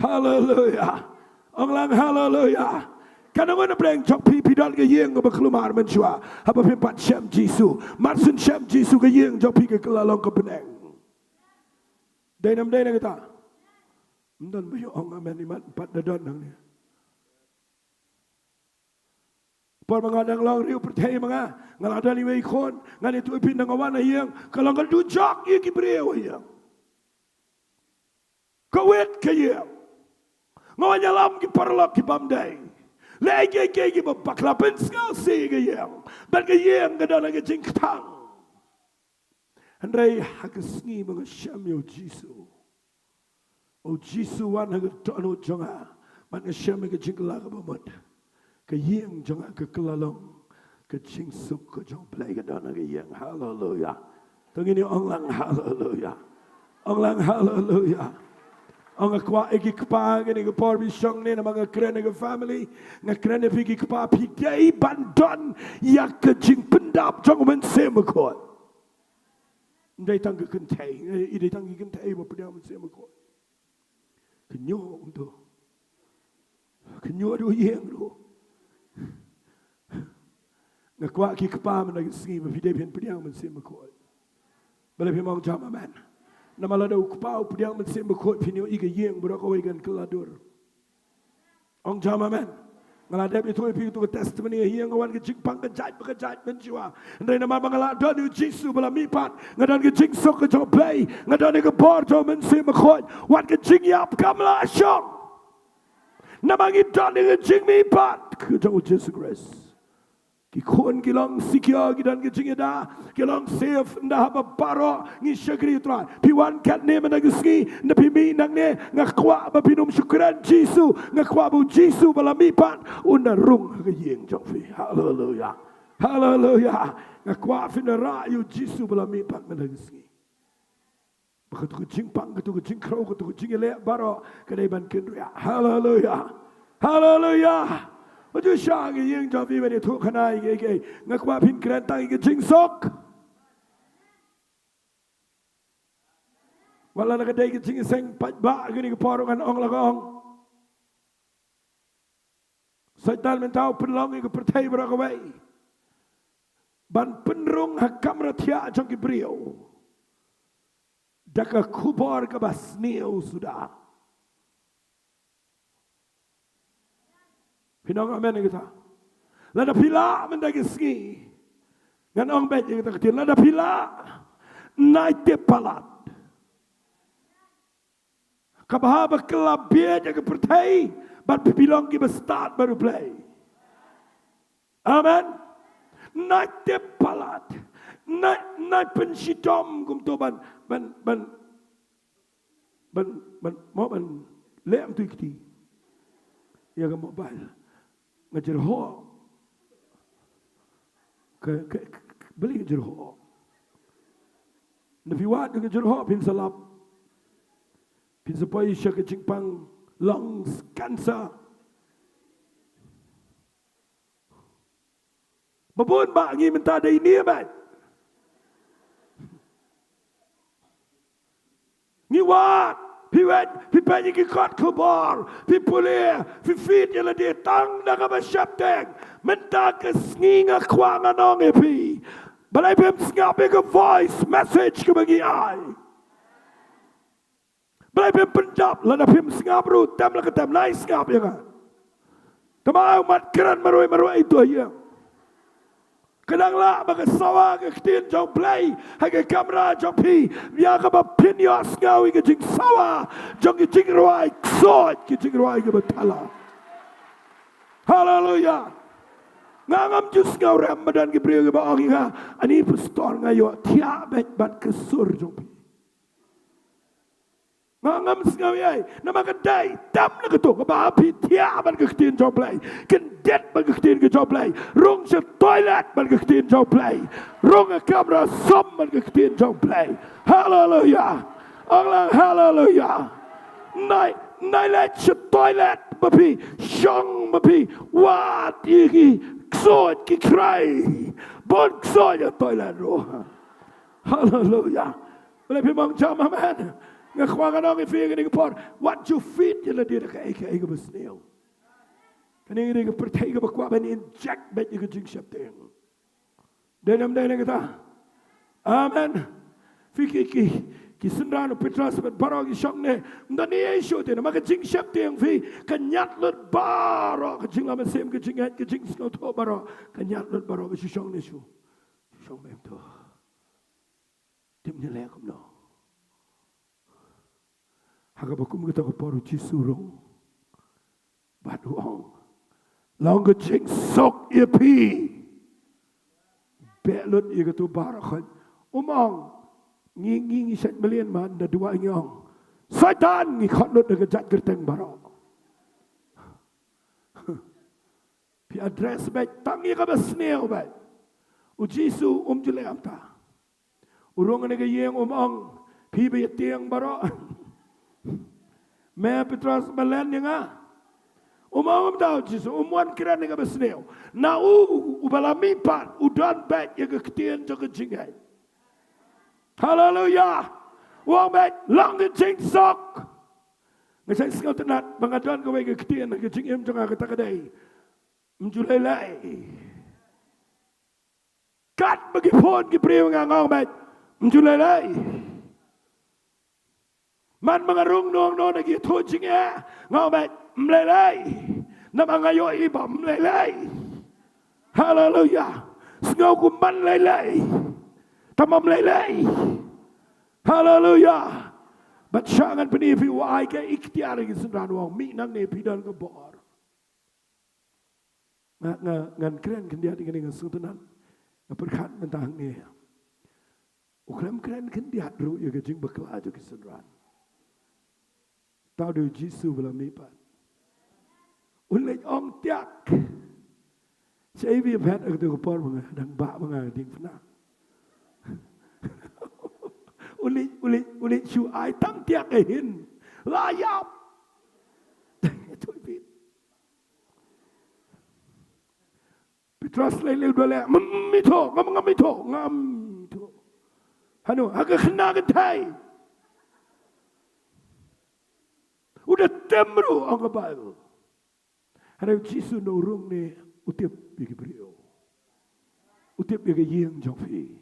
Hallelujah. Onglang hallelujah. Kanongon pleng chok pi pidal ke yeng ba kelumar menjua. Apa pimpat syam Jisu. Matsun syam Jisu ke yeng chok pi ke kelalong ke beneng. Dainam kita. Mdan bayo ong amen iman empat dadon nang ni. Por mengadang long riu percaya mga ngalada ni ikon ngan itu ipin nang awan yeng kalau ngal dujak ye ki breu yeng. Kawet ke yeng. Ngawanya lam ki parlok ki bamdai. Lagi ki baklapen skal si ke yeng. Ban ke yeng ke dalam ke jing tang. Andai hak Sngi mengasyam yo Jisu. O Jisu wan hak tono jonga. Man asyam ke jingla ke bamut. Ke yeng jonga ke kelalong. Ke jingsuk ke jong play ke dona ke yeng. Hallelujah. Tengini onglang hallelujah. Onglang hallelujah. Ang akwa igi kpa gini ke por bisong ni na mga krene ke family nga krene pigi kpa pigay bandon yak ke jing pendap jong men semekot. Ndai tang ke kentai, idai tang ke kentai mo pediam semekot. Kenyo untuk kenyo do yeng do. Nga kwa ki kpa men na Sngi pidai pen pediam semekot. Bale pi mong jama man. Nama lada ukpau pediang mensim bekot pinio iga yeng berakawigan keladur. Ong jama man. Ngaladap itu pi itu testimony yang ngawan ke jingpang ke jait menjua. Ndai nama mangala don Jisu bala mipat ngadan ke jingsok ke joplay ngadan ke bor jo mensim bekot wan ke jingiap kamla syong. Nama ngidon ke Jingmihpat ke jong Jesus Christ. Kikon kilang sikya gidan kicingida kilang safe nda haba paro ngi syagri tra piwan kat ne managski na pimi nang ne ngakwa ba pinum syukran Jisu ngakwa bu Jisu bala mipat una rung ke yeng jong fi hallelujah hallelujah ngakwa finara yu Jisu bala mipat managski bakatu ke jingpang katu ke jingkro katu ke jingele baro kadai ban kendria hallelujah hallelujah. Maju syang yang jawi bani tu kanai ke ngakwa pin kerentang ke jingsok. Wala nak kedai ke jingiaseng patba gini ke porongan ong lagong. Saitan mentau penlong ke pertai berakawai. Ban penrung hakam ratia jong ke brio. Daka kubor ke basnio sudah. Pinang amen kita. Lada pila mendagi Sngi. Ngan ong bet kita ketin lada pila naik te palat. Kabahaba kelabia jaga pertai bat pilong ki start baru play. Amen. Naik te palat. Naik pensidom kum to ban mau ban lem tu ikti. Ya ke mobile. Ngajar ho. Beli ngajar ho. Nabi wat ngajar ho pin salap. Pin sepoi syak jingpang lungs cancer. Babon ba ngi menta dai ni ba. Ni wat Pi banyi ki kot kubor, pi pulir, pi fit yala di tang na ka masyapteng, menta ka Sngi nga kwa nga nong pi. Balay pim sngapi ka voice message ka bagi ay. Balay pim pendap, lana pim snabru, tem la ka tem nai sngapi nga. Kamaaw mat keran marui itu aja. Kadang lah magasawa ke ketin jong play hage kamera jong pi biar ka bapin yo ngawi ke jing sawa jong ke Jingduwai sot ke Jingduwai ke betala. Hallelujah. Ngangam jus ngau ram badan ke brio ke baong nga ani pastor ngayo tia bet bat kesur jong pi. Ngangam ngawi ai nama kedai tam na ketu ke bapi tia ban ke ketin jong play. Kendet ban ke ketin ke jong play. Rung se toilet ban ke ketin jong play. Rung ke kamera som ban ke ketin jong play. Hallelujah. Allah hallelujah. Nai let se toilet bapi syong bapi wat iki ksot ki krai. Bon ksot ya toilet ro. Hallelujah. Boleh pimang jam amen. Ngakwagan ang ifigin ng por. What you feed yala di na ka ka basneo. Kaning nga pertay ka bakwa ban inject bet yung jing syapteng. Denam na kita. Amen. Fiki ki senrano Petras bet barang isyong ne. Ndani isyo din maka jing syapteng fi kanyat lut baro ka jing laman sem ka jing het ka jing snow to baro kanyat lut baro ka isyong ne syo. Isyong mem to. Tim nyelekom no. Hagabakum kita ko paru Jisurong baduong long ke jing sok ipi belot iga tu barakan umong ngi set melian man da dua nyong. Satan ngi khotnut da gejat gerteng barok. Pi address baik tangi ka besneo baik. U Jisu jule amta. Urung ne ga yeng ong pi be tiang barok. Me Petros balen nga. Umam daw Jisu wan kira ne ga besneo. Na u balami pat udan baik ye ga ketien jo ga jingai. Hallelujah. Wong baik lang ga jing sok. Ngasai sekal tenat bangadan ga wei ga ketien ga jingim jo ga kata kadai. Mjulai lai. Kat bagi pon ki priu nga ngong baik. Mjulai lai. Man mengarung nong no lagi tu jingya. Ngong baik mlelai. Nama ngayo iba mlelai. Hallelujah. Sengau ku man lelai. Tamam lelai. Hallelujah. Bacangan penipi wa ai ke ikhtiar gi sendran wong mi nang ne pidan ke bor. Ngan keren kendiat dengan sultanan. Berkat mentang ni. Ukram keren kendiat ru ya gejing bekla jo kesenran. Tahu do Jisu belum nipat. Ulai ong tiak. Saya bi phat ak tu por manga dang ba manga ding pna. Uli chu ai tam tiak ke hin. Layap. Itu bi. Petros lele dole mito ngam to hanu aga Khynnah kan thai udah temru ang Bible hari Jisu no urung ne utip bigi brio utip bigi yeng jongfi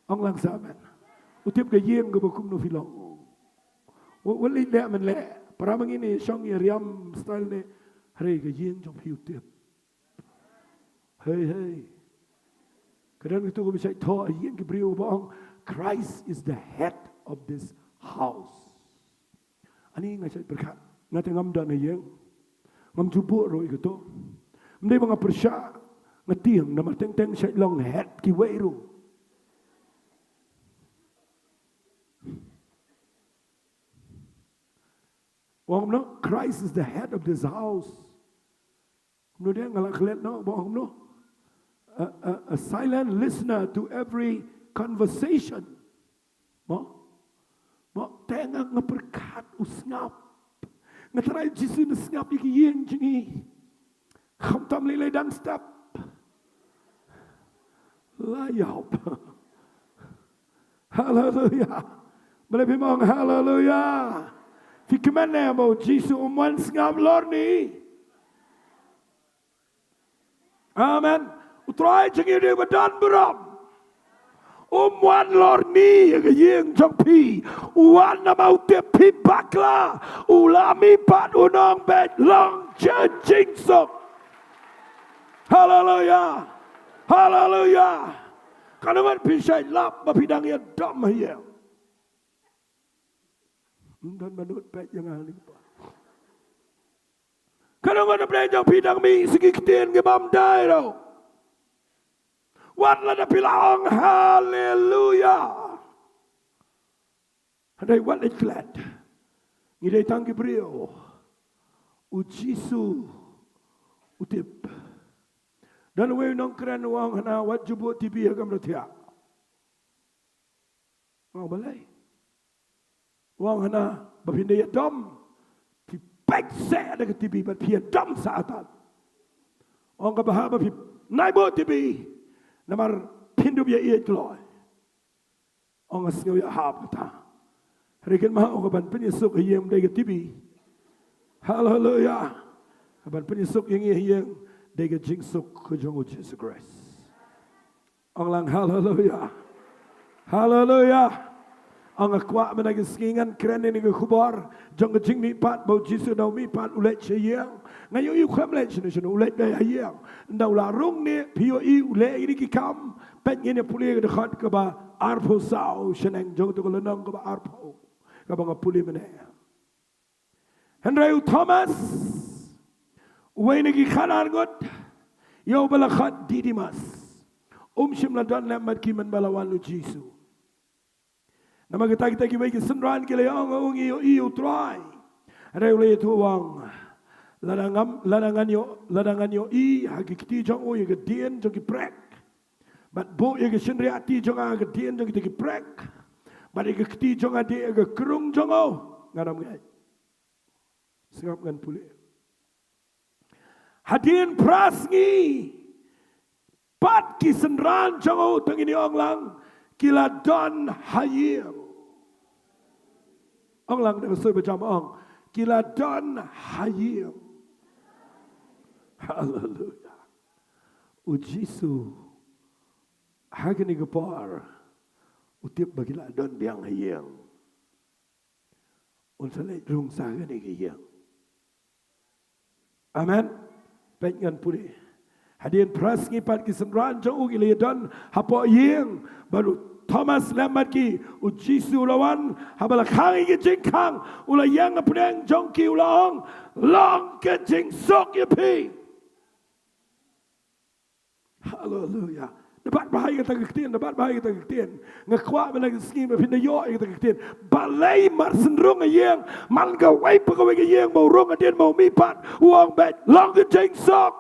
ang lang saman utip ke yeng go bakum no filong wali le man le para mangini song riam style ne hari ke yeng jongfi utip. Hey. Kadang itu bisa tahu yang kebriu bang. Christ is the head of this house. Ani ngai saya berkat. Ngai ngam dan yang ngam jubur ro itu. Mending bang persya ngetiang nama teng Shillong head kiweiru. Wong no Christ is the head of this house. Kemudian ngalak kelet no bang no. A silent listener to every conversation. Mo tengah ngeperkat usngap. Ngetrai Jisu nesngap iki yeng jingi. Kham tam lele dan step. Layap. Hallelujah. Boleh bimong hallelujah. Fikir mana mau Jisu umwan sngap lor ni. Amen. Utrai jengi dia badan beram. Wan lor ni ke yeng jong pi. Wan nama utip pi bakla. Ulami pat unong bet long jing sok. Hallelujah. Hallelujah. Kanaman pisai lap bapidang ya dam hiya. Dan manut bet yang ahli pa. Kanaman na jong pidang mi sigi ketien ke bam dai ro. Wan la da pilang hallelujah. Hadai wat le glad. Ngidai tangki brio. U Jisu utip. Dan we nong keren wang hana wat jubut tibi agam ratia. Wang balai. Wang hana bapindai dom. Pi pek se ada ke tibi bat pi dom saatan. Wang kabahaba pi naibo tibi. Namar pindu biya iya tuloy. Ang asngaw ya hap kata. Harikan maha ang kaban penyesuk hiyang daya tibi. Hallelujah. Kaban penyesuk yang hiyang daya jingsuk kujung Jesus Christ. Ang lang hallelujah. Hallelujah. Ang akwa menagi singan keren ini kubar. Jong Jingmihpat bau Jisu Nongmihpat ulet ciyang. Ngayon yung kamlet siya ulet bay hayang. Ndaw larong ni POE ulet ini kikam. Pet ngene puli dekat ke ba arpo sao seneng jong tu kelenang ke ba arpo. Ke ba ngapuli menaya. Henry Thomas. Uwe nagi kanan got. Yo balakat Didimas. Shimladan lemat kiman balawan lu Jisu. Nama kita bagi senran kita yang ungi iu try. Ada oleh tuang. Ladangan yo i hagi kiti jong o ye dien jong ki prek. But bo ye senri ati jong a dien jong ki prek. But ye kiti jong ade ye kerung jong o nganam ngai. Singap ngan pulih. Hadien prasngi pat ki senran jong o tengini onglang kila don hayil. Onglang dah besar macam ong kila don hayil. Hallelujah. Jisu hagani gepar utip bagila don biang hayil. Unsalai rung sagani hayil. Amen. Pengen pulih. Hadirin prasngi pat ki senran jauh gila don hapo yeng baru Thomas lambat ki Jisu lawan habala khangi ki jingkang ula yang apudang jongki ula long ke jing sok ye pi. Hallelujah. Dapat bahaya kita kektian, dapat bahaya kita kektian. Ngekuat mana Sngi berpindah yo kita kektian. Balai mar senrung yang man gawai pegawai yang mau rong adian mau mipat uang bet long ke jing sok.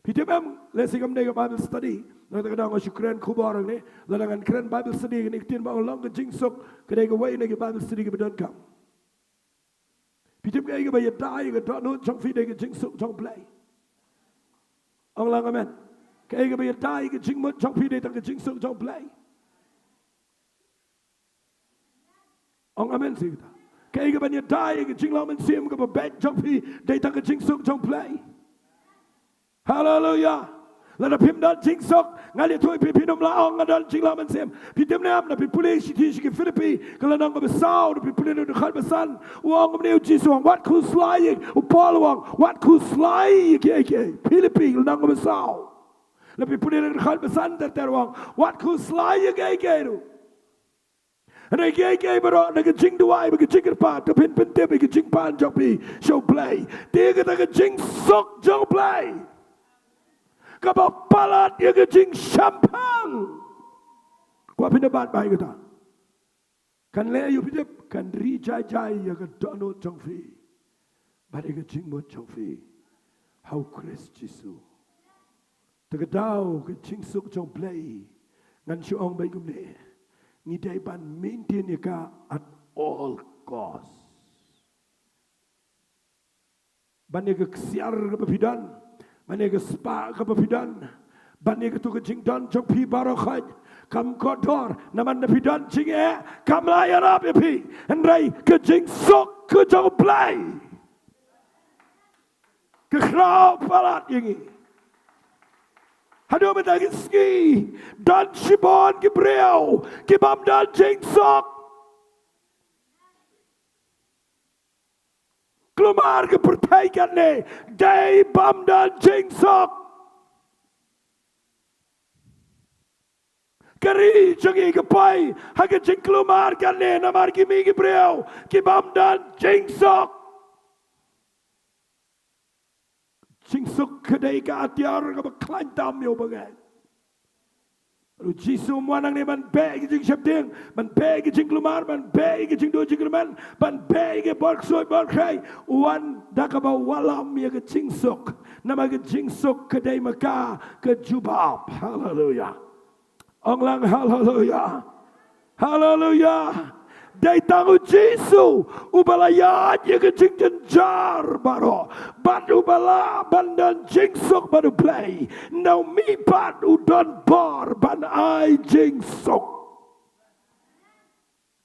Kita memang lesikam nega Bible study. Kadang-kadang aku syukran kubar ni. Ladangan keren Bible study ni kektian mau long ke jing sok. Kedai gawai nega Bible study ke bedan kam. Kita memang ke bayar dai ke dok nu jong fi nega jing sok jong play. Orang amen. Kaya ke bayar dai ke jing mut jong fi nega ke jing sok jong play. Orang amen sih kita. Kaya ke bayar dai ke jing lau men sim ke babet jong fi nega ke jing sok jong play. Hallelujah. Lada pim dan jing sok ngali tu pinom laong ngadal jing lau men sim. Pitim nam na pipulih siti siki Filipi kalau nang besau na pipulih na dekat besan. Uang meni Jisu wang wat ku slai upal wang wat ku slai ke Filipi nang besau. Na pipulih na dekat besan ter wang wat ku slai ke tu. Ana ke baro na Jingduwai ba Jingmihpat to pin te ba Jingpan jopi show play. Dia kata jing sok jong play. Kabau palat ya ke jing champang. Kau pindapat baik kita. Kan le you pindap kan ri jai ya ke dono jong fi. Bari ke jing mo jong fi. How Christ Jisu. Tegadau ke jing sok jong play. Ngan syong baik kumne. Ngidai ban maintain ya ka at all cost. Ban ya ke siar ke papidan. Mana ke spa ke papidan, mana ke tu ke jingdan jong pi barokai, kam kodor, naman na pidan jinge, kam layar apa pi, andai ke jing sok ke jong play, ke krau palat yengi, hadu betagi ski, dan shibon ke breau, ke bam dan jing sok. Kelumar ke pertaikan ni, day bam dan jing sok. Kari jangi ke pai, hake jing kelumar kan ni, namar ki mi ke breau, ki bam dan jing sok. Jing sok kedai ke atiar ke beklan tam yo bagai. Lalu Jisu muanang ni man baik jing syabding, man baik jing kelumar, man baik jing dua jing keluman, man baik berksoi berkai, wan dak abau walam ya ke jing sok, nama ke jing sok kedai Mekah ke jubab, haleluya, onglang haleluya, haleluya. Dai tangu Jisu ubalayat ya ke jing jenjar baro ban ubala bandan jing sok baru play now mi pat udon bar ban ai jing sok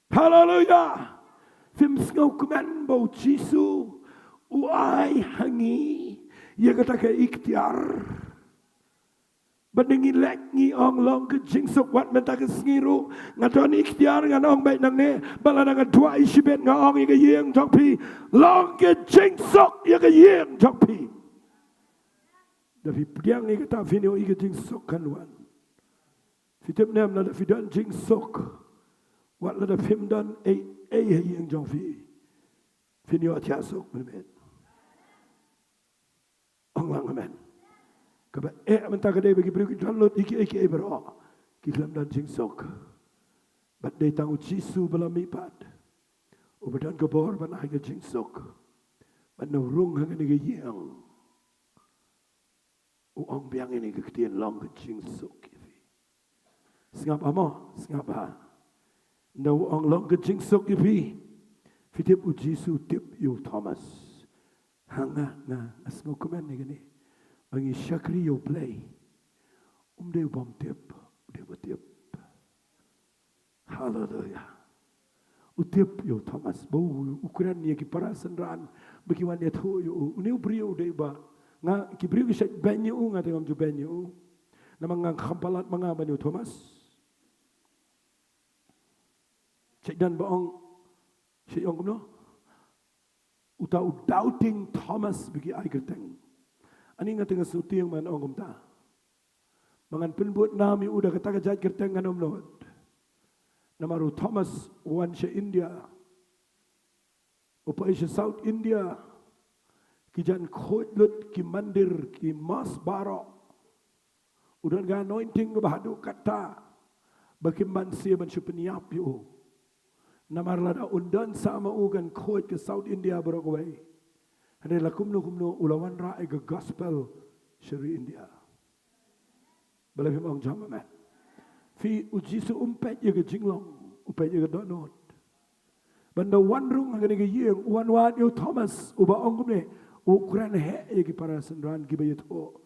haleluya fim ngau kuman bau Jisu uai hangi ya kata ke ikhtiar Bandingin lek ngi ong long ke jing sok wat menta ke sengiru ngadon ikhtiar ngan ong baik nang ne bala nang dua isibet nga ong ke yeng jok pi long ke jing sok ya ke yeng jok pi tapi piang ni kata finio i ke jing sok kan wan fitem nam na fidan jing sok wat la da fim dan yeng jok pi finio atia sok bemet ong lang amen Kaba minta kedai bagi beri download iki bro. Kiklam dan jing sok. Bat day tang Jisu Jingmihpat. Ubadan gabor ban ay Jingsok. Bat no rung hang ni yang. Uang biang ini kektian long Jingsok. Singap amo, singap ha. No ang long Jingsok ipi. Fitip Jisu tip yu Thomas. Hanga nga asmo kumen ni gani. Bangi syakri yu play. Umde bom tip, ude tip. Hallelujah. Utip yu Thomas. Bau ukuran ni ki para senran bagi wan dia tu yu. Uni brio de ba. Nga ki brio ki syak banyu nga tengam ju banyu. Namang ngang khampalat manga banyu Thomas. Cek dan baong Shillong kumno. Utau doubting Thomas bagi ai gerteng. Ani nga tengah suti yang man ong kumta. Mangan penbuat nami udah kata kejat gerteng nganom lot. Namaru Thomas wan sya India. Upa isya South India. Kijan khotlut ki mandir ki mas barok. Udah ga anointing bahadu kata. Bakimban siya ban syupeniap yu. Namar lada undan sama ugan khot ke South India berogway. Hane lakumno ulawan rae ke gospel syari India. Balapim ong jama man. Fi Jisu umpet ye ke Jinglong, umpet ye ke donot. Banda wanrung ngane ke yeng wan yo Thomas uba ong kumne ukuran he ye ke para senran ki bayet o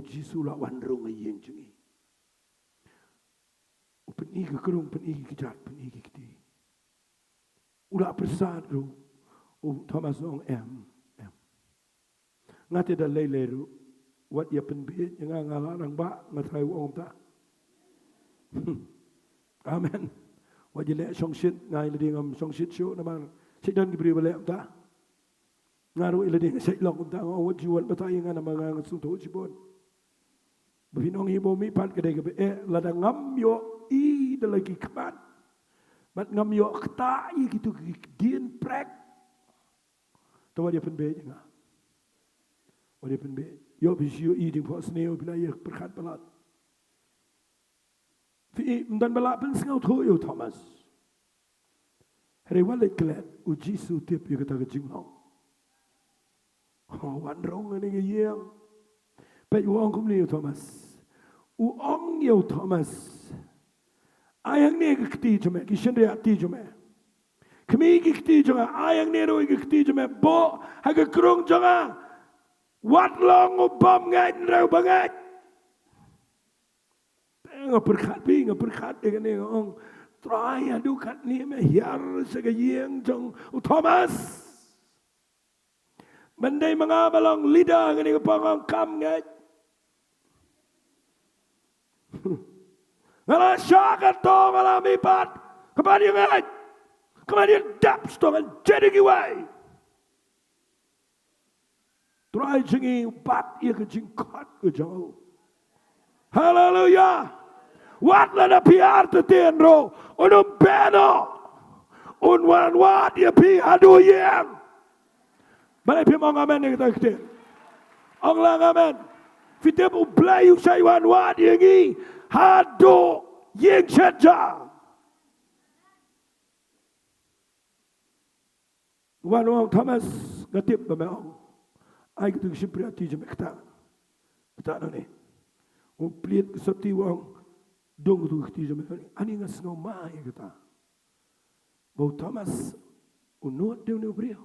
Jisu la wanrung yeng jingi. Upeni ke kerung peni ke jat peni ke kiti. Udah persat ru, Thomas ong em. Ngati dah lele ru, wat ia penbit yang ngalarang ba ngatai ong ta. Amen. Wat ia lek song shit ngai ledi ngam song shit show namang sidan gibri balik ta. Ngaru ledi Shillong ta wat jual batai ngan namang sunto cibon. Binong hibo mi pat kedai ke lada ngam yo I lagi kemat. Mat ngam yo kta I gitu dien prek. Tawa dia penbit nga. Wadi penbit. Yo bisyo I ding po sneo bila ye perkat balat. Fi dan balat pen sngau tho yo Thomas. Hari wale klet Jisu tip yo kata ke Jinglong. Oh wan rong ni ge yang. Pe uong kum ni yo Thomas. Uong yo Thomas. Ayang ni kekti jome, kishen ria ti jome. Kami kekti jome, ayang ni roi kekti jome, bo haga kerung jome. Wat long ubam ngai nrau bangat. Nga perkat dengan ni ong. Try adu kat ni me hiar sega yeng jong Thomas. Bandai mengabalong lidah ngani kepangong kam ngai. Ngala syakat to ngala mipat. Kemudian ngai. Kemudian dap stongan jadi giwai. Try jingi pat ia ke jingkot ke jauh. Hallelujah. Wat la da P.R Diengdoh. Unum beno. Unwan wat ia pi adu yang. Balai pi mong amen yang kita kete. Ong lang amen. Fitip ublay yung saywan wat yang i. Hado yang saja. Wan Thomas gatip ba meong. Ay gitu siyempre ati jam kita. Kita na ni. Umplit sabti wang dong tu kiti jam ni. Ani ngas ngau mai kita. Bau Thomas unut dia ni brio.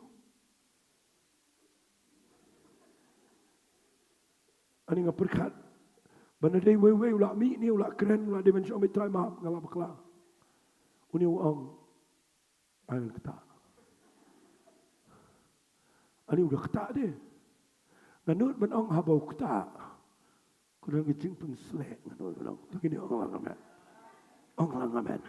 Ani ngaperkat. Bana dei we ulah mi ni ulah keren ulah dia mencoba try maaf ngalah bakla. Uni uang ay kita. Ani udah kita deh. Nganut man ong habau kita. Kurang gijing pun selek nganut man ong. Begini ong lang amen. Ong lang amen.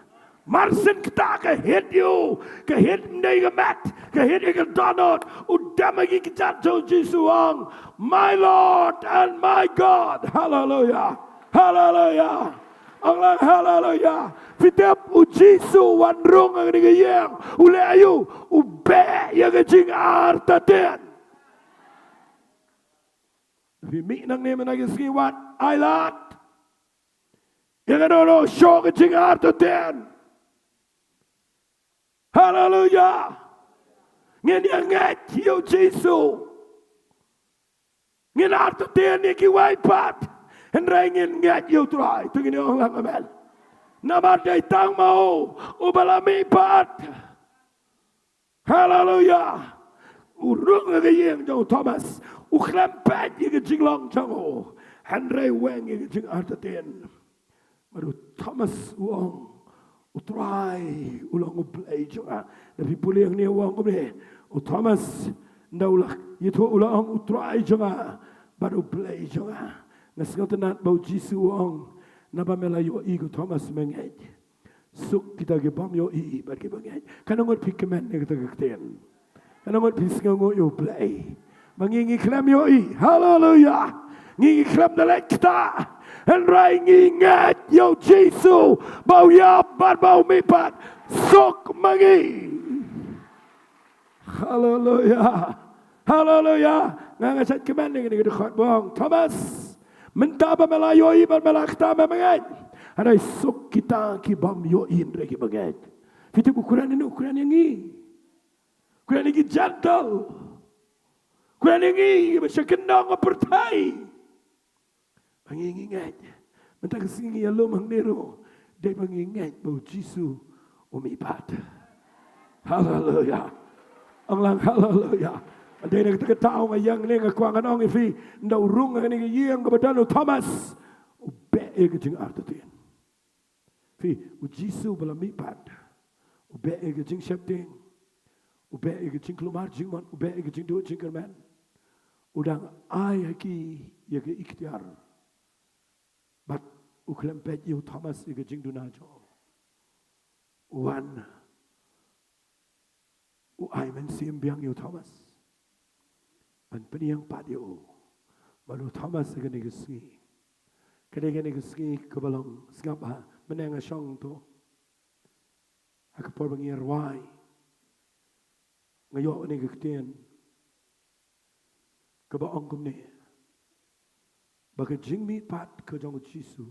Marsen kita ke hit you. Ke hit ndai ke mat. Ke hit ke donut. Udah magi kita jauh Jisu ong. My Lord and my God. Hallelujah. Hallelujah. Ong lang hallelujah. Fitip Jisu wanrung ang nigayang. Ule ayu. Ube yang gijing artatin. Vimi nang nemen naging skiwat ay lahat. Yang ano show ke jing arto ten. Hallelujah. Nghe nghe chiều Jisu. Nghe art tiền nghe ki wai pat. And rai nghe chiều try. Tu nghe orang lang amen. Nama day tang mau ubalami pat. Hallelujah. Urung cái yang jauh Thomas. Uklempet yang Shillong jauh. And rai weng yang jing art tiền. Baru Thomas uang. Utrai ulang uplay juga. Tapi pulih yang ni uang uplay. Thomas ndaulah itu ulang utrai juga. Baru play juga. Ngasih tenat bau Jisu uang. Napa melayu igu Thomas mengej. Suk kita gebam yo i bagi mengej. Kan ngot pikemen ni kita kekten. Kan ngot pisngo yo play. Mengingi klam yo i. Hallelujah. Ngingi klam dalek kita. Henry ngingat yo Jisu bau yap bar bau mipat sok mangi. Hallelujah. Hallelujah. Ngangasat keman ni kita khot bong Thomas. Minta ba melayoi bar melakta memangat. Harai sok kita ki bam yo in regi bagat. Fitu ukuran ini ukuran yang ni. Ukuran ini gentle. Ukuran ini bersekendang pertai. Mengingat, minta kesingi alo mengnero, dia mengingat bau Jisu umipat. Hallelujah, anglang hallelujah. Dia nak kita tahu yang ni ngakuangan orang ifi, nda urung ni yang kebetulan Thomas, ube kejeng artian. Fi Jisu belamipat, ube kejeng Shillong, ube kejeng kelumar jingman, ube kejeng dua jingkerman. Udang ay ki ya ke ikhtiar. But uklempet you Thomas ika Jingduwai. One. I men sim biang you Thomas. An peniyang pat you. Baru Thomas ika ni Sngi. Kadang ni Sngi ke Balang ngapa menang asong tu. Aku por bangi Ri-Bhoi. Ngayo ni kektian. Ke baong kum ni. Bagi Jingmihpat ke Jong Jisu.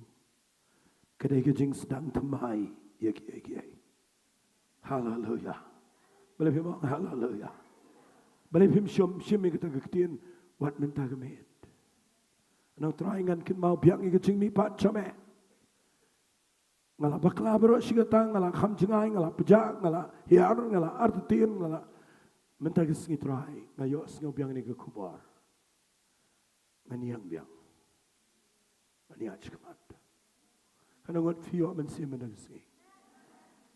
Kedai ke Jing sedang temai. Ya kiai. Hallelujah. Boleh pimang hallelujah. Boleh pim syum kita kektian. Wat minta kemet. Nau teraingan kin mau biang ke Jingmihpat came. Ngala bakla berok sigatang. Ngala kham jengai. Ngala pejak. Ngala hiar. Ngala artitin. Ngala minta ke Sngi terai. Ngayo Sngi biang ni ke kubar. Nganiang biang. Ani aja kemat. Karena ngot fio mensim menangsi.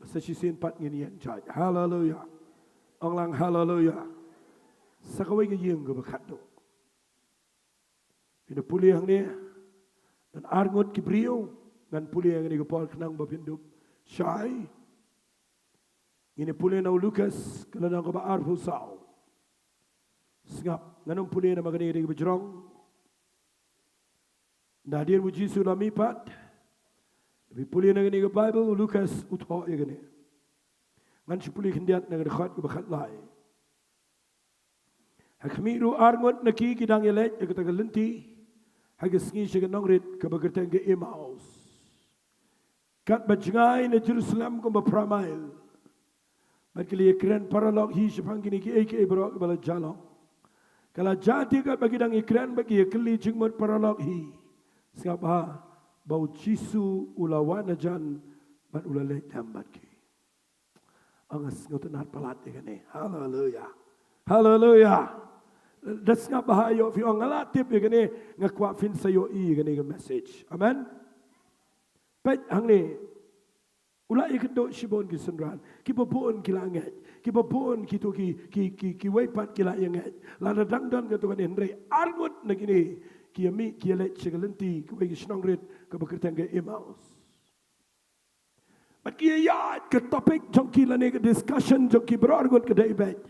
Masa sisin pat ngini yang jaj. Hallelujah. Anglang hallelujah. Sakawai ke yang ke bekat tu. Ini pulih yang ni. Dan arngot ki brio. Dan pulih yang ni ke Paul kenang bapindup. Syai. Ini pulih na Lucas. Kalau nak ke baar pusau. Sengap. Nganong pulih na magani ke Jong. Nadir Jisu lamipat. Tapi pulih nak ni ke Bible Lucas uthok ye gani. Ngan si pulih kendiat nak dekat ke bakat lai. Hakmiru arngot naki kidang yelet ke kata lenti. Hagas Sngi se nongrit ke bagerteng ke Emmaus. Kat bajngai na Jerusalem ko bapramail. Bakili ekran paralog hi sepang kini ki eke brok bala jalong. Kala jati kat bagi dang ekran bagi keli jingmot paralog hi. Siapa bau Jisu ulawan ajan bat ulale jambat ki. Angas ngotenat palat ikan ni. Hallelujah. Hallelujah. Das ngapa ayo fi ongalatip ikan ni ngakwa fin sayo I ikan ni message. Amen. Pet hang ni ulai kedok sibon ki senran. Ki popon ki langat. Ki popon ki tu ki wepat ki la yangat. La dangdan ke tu kan Henry argut nak ini. Kiami kialet segalenti ke bagi senongrit ke bekerja ke Emmaus. Bagi ayat ke topik jongki lane ke discussion jongki berargut ke daibat.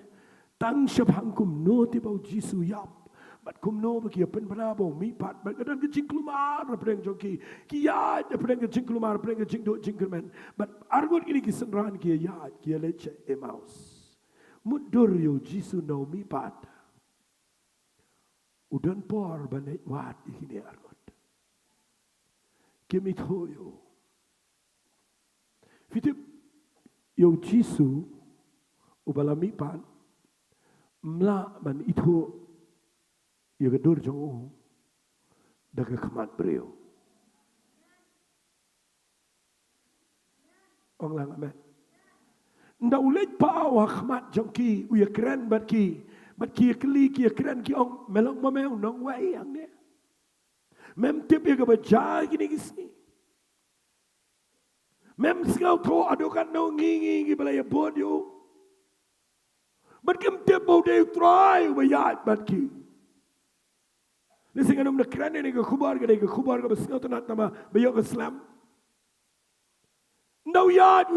Tang syabhangkum no tibau Jisu yap. Bat kum no bagi pen berabo mipat bat kadang ke jingklumar pedang jongki. Kiat pedang ke jingklumar pedang ke jingdo jingkerman. Bat argut ini ki senran ki ayat kialet se Emmaus. Mudur yo Jisu no mipat. Udan por banai wat ikini argot. Kimi toyo. Fitip yo Jisu ubalami pan mla man itu ya gadur jong daga khamat brio ong lang amen nda ulet pa wa khamat jong ki uya keren bat ki kli ki keren ki ong melong mamel nong wai ang ne mem tip ya ga bajai gini gisni mem singau tho adukan no ngi balaya bod yo but kim tip bo de try wa yat bat ki lising anum na krane ni ga khubar ga singau tanat nama bayo ga slam no yat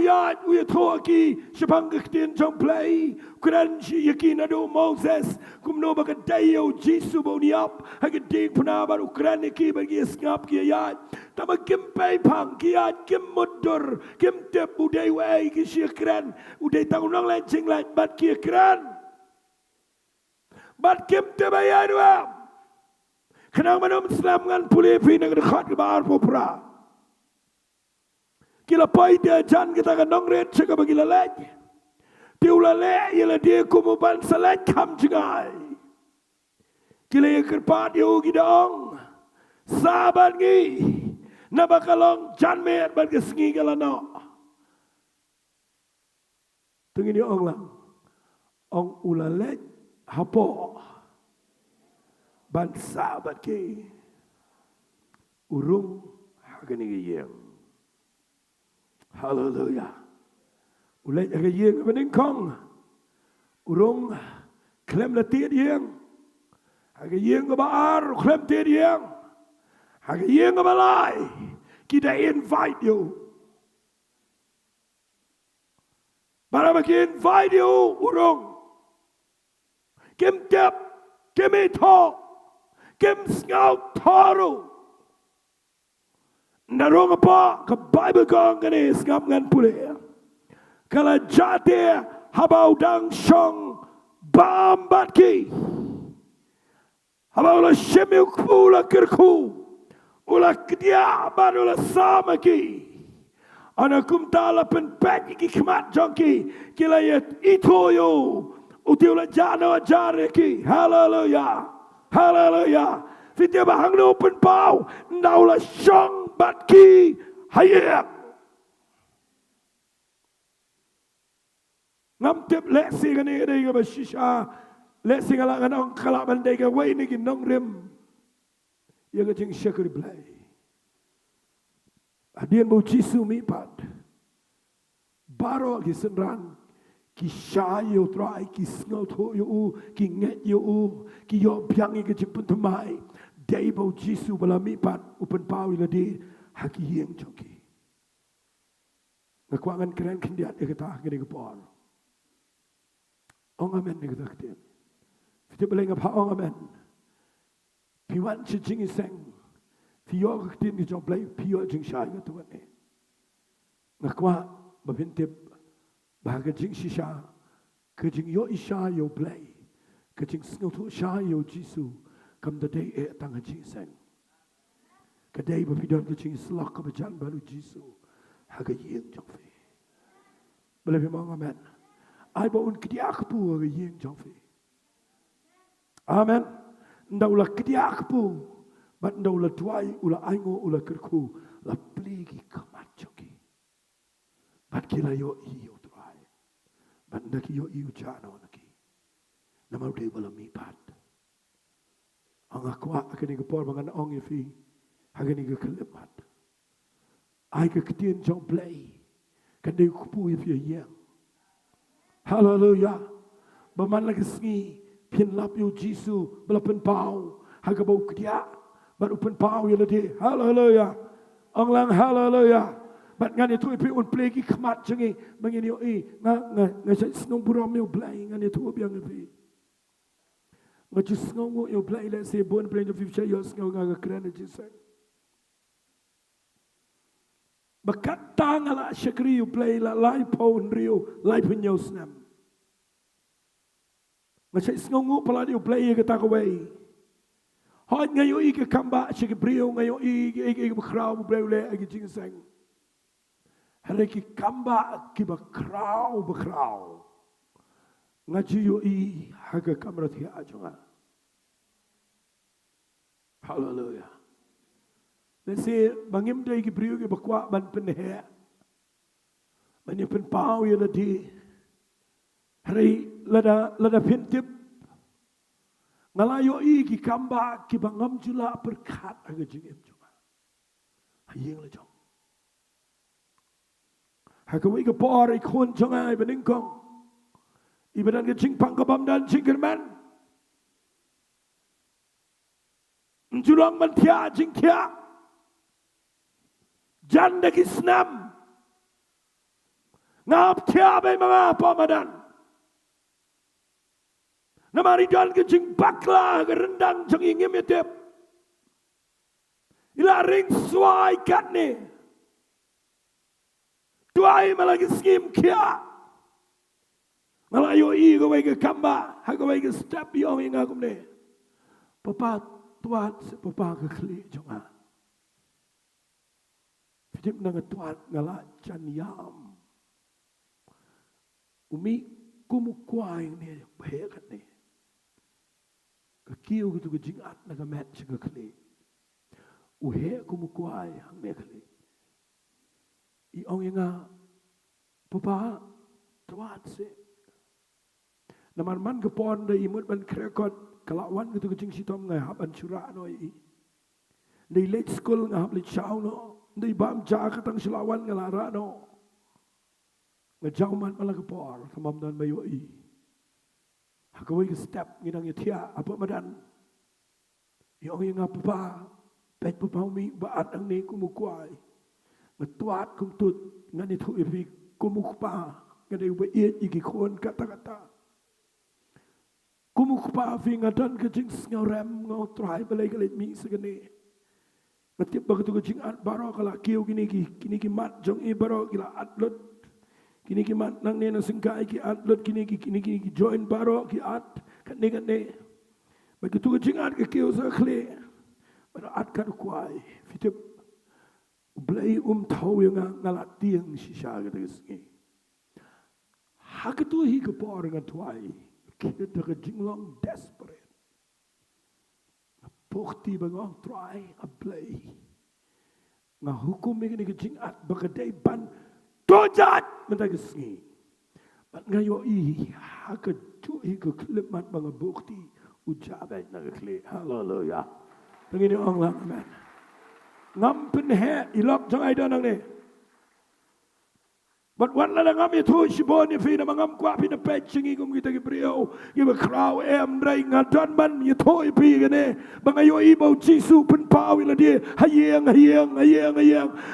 we tho ki shapang ktin jong play kran shi yakin ado Moses kum no ba ga dayo Jisu bo ni up ha ga ding puna ba ukran ki ba gi skap ki yat tama kim pay pang ki yat kim mudur kim tep udai wai ki shi kran udai tang nong lan ching lan bat ki kran bat kim te ba ya dua khnang manom slam ngan puli fi nang khat ba ar popra kila pai dia jan kita kan nong red ceka bagi lalek tiula le yela dia kumuban salek kam jingai kila ye kerpat yo gidong saban ngi nabakalong jan mer ban Sngi galano tungini ong lang ong ulalek hapo ban sabat ki urung hagani yeng hallelujah ulai aga yeng ba Nyngkong urung klem la tiet yeng aga yeng ba ar klem tiet yeng aga yeng ba lai kita invite you para bagi invite you urung kim tep kim ito kim sngau tharu narong apa ke Bible kong kani ngam ngan pule kala jate habau dang shong bambat ki habau la shemiu kula kirku ula kdia badula sama ki ana kum tala pen pet ki khmat jongki kila yet ito yo utiula jano jare ki hallelujah hallelujah fitia bahang no pen pau naula shong bat ki hayek ngam tip leksi kan ni dei ga bashisha leksi ngala kan ong kala ban dei ga wai ni kin nong rim ya ga jing shakri blai adien bo Jisu mi pat baro ki senran ki shayo trai ki sngo tho yo ki nget yo ki yo byang ki jipun thmai dei bo Jisu bala mi pat upen pau ila di haki yeng joki ngakwangan keren kendiat e kata ngene gepor ong amen ni kata keten fite beleng apa ong amen piwan chi Jingiaseng pio keten ki jong play pio jing sha ga tu ne ngakwa ba bintip ba ga jing shisha ke jing yo isha yo play ke jing sngo thu sha yo Jisu kam da dei e tang Jingiaseng kadai ba pidon ke Jingiasyllok ka bajan baru Jisu haga yeng jong fe bele pe mong amen ai ba un kdiak pu haga yeng jong fe amen ndaula kdiak pu bat ndaula tuai ula aingo ula kerku la pligi kamat joki bat kila yo iyo tuai bat ndaki yo iyo jano naki namau de bala mi pat anga kwa akani gepor bangan ong fi hagani ga kelemat ai ga ketien jong play kan de kupu fi yang hallelujah baman lagi Sngi pin lap yo Jisu belapen pau haga bau kedia baru pen pau ya lade hallelujah ong lang hallelujah bat ngan itu pi un play ki khmat jengi mangin yo nga sai snong buram yo play ngan itu biang fi ngaju snong yo play le se bon play yo fi yo snong nga kran Jisu bakat tangala shakri you play la lai pon rio lai pinyo snam macam sngongu pala you play ke takaway hot ngayo I ke kamba shakri brio ngayo I bakrau play le agi Jingiaseng hari ki kamba ki bakrau ngaji yo I haga kamrat ya ajonga. Hallelujah. Nasi bangim day ki brio ki bakwa ban penhe. Mani pen pau ya ladi. Hari lada pintip. Ngalayo I ki kamba ki bangam jula berkat aga jingim jonga. Hayeng la jong. Hakawi ka por ikon jonga iba Nyngkong. Ibadan ka jing pangkabam dan jingkerman. Julong mantia Jingiasyeng. Janda kisnam. Ngap tiabay mga pamadan. Namaridan ka jing bakla ka rendang jang ingim yatip. Ilaring suay kat ni. Tuay malagi skim kia. Malayo I gaway ka kamba. Hagaway ka step yung ingagum ni. Papa tuat sa papa ka kli jonga. Fidip na nga tuat ngala chan yam. Umi kumukway ni bahekat ni. Kakiyo gitu ka jingat na gamet siya ka kli. Uhe kumukway hang ni kli. Iong yung nga papa tuat si. Naman kapon na imut man krekot. Kalawan gitu kucing sitom ngai hab ancura noi. Nei late school ngahap late chow no. Nei bam ja katang silawan ngalara no. Ngajau man malagapor kamam dan mayo I. Hakawai ke step nginang yatia apa madan. Yung yang apa pa. Pet pa mi baat ang nei kumukwai. Ngatuat kumtut nganit hu ipi kumukpa. Nganit ubayit ikikon kata-kata. Kumukpa fi ngadan ka jing sngarem ngau try balai galit mi sagani. Ngatip ba ka jing at baro kala kiu kini ki mat jong I baro kila atlut. Kini ki mat nang ne nang singkai ki atlut kini ki join baro ki at kan ne. Begitu ka jing at ka kiu sa khle. Baro at ka kuai. Fitip blai tau yang ngalat tiang sisa ka Sngi. Hakatu hi ka por ngatwai. Kita ke Shillong desperate. Bukti bangong try a play. Nga hukum ini ke jingat bagay ban dojat mentay ke Sngi. Bat ngayo I haka cuhi ke klimat mga bukti ujabay na kli. Hallelujah. Tangini ong lang amen. Ngampen he ilok jang ay danang ni. But one lang ngam ito sibon ni fina mangam kwa pina petching igum kita gibriyo giba kraw dray ngadon man ito ipi gane bangayo ibaw Jisu penpaw ila di hayang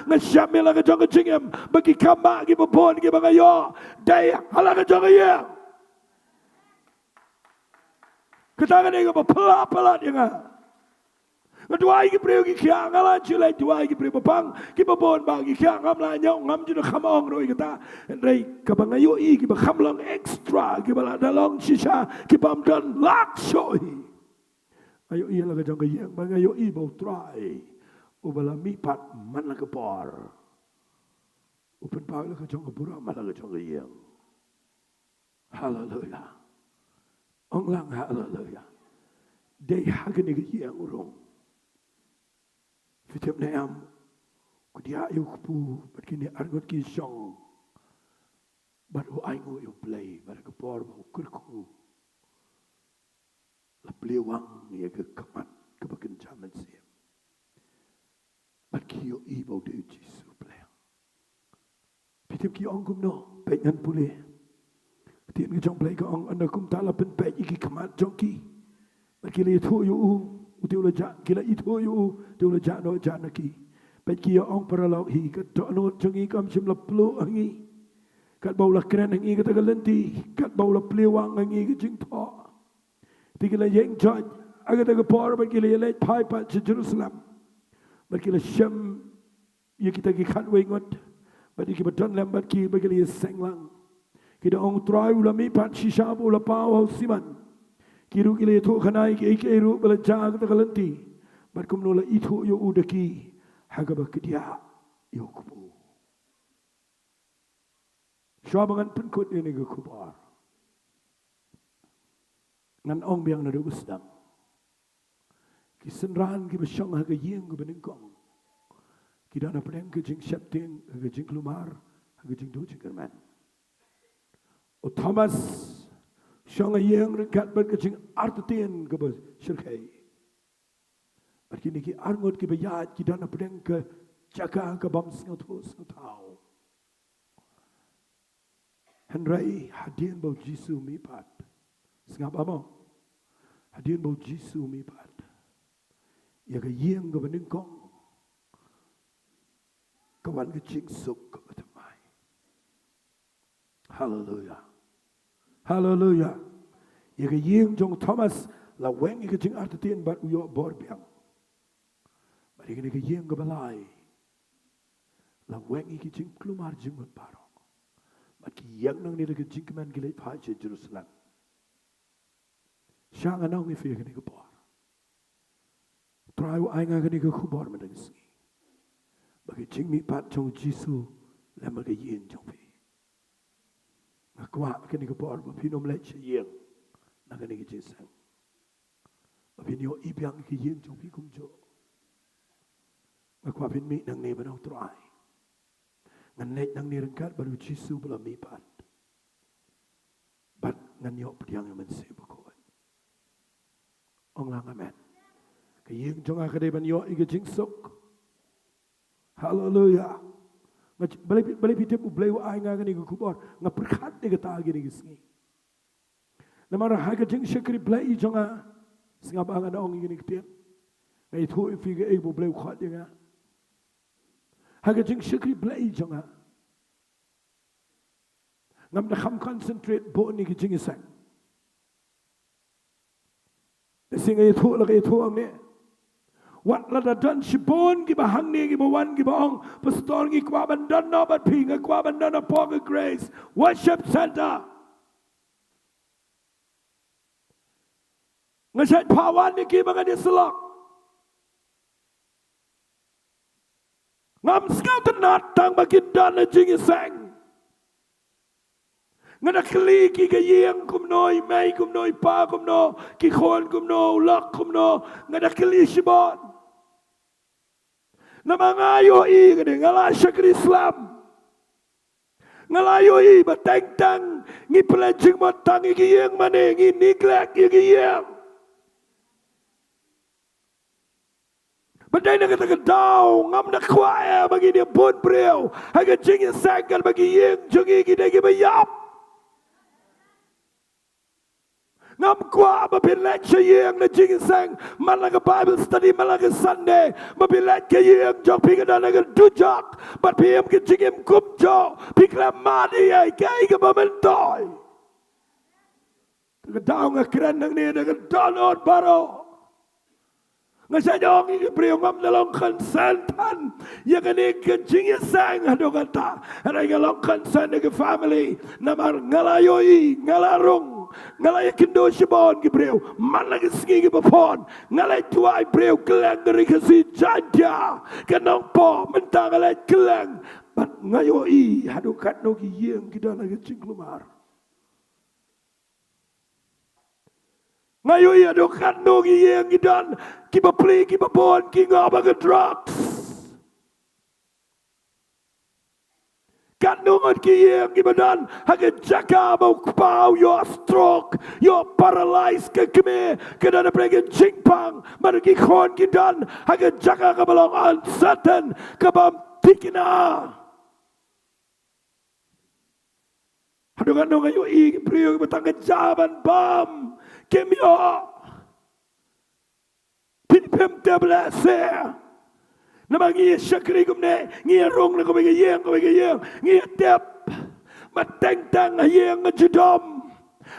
ngasyami lang jong jingem bagi kama giba bon giba ngayo day halaga jong hayang katangan ni giba pala yang Dowai ki priyo ki kya ngala chulai dowai ki priyo papang ki babon ba ki kya ngam la nyong ngam jino khamong roi kata ndai kabangayo I ki ba khamlong extra ki ba dalong shisha ki bam dan lak shoi ayo I la ka jong yang bangayo I ba try ubala mi pat man la ka por upen pa la ka jong pura ma la ka jong yang hallelujah ong lang hallelujah dei hagani ki yang urong Fitip na am, kudia yung pu, bat kini argot ki Jong, bat o ay ngo yung play, bat kapor ba kurku, la plewang ya ke kamat kebakin jaman siya, bat kiyo ibaw de Jisu play. Fitip ki ong kumno, pet ngan puli, tiyan ki Jong play ka ong anda kum tala pen pet iki kamat Jong ki, bat kili ito yung Utiula ja kila itu yu utiula ja no ja naki pet kia ong paralaw hi kat no jangi kam sim la plu angi kat baula kren angi kat galenti kat baula plewang angi ke jing tho tigila yeng joj aga ta por ba kila le pai pa Jerusalem ba kila shem ye kita ki khat we ngot ba ki baton lem ba ki ba kila senglang kita ong try ula mi pat shisha ula pau siman Kiru kile itu kanai ki iru belajang ta kalenti bar kumnola itu yo udaki hagaba kedia yo kubu Syabangan penkut ini ke kubar ngan ong biang na dugo sedang. Kisenran ki besyong ha gayeng ke Nyngkong. Kita na pedang ke Exalting, ke Jingklumar, ke Jingduwai Jingkerman. O Thomas syong ayeng rekat ber ke Artetien ke Shirkai. Berkini ki arngot ki bayat kita na pedang ke jaga ke bam tau. Henry hadian bau Jisu mipat. Sengap apa? Hadian bau Jisu mipat. Ya ke yeng ke Nyngkong. Kawan ke suk ke betemai. Hallelujah. Hallelujah. Ya ke yeng jong Thomas la weng ke Artetien bat uyo borbiang. Bari ke yeng ke balai. La weng ke Klumar Jingmihpat parong. Bat yang nang ni ke Jingkeman ke Ri-Bhoi Jerusalem. Siang anong ifi ke ke bor. Try ai nga ke kubor madang Sngi. Bagi Jingmihpat jong Jisu lama ke yin jong pi. Ngakwa ke bor ba pinom le che yin na ke Jingiasyeng. Ba pinyo ibiang ke yin jong pi kumjo. Ngakwa pin mi nang ni ba nang try. Ngan net nang ni rengkat baru Jisu bela mipat. Bat ngan yo pediang yang mensibu kuat. Ong lang amen. Kayeng jong akadeban yo ige jingsuk. Hallelujah. Balik pitip u bleu ai nga ni kubor nga perkat ni kata agi ni Sngi. Namara ha ke jing syakri blai jonga singap ang ana ong igi ni ktian. Ngai thu ifi ge e bu bleu khat nga. Ha ke jing syakri blai jonga. Ngam na kham concentrate bo ni ke Jingiaseng. Singai thu la ke thu ang ni. Wat la da dan shibon ki bahang ni ki bawan ki baong pastor ki kwa bandan no bat ping kwa bandan no pong grace worship center ngasat pawan ni ki mga Jingiasyllok ngam skau tenat tang bagindan na Jingiaseng ngana kli ki gayeng kumnoy may kumnoy pa kumno ki khon kumno lak kumno ngana kli shibon na mangayo i kani ngala syakri Islam ngalayo i bateng-teng ngi pelajing matang i giyeng mane ngi neglect i giyeng badai na kata daw ngam na kwaya bagi dia bon breu haga Jingiaseng kan bagi yeng jungi gida gi bayap ngam kwa mabilat siya yeng na Jingiaseng malaga Bible study malaga Sunday mabilat ka yeng jok pika na nagadujak bat piyam ka jingim kumjo pikla madi ay kay ka mamantoy kagadaw nga kran nang niya nagadonod baro nga sa nyong ikipriyo ngam nalong konsentan yang kani ka Jingiaseng hado kata haray ngalong konsen na ka family namar ngalayoy ngalarong ngalay kindo shibon gibreu malagi Sngi gibapon ngalay tuay breu kelang dari kasi Jaintia ke Nongpoh mentang ngalay kelang bat ngayoi hadukat no giyeng kita lagi Jingklumar ngayoi hadukat no giyeng kita kibapli kibapon kingabaga drugs kandungan kiyeng ibadan haga jaga mau pau yo stroke yo paralyzed ke keme kedana pregen jingpang margi khon kidan haga jaga ka balong uncertain kabam tikina hadungan no ngayo i priyo batang jaban bam kemyo pinpem tablase namang ngi syakri kumne ngi rong na kumega yeng ngi tep mateng-teng yeng ngejudom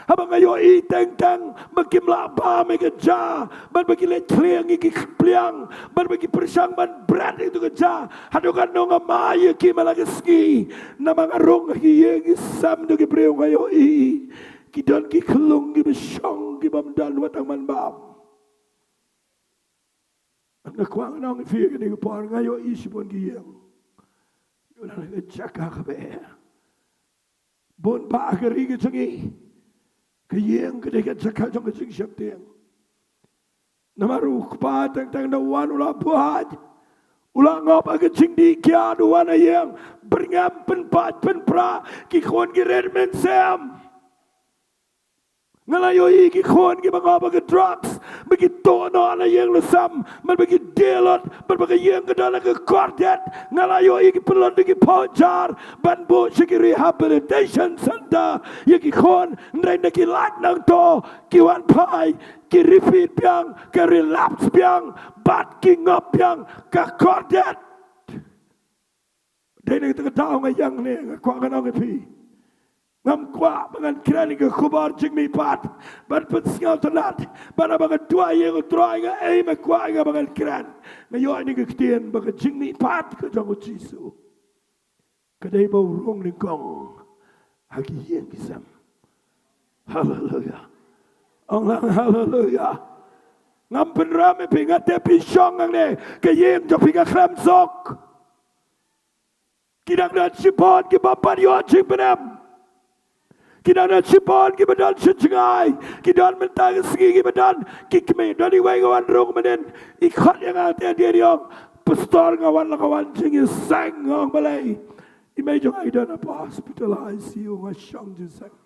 habang ayo i teng-teng magkimla ba mega ja ban bagi le kliang iki kliang ban bagi persang ban brand itu keja hadukan no ngamaya ki malaga Sngi namang rong yeng sam do ki breu ayo i kidon ki klung ki besyong ki bamdan watang man bam nakwang nang fi ni par ngayo isipon giyeng yo na jaga ka be bon ba agari gi tangi Kayeng kedai cakap jong kecing siap tiang. Namaru kepa tang dawan ulah buat. Ulah ngop kecing di kia duan ayang berngam penpat penpra ki khon ki red men sam. Ngalayoi ki khon ki bangop ke drugs bagi tono na yang lesam man bagi delot man bagi yang kedala ke kordet ngalayoi ki pelon ki paujar ban bo ki rehabilitation center ye ki khon ndai na ki lat nang to ki wan pai ki repeat piang ki relapse piang bat ki ngop piang ka kordet dai na ki tahu ngayang ne kwa nganong pi ngam kwa bangan kirani ke khubar Jingmihpat ban pensingal tenat ban bangan dua yang utroi nga ai ma kwa nga bangan kiran ngayo ni ke ketian bangan Jingmihpat ke jong Jisu kedai bau rong Nyngkong hagi yang kisam haleluya Allah haleluya ngam penrame pingate pisong ngne ke yang jo pinga kram sok kidang dan sipon ki bapa yo ching penam Kidana cipon ki badan secengai, kidan mentang Sngi ki badan kikme dari wengawan rong menen ikhat yang ate dia diong pastor ngawan lakawan Jingiaseng ngong balai. Imagine I done apa hospitalized you ngashang Jingiaseng.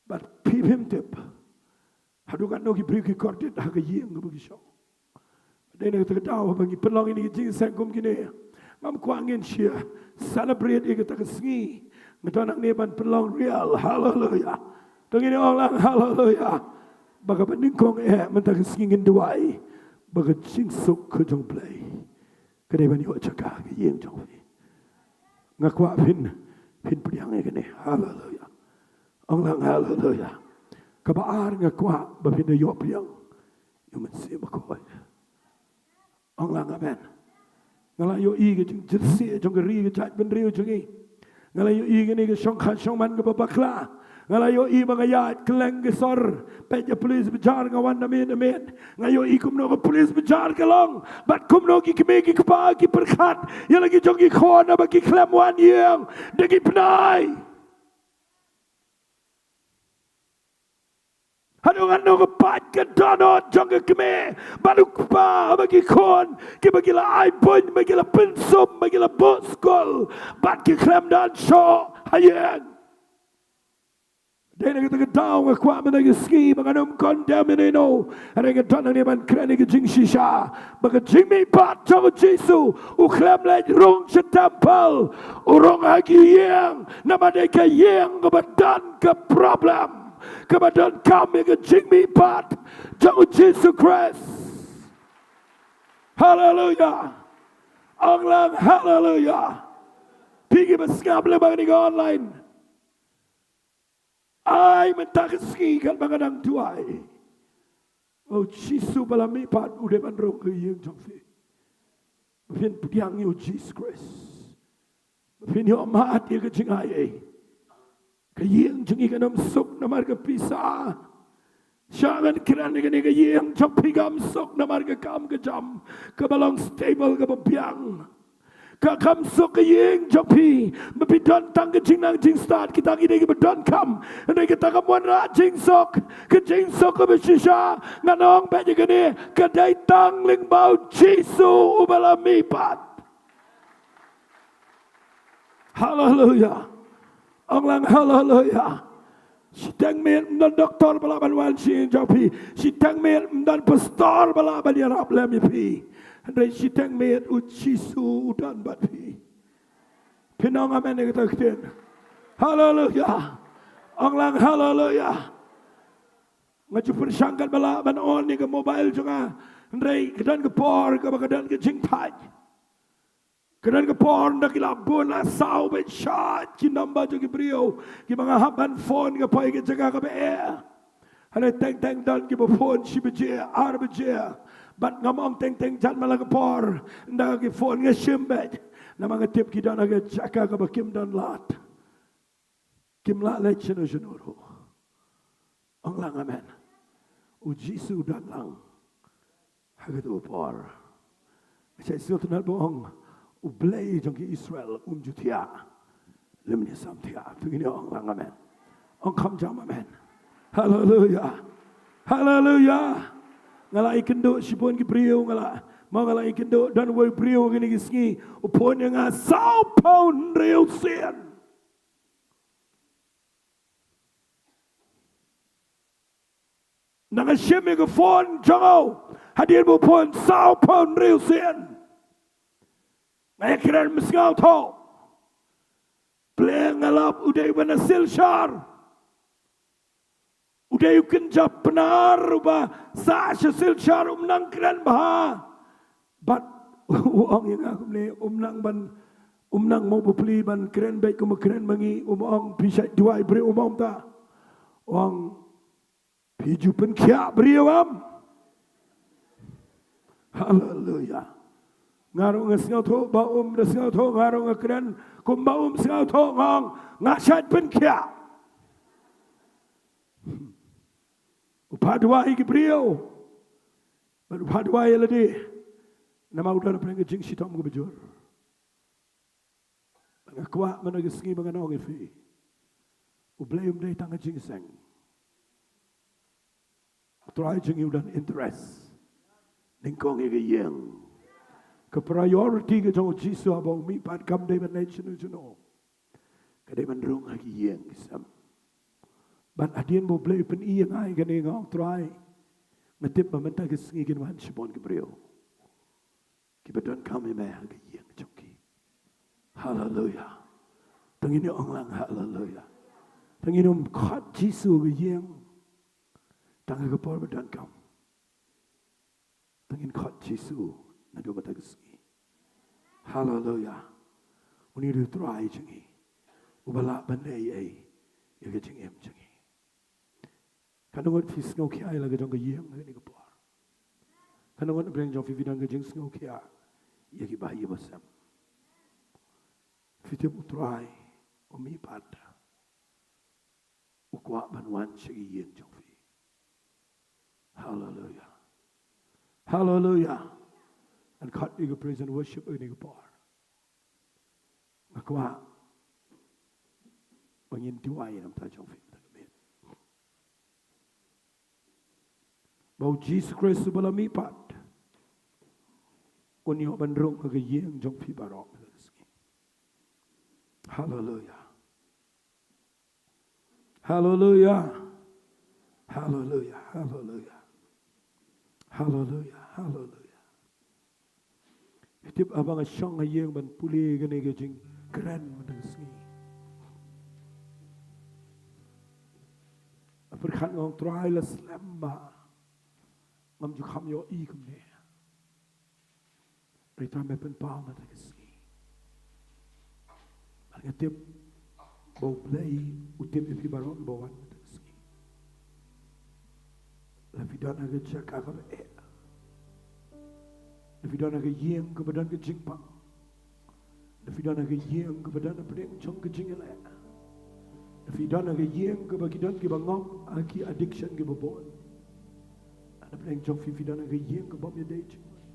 But peep him tip. Hadukan no ki beri ki kordet haga yeng bagi syong. Dene kita tahu bagi penlong ini Jingiaseng kum kini. Ngam kuangin sia celebrate ikut Sngi. Ngetonak ni ban pelong real, haleluya. Tengini orang haleluya. Baga ban Nyngkong mentang Jingiduwai. Baga jingsuk ke jong play. Kedai ban yo cakap ke yeng jong. Ngakwa pin priang ke ni, haleluya. Orang haleluya. Kabar ngakwa ba pin yo priang. Yo mensi makoi. Orang amen. Ngalayo i ke jing jersi jong ri ke chat ben riu jong i. Ngalayo i ke ni ke syong khan syong man ke babakla. Ngalayo i mangayat keleng ke sor. Peja polis bejar ngawan namin. Ngayo i kumno ke polis bejar ke long. Bat kumno ki keme ki kepa ki perkat. Yang lagi jong ki khona bagi klem wan yang. Dagi penai. Hadungan no kepat ke donot jong ke keme. Baru kepa bagi khon. Ki bagilah iPhone, bagilah pensum, bagilah boskol. Bat ki klem dan syok. Hayang. Dene kita tahu ngakwa menagi Sngi menganum kondem ini no. Ada yang tahu ni man keren ni jing shisha. Baga Jingmihpat jong Jisu. Uklam lagi rong setampal. Urong hagi yang nama deka yang kebadan ke problem. Kebadan kami ke Jingmihpat jong Jisu Christ. Haleluya. Anglang haleluya. Pergi berskap lebang ni online. Ay mentang Sngi kan bangadang Jowai. Oh Jisu Balang Mihpat udah manrong ke yang jongfi. Mungkin piang you Jesus Christ. Mungkin you amat ya ke Jingiasyeng. Ke yang jengi kan sok namar ke pisah. Jangan kira ni ke yang jongfi gam sok namar ke kam ke jam. Ke Balang stable ke bebiang. Kakam sok ke yeng jopi bepidon tang ke jing nang jing start kita gini ke bedon kam ane kita kamuan ra jing sok ke besisha nganong baje gini ke dai tang ling bau Jisu Balang Mihpat. Haleluya. Orang haleluya. Si tang men dan doktor balaban wan si jopi si tang men dan pastor balaban ya rap lem pi. Andai si tang met Jisu udan batpi. Pinong amen kita keten. Haleluya. Orang haleluya. Ngaju persangkat bala ban on ni ke mobile juga. Andai kedan ke por ke kedan ke jingtai. Kedan ke por ndak ilabun la sau bet shot ki namba jo ki brio ki mga haban phone ke pai ke jaga ke be. Andai teng dan ki phone si beje ar beje. Bat ngamong teng jan malang por ndak ki phone nge shimbet nama ngetip ki dan aga jaka ka bakim dan lat kim lat le cheno onglang amen u Jisu dan lang hagat u por saya sil tunal bohong u blay jong ki Israel jutia lemni samtia begini onglang amen Ong kam jam amen. Hallelujah. Hallelujah. Ngalai kendo sipon ki priu ngala. Mau ngalai kendo dan woi priu gini Sngi upon yang asau pon real sin. Nang asyik megafon Jong hadir upon sau pon real sin. Ngaya kiran mesngau tau. Play ngalap uday banasil syar. Uday kenjap benar ubah sa syasil syar umnang kiran bah. But uang yang aku ni umnang mau beli ban kiran baik kuma kiran mangi umang bisa Jowai beri umang ta. Uang piju pen kia beri awam. Hallelujah. Ngarung ngasngau tho baum ngasngau tho ngarung ngakren kum baum sngau tho ngong ngasat pen kia. Upadwai ki brio. But upadwai ladi nama udah pernah ngejing sitom ko bejur. Ngakwa manag Sngi manganong ifi. Ublay day tang Jingiaseng. Try jing udan interest. Nyngkong yang ke priority ke jong Jisu abang mi pat kam day ban nation ujuno. Kadai ban rong lagi yang isam. Ban adien mo blay pen iyang ay gani ngong try. Matip mamenta ke Sngi ginwan sipon ke brio. Kibadon kami may hagi yang jongki. Hallelujah. Tangini ong lang hallelujah. Tangini kat Jisu ke yang. Tangga ke por badan kam. Tangin kat Jisu. Nado mata ke Sngi. Hallelujah. Uni du try jengi. Ubala bandai ay. Ya ke jeng em jengi. Kanongot fi snow ki ay laga jong ke yang lagi ke por. Kanongot breng jong fi vidang ke jeng snow ki ay. Ya ki bayi basam. Fitip utrai umi pada. Ukwa banwan segi yang jong fi. Hallelujah. Hallelujah. And cut you praise and worship ini par. Ngakwa bangin Jowai nam ta jong fi ta met. Bau Jesus Christ balami pat. Unyo bandrong ke yang jong fi barok. Hallelujah. Hallelujah. Hallelujah. Hallelujah. Hallelujah. Hallelujah. Tip abang asyong ayeng ban puli gani ke jing keren matang Sngi. Perkhan ngong try la slemba. Ngam ju kham yo I kum ne. Rita me pen pau matang Sngi. Barang tip bau play utip ipi baron bawan matang Sngi. La vidana ke cak akal Nafidana ke yang ke badan ke jingpang. Nafidana ke yang ke badan pedeng chong ke jingiasyllok. Nafidana ke yang ke bagidan ke bangong aki addiction ke babon. Ada pedeng chong fidana ke yang ke bom ya day jingmat.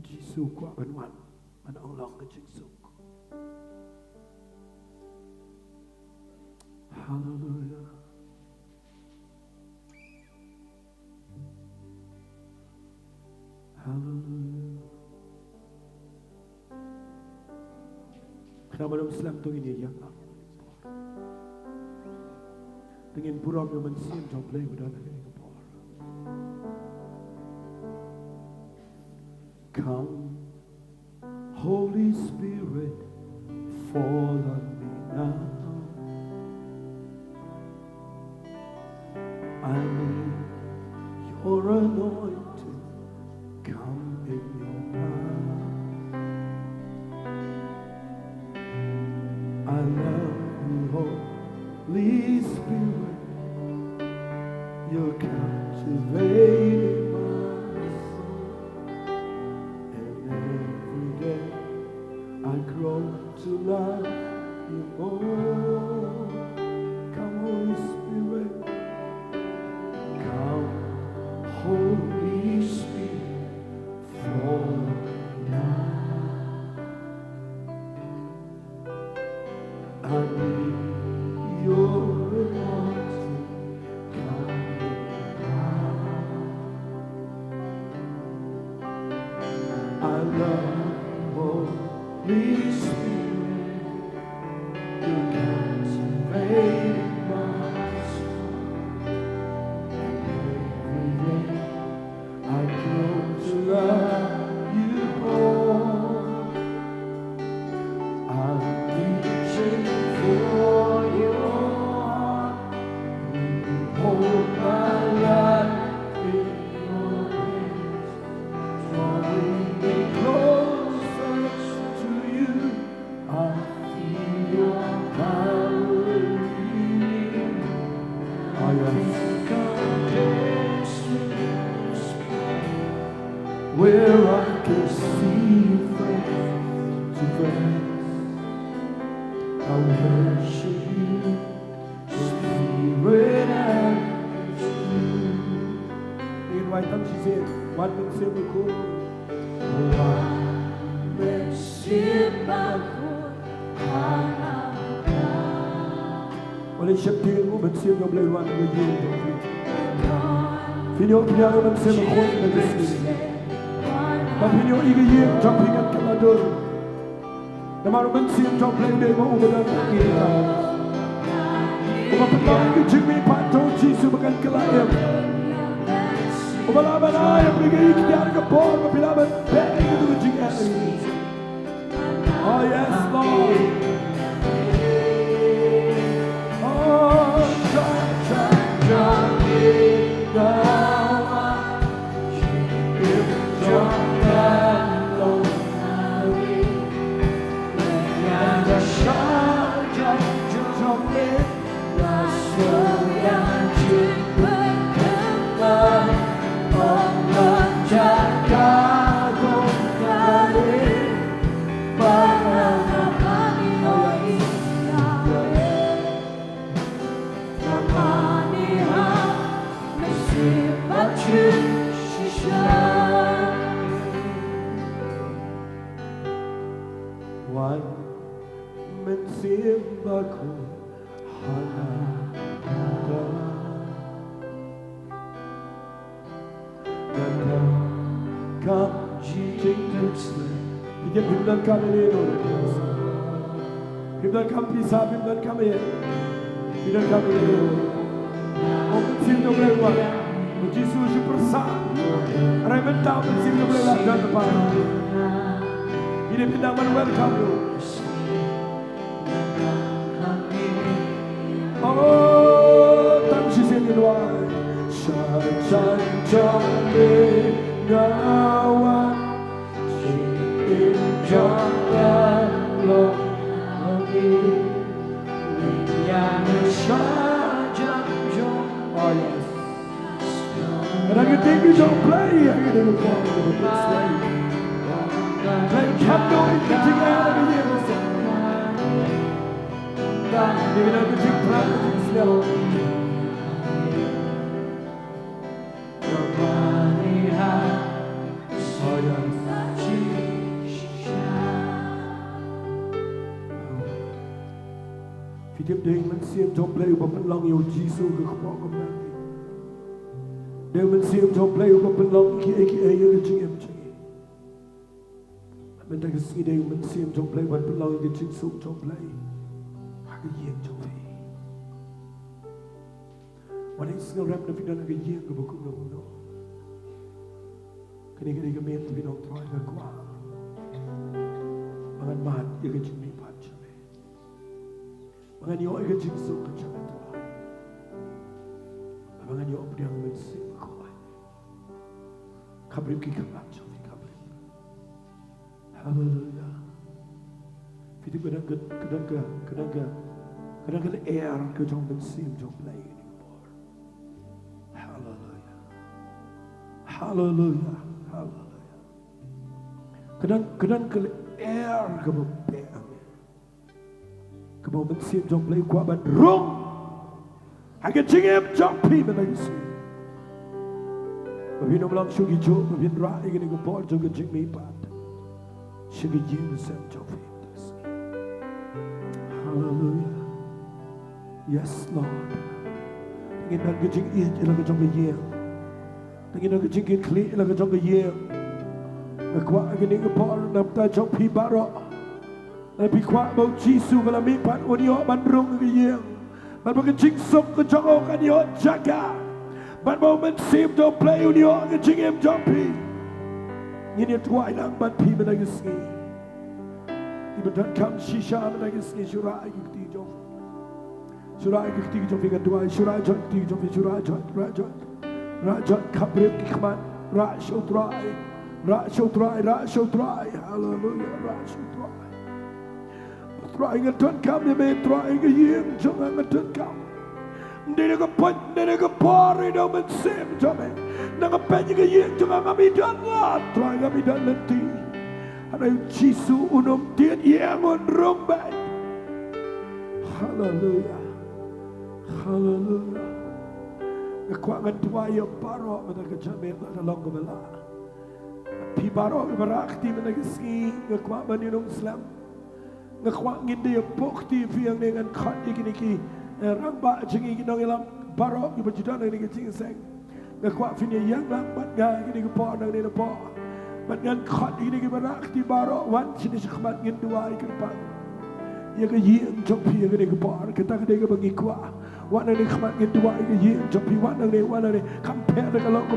Jisu kwa banwan mana Allah ke jingsuk. Hallelujah. Hallelujah. Kenapa dalam Islam tu ini yang dengan buram yang mensim jom play udah nak ini kepor. Come, Holy Spirit, fall on me now. I need your anointing. Come in your power. I love you, Holy Spirit. You're captivating my soul. And every day I grow to love you more. Come, Holy Spirit. Come, Holy Spirit. Fall now. I need I love Holy Spirit. You captivate my soul. Every day I grow to love you more. I'm reaching for your heart. You hold my life in your hands, drawing me closer to you. I feel your power leading. I am convinced where I can see face to face. I worship you, Spirit and truth. Invite them, she said, one man say my cool. One man say my cool. Well, it's a thing, woman say your blade one with you. Video piano man say my cool, but this is but video even year jumping at Calador. The man see him play them over the Paham Jingmihpat Jisu bukan kelaim. Ubalaban ayam pergi ikhtiar ke bawah kepilaban bagi itu Jingiasyllok. Oh yes Lord. Oh Jong Himdan kami ini, himdan kami pisah, himdan kami ini. Oh, mencium dong lewat, Jisu superstar. Rai mentau mencium dong lewat dan depan. Ini pindaman welcome you. Oh, tam sisi Jingiduwai, shan Jingiawan. Jong lagi yang saja Jong. Oh yes. And I can take you to play. I can do it for you. Play Candle in the Jingiasyllok again. Maybe I can take practice slow. Your money has. Oh yes. Tiếp đến mình xem trong play của mình lòng yêu Jisu cái không bỏ công năng đi. Để mình xem trong play của mình lòng kia cái chính em chính. Mình ta cái suy đây mình xem trong play của mình lòng cái chính số trong play. Hai cái gì trong play. Mà đây sẽ rap nó phải là cái gì của僕のもの. Cái này cái miệng tôi nói thôi là quá. Mà anh mát cái Jingmihpat. Mga niyo ay Jisu ka Jingduwai. Mga niyo ay yang mensim ko ay. Kabrim ki kamat jofi kabrim. Hallelujah. Fiti kadang air ke jong mensim jong play ni bor. Hallelujah. Hallelujah. Hallelujah. Kadang air ke bopeng. Come on, see him jump play qua but wrong. I can sing him jump him and I can see. But we don't belong to you, Joe. But we don't right. You can go ball to the Jingmihpat. She can use him jump him. Hallelujah. Yes, Lord. Ngin đang cái chính yên là cái trong cái year. Ngin đang cái chính kiến khí là cái trong cái year. Ngekuat gini ngepor nam ta jong pi barok. Tapi kuat bau Jisu kalau mipat unyo bandrung ke yang. Ban bau kecing sok ke jong kan yo jaga. Ban bau mensim do play unyo ke jingem jong pi. Ini tuai lang ban pi menagi Sngi. Ibu dan kam shisha menagi Sngi syurai gikti jong. Syurai gikti jong pi kedua syurai jong gikti jong pi syurai jong rajot. Rajot kabrib kikman Sohthri. Sohthri, hallelujah, Sohthri. Sohthri ngeton kami Sohthri ke yang jangan ngeton kami. Dia nak pun, dia nak pari dah mensim jangan. Nak penye ke yang jangan kami dan lah, Sohthri kami dan leti. Ada Jisu unum tiad yang unrung baik. Hallelujah, hallelujah. Kekuatan tua yang parok pada kejamin pada long kebelah. Pi barok berakti menagi Sngi ngekuat baninung Islam ngekuat nginde ya bukti yang dengan khat iki ramba jengi nong ilam barok ibu judan ini ke Jingiaseng ngekuat fini yang lambat ga ini ke po nang ni po dengan khat ini ke berakti barok wan sini sekhmat Jingduwai ke depan ya ke yang jok pi yang ini ke po kita ke mengikuat wan ni khmat Jingduwai ke yang jok pi wan ni compare dengan long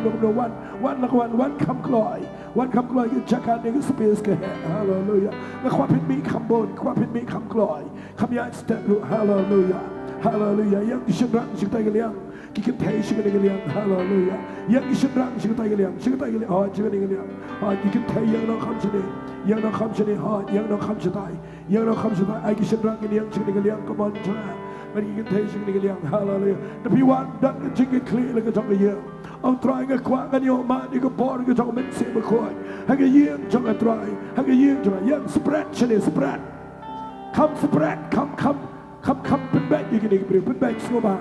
wan kam kloiวันคำกลอยก็จักการในก็สเปซก็แห่ฮาเลลูยาและความผิดมีคำบนความผิดมีคำกลอยคำยาสเตลุฮาเลลูยาฮาเลลูยายังดิฉันรักฉันตายกันยังกินเทฉันกันยังฮาเลลูยายังดิฉันรักฉันตายกันยังฉันตายกันยังฉันกันยังกินเทยังน้องคำฉันยังน้องคำฉันยังน้องคำฉันตายยังน้องคำฉันตายไอ้ดิฉันรักกันยังฉันกันยังก็มันจ้ามันกินเทฉันกันยังฮาเลลูยาแต่พี่วันดันกันจริงกันเคลียร์แล้วก็จังกันยังเอาตรายกันกว่ากันโยมาดีก็พอดีก็จังมันเสียมาคอยให้กันยิงจังกันตรายให้กันยิงจังยังสเปรดเฉลี่ยสเปรดคำสเปรดคำเป็นแบกยังกันอีกเป็นแบกสโลบา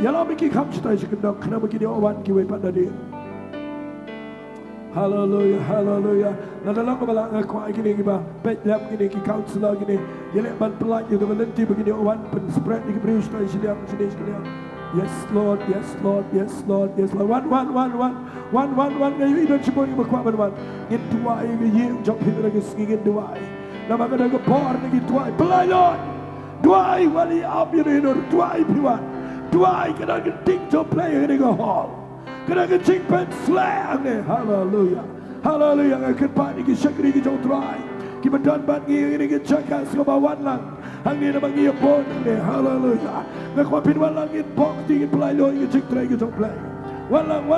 อย่าเราไม่กี่คำสุดท้ายฉันกันดอกขณะเมื่อกี้เดียววันกี่เวปันนาดีฮาเลลูยาฮาเลลูยานั่นเราก็มาละงควายกันเองกี่บ้าเป็ดยับกันเองกี่ Counselling กันเองยังเล่นบันปลายอยู่ตรงนั้นที่เมื่อกี้เดียววันเป็นสเปรดนี่ก็เป็นสุดท้ายฉันยัง Yes Lord, yes Lord, yes Lord, yes Lord. One. Ngayon ito siya mo yung magkwaman one. Jinduwai yung yung jump hito na Sngi Jinduwai. Na mga nagapor na Jinduwai. Palay Lord! Duwai wali up yun yun. Duwai piwan. Duwai ka na ting to play yung nag hall. Ka na ting pen slang. Hallelujah. Hallelujah. Nga kanpanik yung siya kanigin yung Sohthri. Kibadan ban ngayon yung nag-jakas kabawan lang. Ang nila mangyayapon. Hallelujah. Ngakapin walang in bokti in play lo in Sohthri in play. Walang.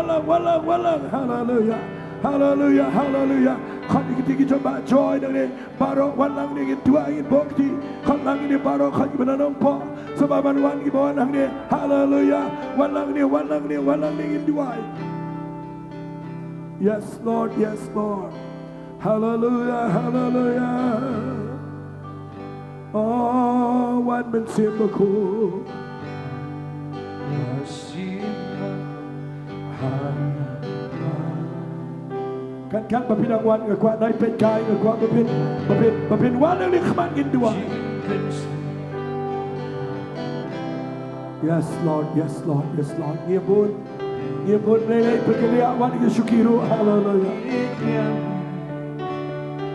Hallelujah. Hallelujah. Hallelujah. Khat ikiti coba joy nang barok walang ni dua in bokti. Khat lang ini barok khat gimana Nongpoh. Sebaban wan gimana nang ni. Hallelujah. Walang ni in dua. Yes Lord. Yes Lord. Hallelujah. Hallelujah. Oh, one man simbaku. Kan papinang wan ngekuat naik pekai ngekuat papin wan yang dikhamat Jinduwai. Yes Lord, yes Lord, yes Lord. Ngibun lelai perkeliak wan yang syukiru. Hallelujah.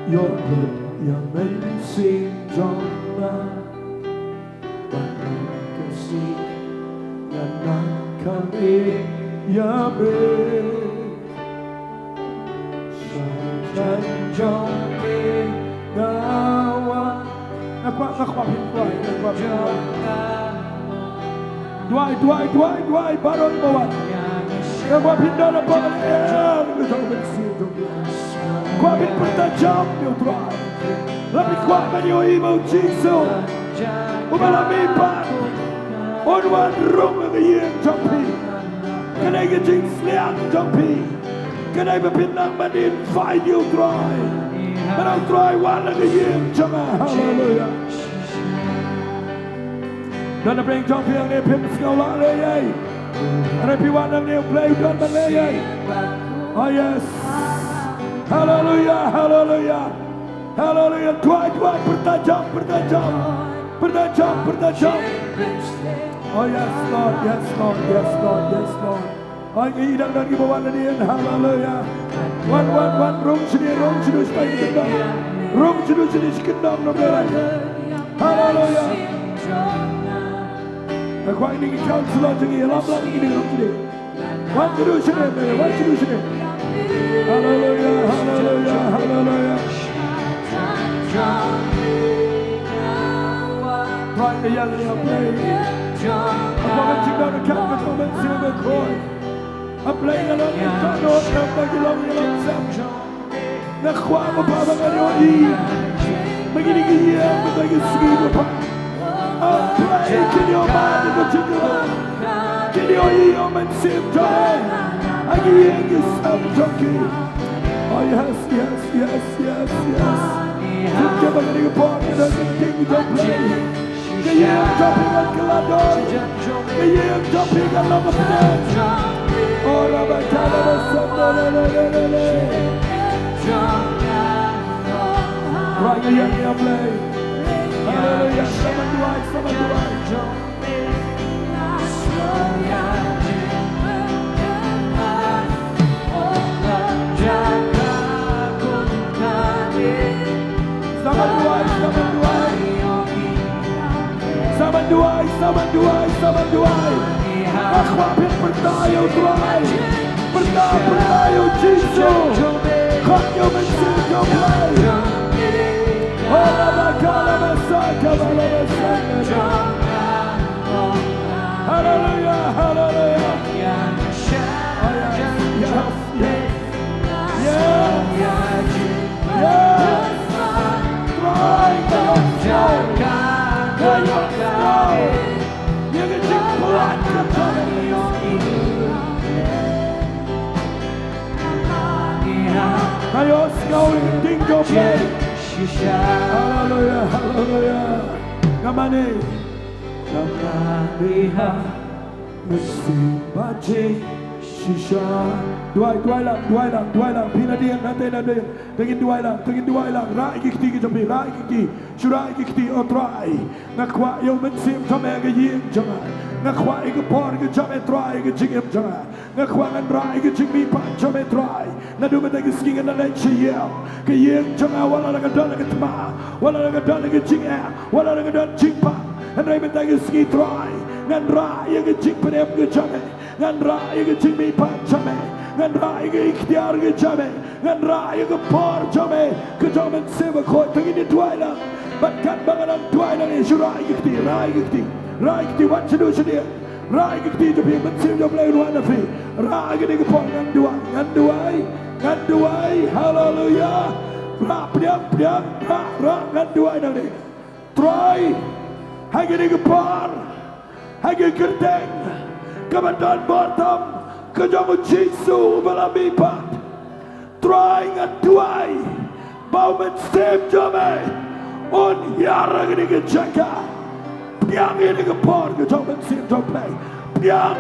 You're good, yang mensing jomba. Bahkan kasih yang kami yabe. Jong ngawan ngekuat pintuai Dwai baru bawa ngekuat pindah apa yang kuat pin pertajam Sohthri lebih kuat menyo ibu Jisu Jingmihpat onwan rung ngeyeng jampi kena ngejing sliang jampi kena berpinang manin fight Sohthri menang Sohthri wan ngeyeng jangan hallelujah dan apa yang jampi yang ni pim sekolah leyai ada piwan yang ni play dan meleyai oh yes hallelujah hallelujah hallelujah Sohthri pertajam oh yes Lord yes Lord yes Lord yes Lord oh idang dan kibawaan ni hallelujah Wan rong sini supaya kendang. Rong sini kendang no berai. Hallelujah. Aku ini Counselor jengi lam ini rong sini. Wan sini. Hallelujah. Right the young and play. Aku akan cakap dekat ketuman silver coin. Apply na lang yung tanong ng pagilong yung sam. Nakuha mo pa ba nga yung Magigiyang mo tayo sige mo pa. Apply kinyo man ito chikalan. Kinyo iyo man sim joy. Agiyang yung sam jockey. Oh yes. Kaya ba nga yung partner na ting play. Kaya yung topping at kaladon. Kaya yung topping at lamapinan. Oh, Rabbi, right, you play. Hallelujah. Someone do I. Someone do I. Aku akan bertayo try. Bertayo Jisu. Kanyo mencari play. Hallelujah. Ayo Sngi Dingdoh play. Hallelujah. Kamane lihat mesti baca shisha. Dua lang. Pina dia nanti. Tengin dua lang. Rai kikti kita pilih. Rai kikti. Surai kikti otrai. Nakwa yang mensim sama yang jangan. Nakwa yang por yang jangan try yang jingim jangan. Nakwa yang rai yang Jingmihpat jangan try. Nadu mendengar skingan dan siap. Yang jangan wala dengan dan dengan tema. Wala dengan dan dengan jingah. Wala dengan dan jingpa. Rai mendengar ski try. Ngan rai yang jingpa yang jangan. Ngan rai yang Jingmihpat jangan. Ngan rai yang ikhtiar yang jangan. Ngan rai yang por jangan. Kejaman seva koi tengini dua lang. Bahkan banganan dua lang ini surai kikti. Rai kikti wan sedu sedia. Rai kikti tapi mensim jom lagi luar nafi. Rai kikti kepon ngan duai. Hallelujah. Ra piang. Ra ngan duai nanti. Try. Hai kikti kepon. Hai kikti kerteng. Kebetulan bottom. Kejamu Jisu Jingmihpat. Try ngan duai. Bau mensim jomai. On yara kikti jaga. Piang ini kepor ke jom mensim jom play. Piang.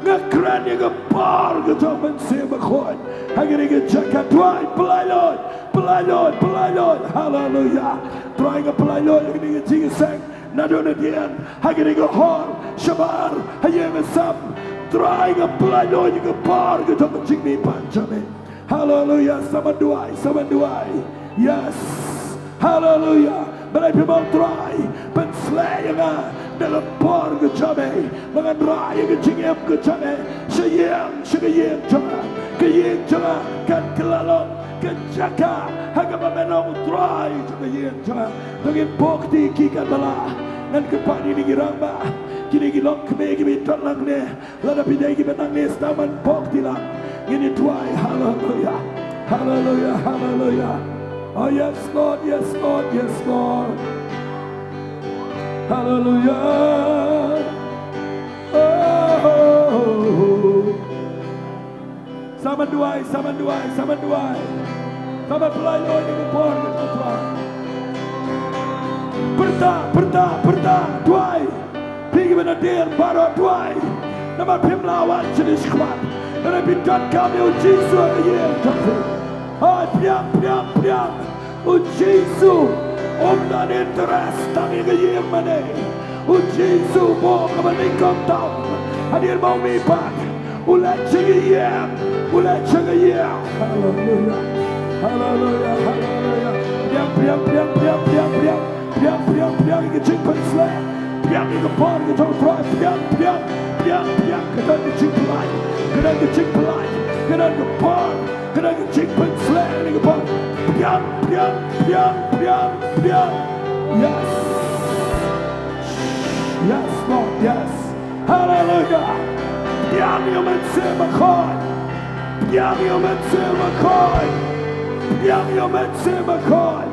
Ngekran yang kepor ke jom mensim berkot. Hari ini jaga tuai pelalot. Hallelujah. Tuai ke pelalot ini Jingiaseng. Nadonadian. Hari ini hor syabar. Hari ini sam. Tuai ke pelalot yang kepor ke jom Jingmihpat jamin. Hallelujah. Sama duai. Yes. Hallelujah. Balai pemang try penslayangan dalam por ke jame mangan raya ke jingem ke jame sayang jangan kan kelalong ke jaga haga menong try jangan dengan bukti kikan bala dan kepani ni giramba kini gilong keme gibi tolong ne lada pidai gibi nang ne staman bukti lah ini try. Hallelujah. Oh yes Lord. Hallelujah. Oh. Sama duai. Sama pelayan yang kepor ke Tuhan. Perta. Duai. Pergi benar baru duai. Nama pemlawan jenis kuat. Dan bintang kami Jisu yang jatuh. Oh, piang. Jisu, dan interes tangi ke mana? Jisu, mau ke Nyngkong tahu. Hadir Mawlai, Ulat Jingiaseng. Ulat Jingiaseng. Hallelujah. Hallelujah. Hallelujah. Piang, piang, piang, piang, piang, piang. Piang, piang, piang. Ika Jingpen Slang. Piang, ika Paham, ika Sohthri. Piang, piang, piang, piang. Kena ika Jingduwai. Kena ika Jingduwai. Kena ika Paham. Kena ika Jingpen Slang. Ika Paham. Piang, piang, piang, piang, piang. Yes. Yes, Lord, yes. Hallelujah. Piang yung magsimakon. Piang yung magsimakon. Piang yung magsimakon.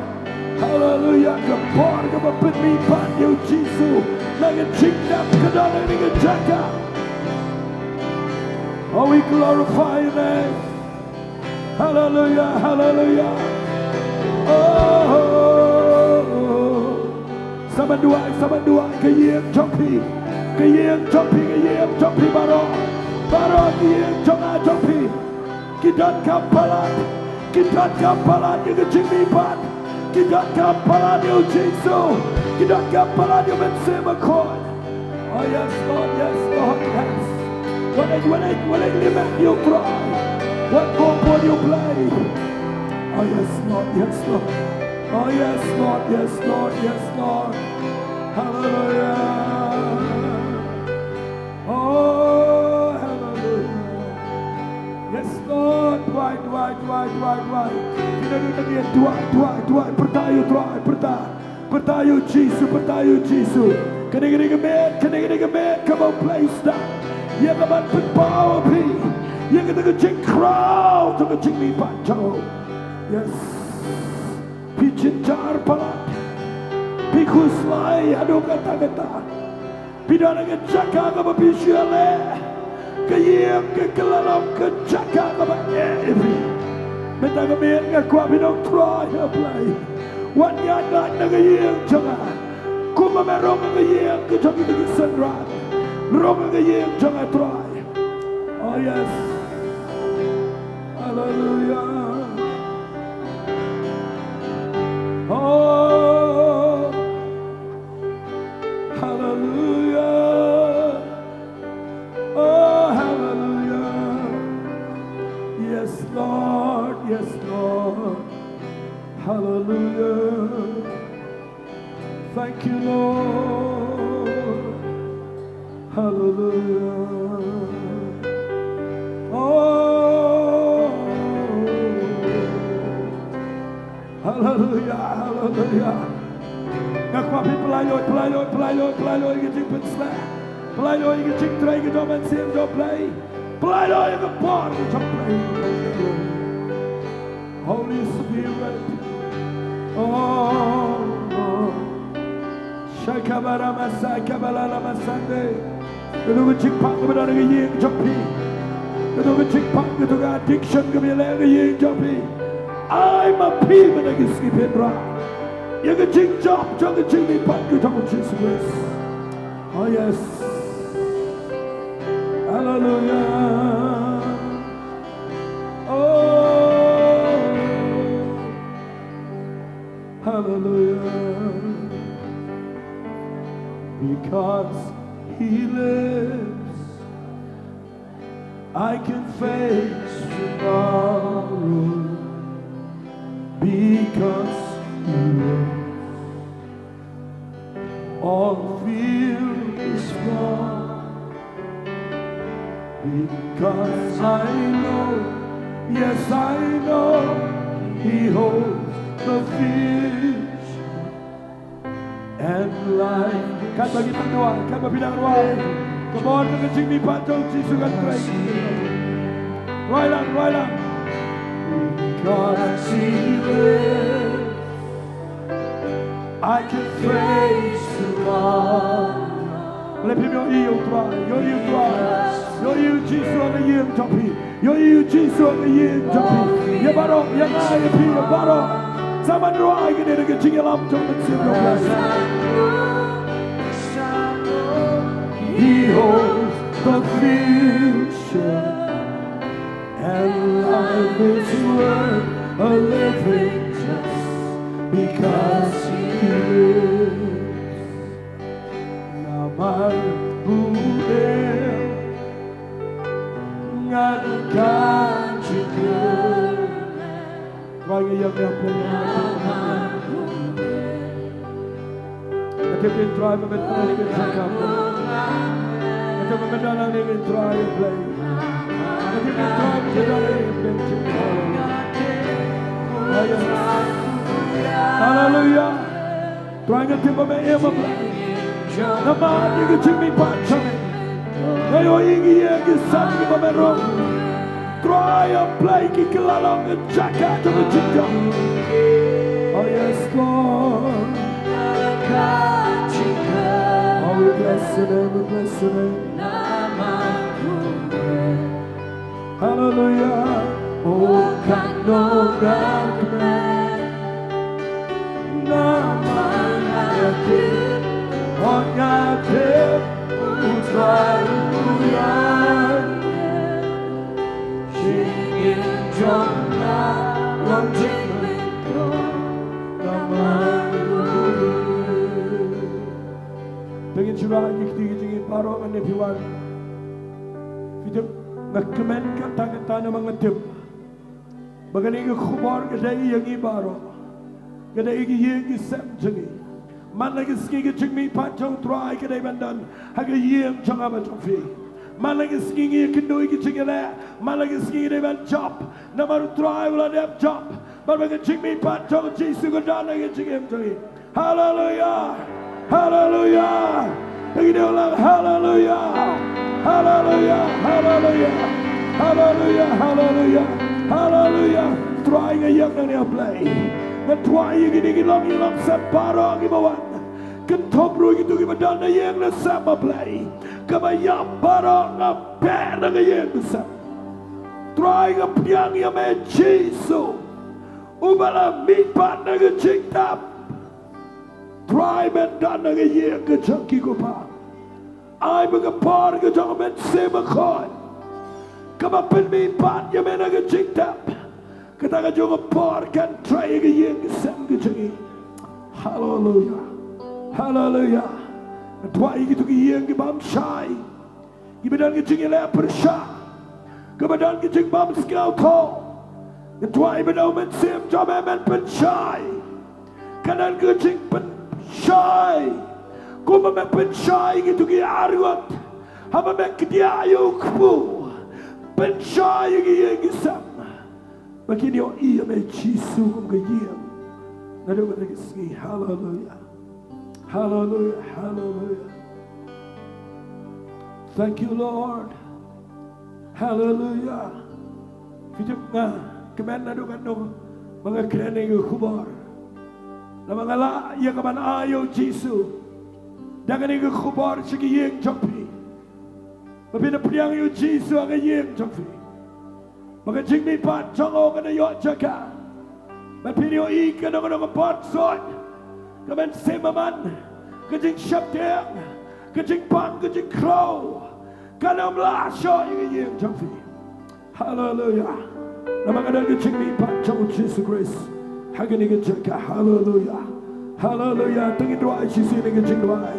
Hallelujah. Kapor ka mapinmipan yung Jisu. Nag-jingdap ka na lang nag-jaga. Oh, we glorify your name. Hallelujah. Hallelujah. Oh. Sama dua, kayeng jopi, baro, kayeng jopi, kidat kapalan, yung Jingmihpat, kidat kapalan yung Jisu, kidat kapalan yung Mensimakon. Oh yes, Lord, yes, yes. When I live at you cry, what more you play? Oh yes, Lord, yes, Lord. Oh yes, Lord, yes, Lord, yes, Lord. Hallelujah. Oh, hallelujah. Yes, Lord. Right. Tuai. Pertayo, Jisu. Kena come on, place down. Yang aman penbawa pi. Yang kita kecing crowd, kita Jingmihpat jauh. Yes. Picincar palat, pikuslai adu kata-kata, pidana kecaka kapa pisiale, kayem kekelalam kecaka kapa evi, minta kemen ngakwa bidang try apply, wan yada ngayem jangan, kuma merong ngayem kecaki kaki senrat, rong ngayem jangan try. Oh yes, hallelujah. Oh, hallelujah. Oh, hallelujah. Yes, Lord. Yes, Lord. Hallelujah. Thank you, Lord. Hallelujah. Oh, hallelujah. Hallelujah. Ngakwapi pelayo yang jingpen slah. Pelayo yang jingtrai ke domen sim do play. Pelayo yang kepor ke play. Holy Spirit. Oh. Shakabara masa kabala masande. Itu ke jingpak ke benda ke ying jopi. Itu ke jingpak ke tu ke addiction ke bila ke ying jopi. I'm a people that can skip it right. You can jing job, you can Jingmihpat, you don't Jesus. Oh yes. Hallelujah. Oh. Hallelujah. Because He lives, I can face tomorrow. Because you all fear is gone. Because I know, yes I know, He holds the future and life. Kan bagi doa, kan bidang doa. Kebawah ke Jingmihpat jauh Jisu kan try. Right on. Because He lives, I can face tomorrow. Let people you try. You Jisu ang iyong jopi. You Jisu ang iyong jopi. Ya barok, ya ngay, ya barok. Sama doa ay kini dengan Jingialam jom mensiapkan. He holds the future. And life is worth a living just because He lives. Namal Buddha, Try yang dia play. Nanti dia try membentuk dengan cakap. Nanti membentuk dengan try play. Nanti dia try membentuk dengan cakap. Hallelujah. Try yang dia membentuk play. Nama dia ke Jingmihpat cakap. Ayo ingin yang kisah ni membentuk. Try and play kikilalong and jacket to the Jingduwai. Oh yes, Lord. Oh, we bless your name, we bless your name. Hallelujah. Oh, kanongan namangatin ongatin utraruyan Jong lang Pengen curah ikti jingin parok ane piwan. Fidem nagkemen kata-kata na mga tip. Bagani ka khubor kada iyang ibaro. Kada iyang isem jingi. Man lagi ski ka Jingmihpat jong try kada bandan. Haga iyang jong aba jong fi. Man lagi ski ka kendoi ka jingala. Man lagi ski ka ban job. Namar try wala dem job. Baga Jingmihpat jong Jisu ka dana ka jingem jingi. Hallelujah. Hallelujah. Begini ulang hallelujah. Hallelujah. Hallelujah. Hallelujah. Hallelujah. Hallelujah. Try ngayon na niya play. Ngatry gini lang separo gibawan. Kentobro gitu gibadan na yang na sama play. Kabayang para nga pera ngayon sa. Try nga piyang ya me Jisu. Ubala mitpat na gajingtap. Try men dan na ngayon gajangki ko pa. Ay magapar gajang men semakon. Kamapin mitpat ya me na gajingtap. Kata gajang par kan try ngayon gasam gajangi. Hallelujah. Hallelujah. Try gitu ngayon gibam syai. Gibadan gajang ila persya. Gibadan gajang bam skau ko. Try bedaw men sim jam men pensyai. Kanan gajang pen Shy, kuma me pensai gitu ki arut, hama me kediayu kubu, pensai gitu gisam, begini oh iya me Jisu kum kejam, nado mereka Sngi, hallelujah, hallelujah, hallelujah, thank you Lord, hallelujah, hidup nga, kemen nado kano, mga kreneng kubar. Na mga la, iya ka man ayaw Jisu. Dagan ika kubar siya kiyeng jokpi. Mapinapiyang yung Jisu ang kiyeng jokpi. Mga Jingmihpat, jongo ka na yung jaka. Mapinyo ika na mga patsot. Kaman semaman, kajing syapteng, kajing pang, kajing crow. Kanam lasyo yung kiyeng jokpi. Hallelujah. Na mga dagan Jingmihpat, jongo Jisu Christ. Hagani jaka, hallelujah, hallelujah. Tengidwai Jisu ni Jingiduwai,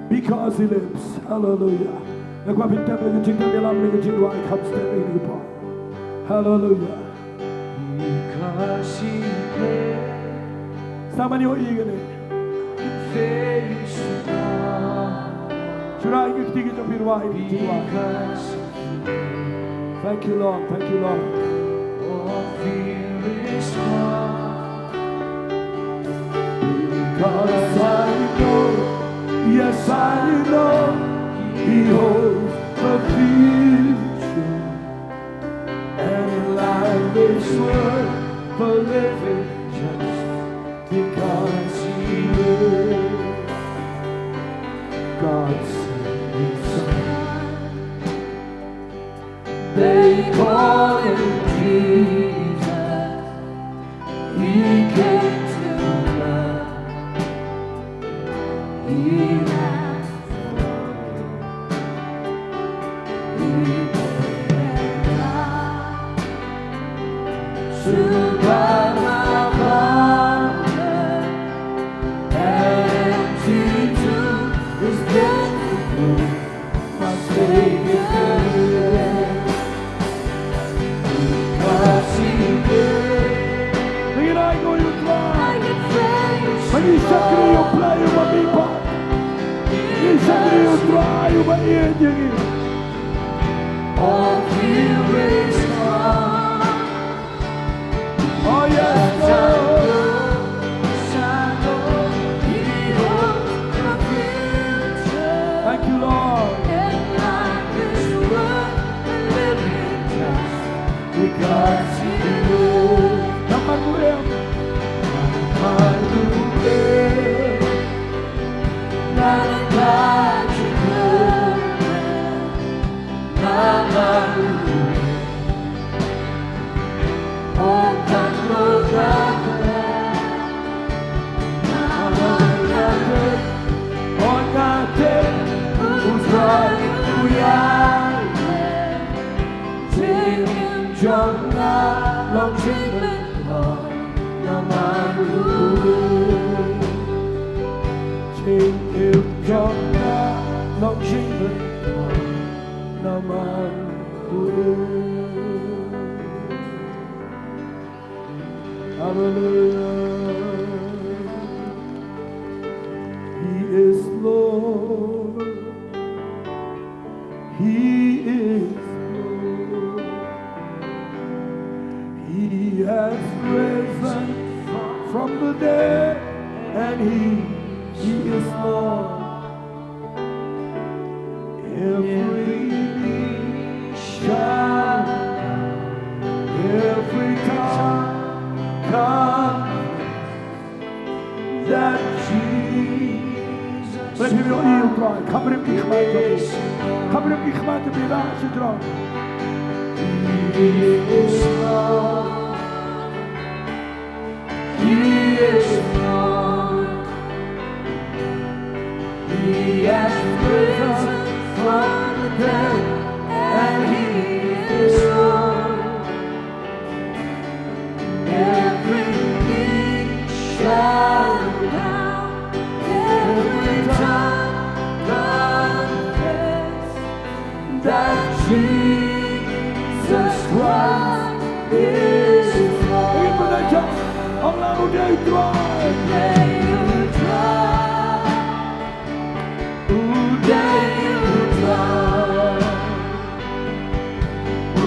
because he lives, hallelujah. Nagwapit tayo ni Jingiduwai ni Jingiduwai comes standing in the park, hallelujah. Because he lives, sama niyo igani. Surai kikti kita pirwai ni Jingiduwai. Thank you Lord, thank you Lord. Oh, fear is gone. Because I know, yes I know, He holds the future. And in life is worth the living just because He lives. God sent His Son. They call Him Jesus. He came to love. He has He and died to buy my Father, and He took His death to prove my Savior. Isa kriyo playo mamipat. Isa kriyo trayo maiyan yung All fear is gone. Oh yes, Lord. Shadow, behold the future. Thank you, Lord. And life is worth living just because you live. Naman mo yan. Hallelujah. Not a God you could. Hallelujah. Oh, God, Lord, God. Hallelujah. Oh, natin. Who's running through your land? Taking Jong, long Jingmihpat, naman huli. Taking Jong, long Jingmihpat, naman huli. Hallelujah. He is Lord. He is Lord. He has risen from the dead, and He is Lord. Every knee shall, every tongue confess that Jesus. Let him know you try. Come him to be rash and draw. He is Lord. He is Lord. He has risen from the dead, and He is Lord. Every knee shall bow, every tongue confess that Jesus Christ is Lord. Allah udah try. Uday you try. Uday you try.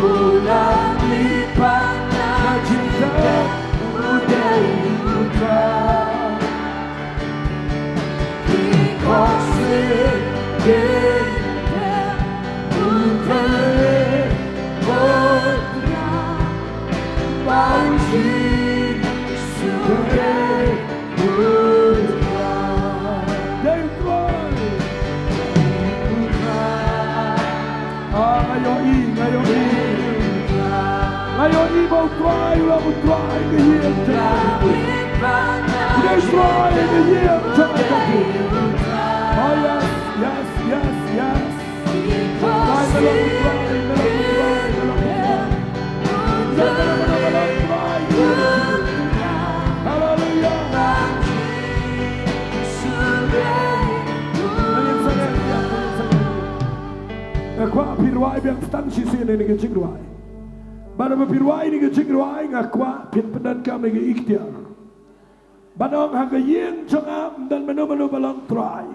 Ulang lipat na cinta. Uday you try. Counselling Bynta. Uday Sohthri. Bang Jisu Day Goodbye. Day try. Ngayon mau try, mau try ngayon. They try ngayon. Oh yes, yes, yes, yes. Try Hallelujah. Ngakwa P.R biang stang sisi ni ke Jingduwai. Bana P.R ni ke Jingduwai ngakwa pin pendan kam ni ke ikhtiar. Banong haga yin changam dan menu balang try.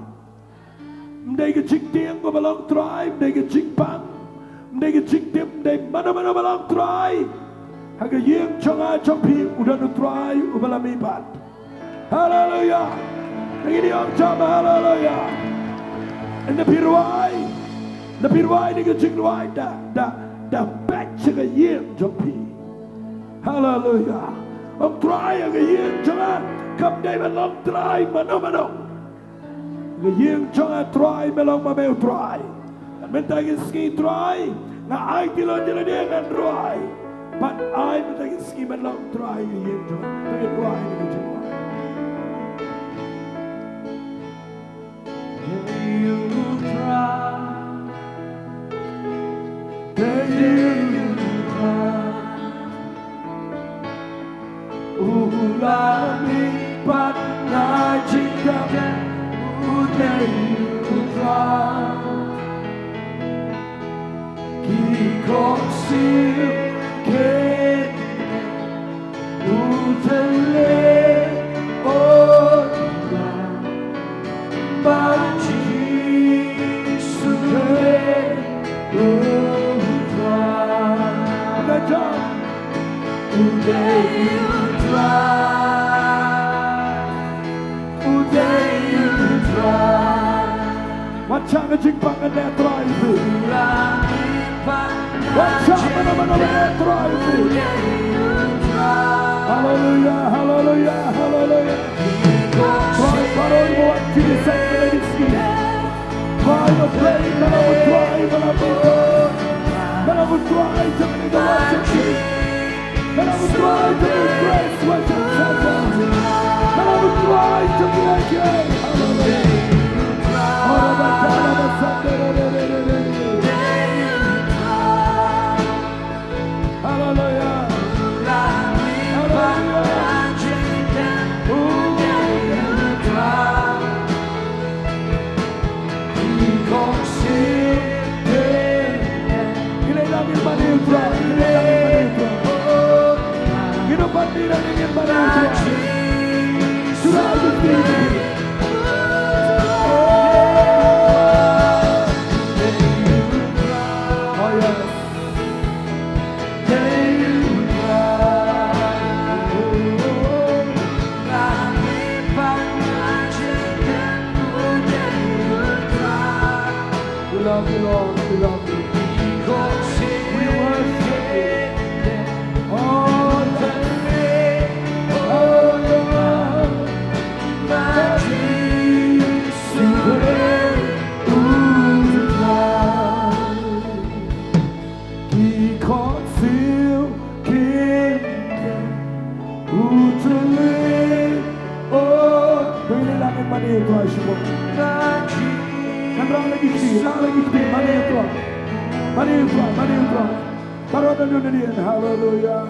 Mdai ke Jingtiang ko balang try, mdai ke Jingpang, mdai ke Jingtim, mdai menu balang try. Haga yin changa champi udah nu try ubalamipat. Hallelujah. Ini om chama hallelujah. And the P.R ni ke Jingduwai da back to the yin champi. Hallelujah. Ông try cái yên cho anh cầm đây mà lòng try mà nó cái yên cho anh try mà lòng mà mèo try mình ta cái ski try là ai thì lo cho nó đi ăn try but ai mình ta cái ski mà lòng try cái yên cho anh cái try cái chuyện You try. Ulamipat na cinta uday putra Kikosim ken utele Wacang jingpang netro itu. Wacang mana-mana netro itu. Haleluya, haleluya, haleluya. Try parol buat kisah medisi. Try to play, kalau try, kalau try to make the worship. Kalau try to make grace worship saja. Kalau try to make it. Haleluya. Hallelujah, hallelujah,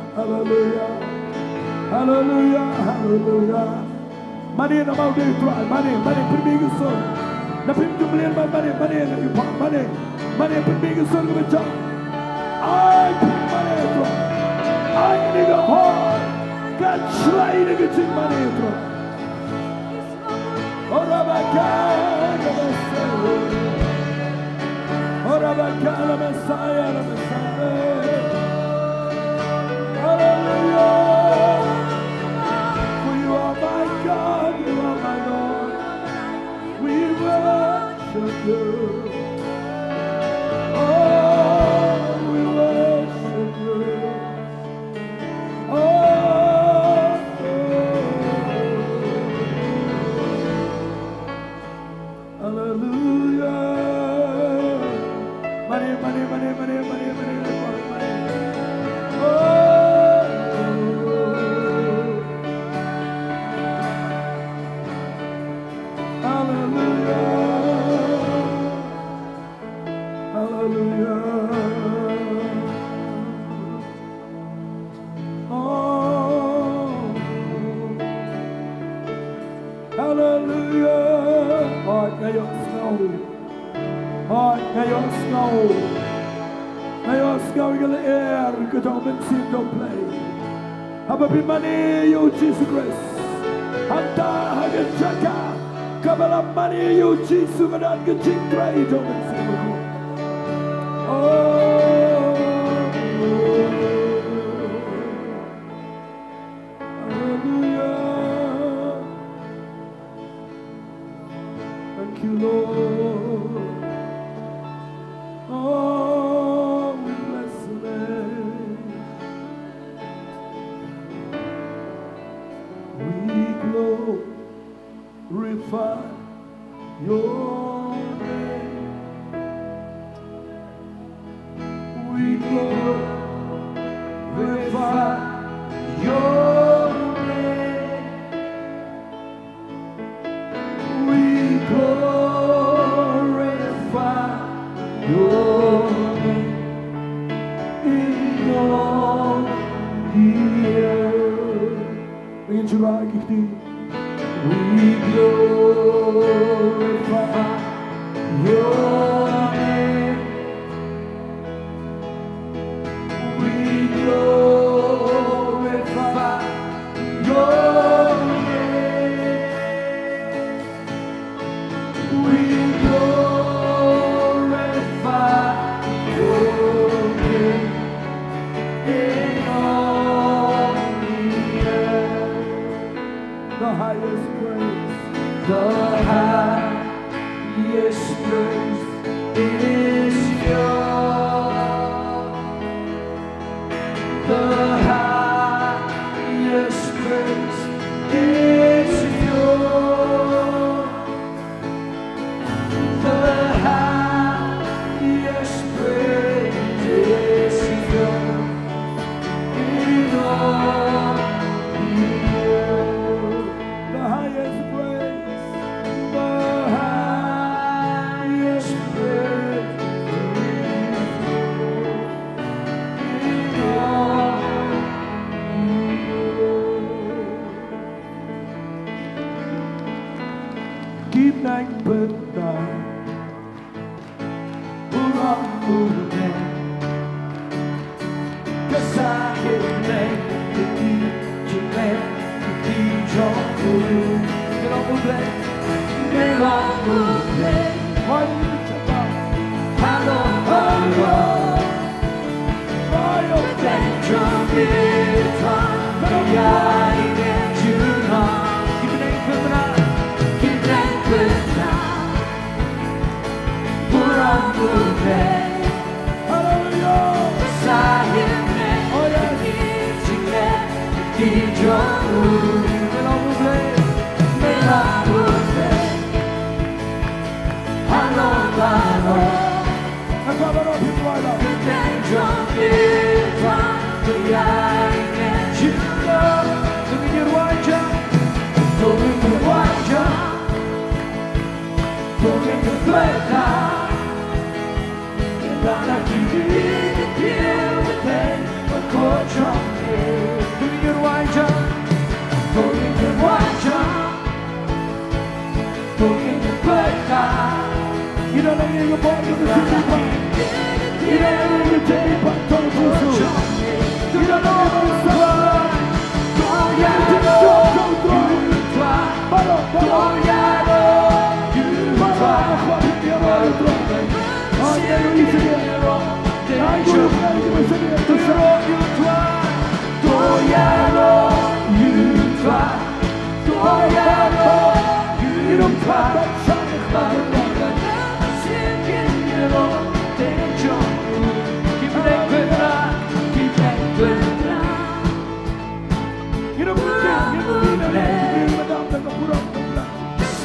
hallelujah, hallelujah. Mani na mau dia tuan, mani pergi ke sur. Napim kemuliaan mani yang dipak, mani pergi ke sur kebejak. Ay mani tuan, ay ini ke hor, kan celai ini kecil mani tuan. Orang bakal Messiah, Hallelujah. For you are my God, you are my Lord. We worship you. Oh, we worship you. Oh, hallelujah. Money. Apa bimani you Jesus Christ. Hanta hagen jaga. Kabala mani you Jesus medan kecing trai jangan sibuku. Oh, hallelujah. Thank you Lord. Oh, we bless your name. Glorify your name. We glorify your name. We glorify your name in all the earth. Begin to rock it. We glorify your name. We glorify your name. We glorify your name in all the highest praise is yours. The highest praise is yours. The highest praise is yours. In all the earth. The highest praise. The highest praise is yours. In all Kim Nanh Bynta Ulang Ulang Kasahit Neng Di Jinglen Di Jong Melong Ulang Melong Ulang Hoy Chapa Hello Hello Hoy Thank Jingmihpat Kaya ingin Juna Kineng Bynta Ulang Ulang Hallelujah. Sahib Neng Di Jinglen Di Jong Melong Ulang Melong Ulang Hello Hello Nagkabaro Pitwala. Thank Jingmihpat Kaya ingin Juna Jingiasyllok Bynta Và là kỳ yêu tên và có trong yêu Jingiasyllok Bynta You don't know you're born with the Jingmihpat. You don't know you're Jingmihpat told Jisu. You don't know you're born. Balang, Balang.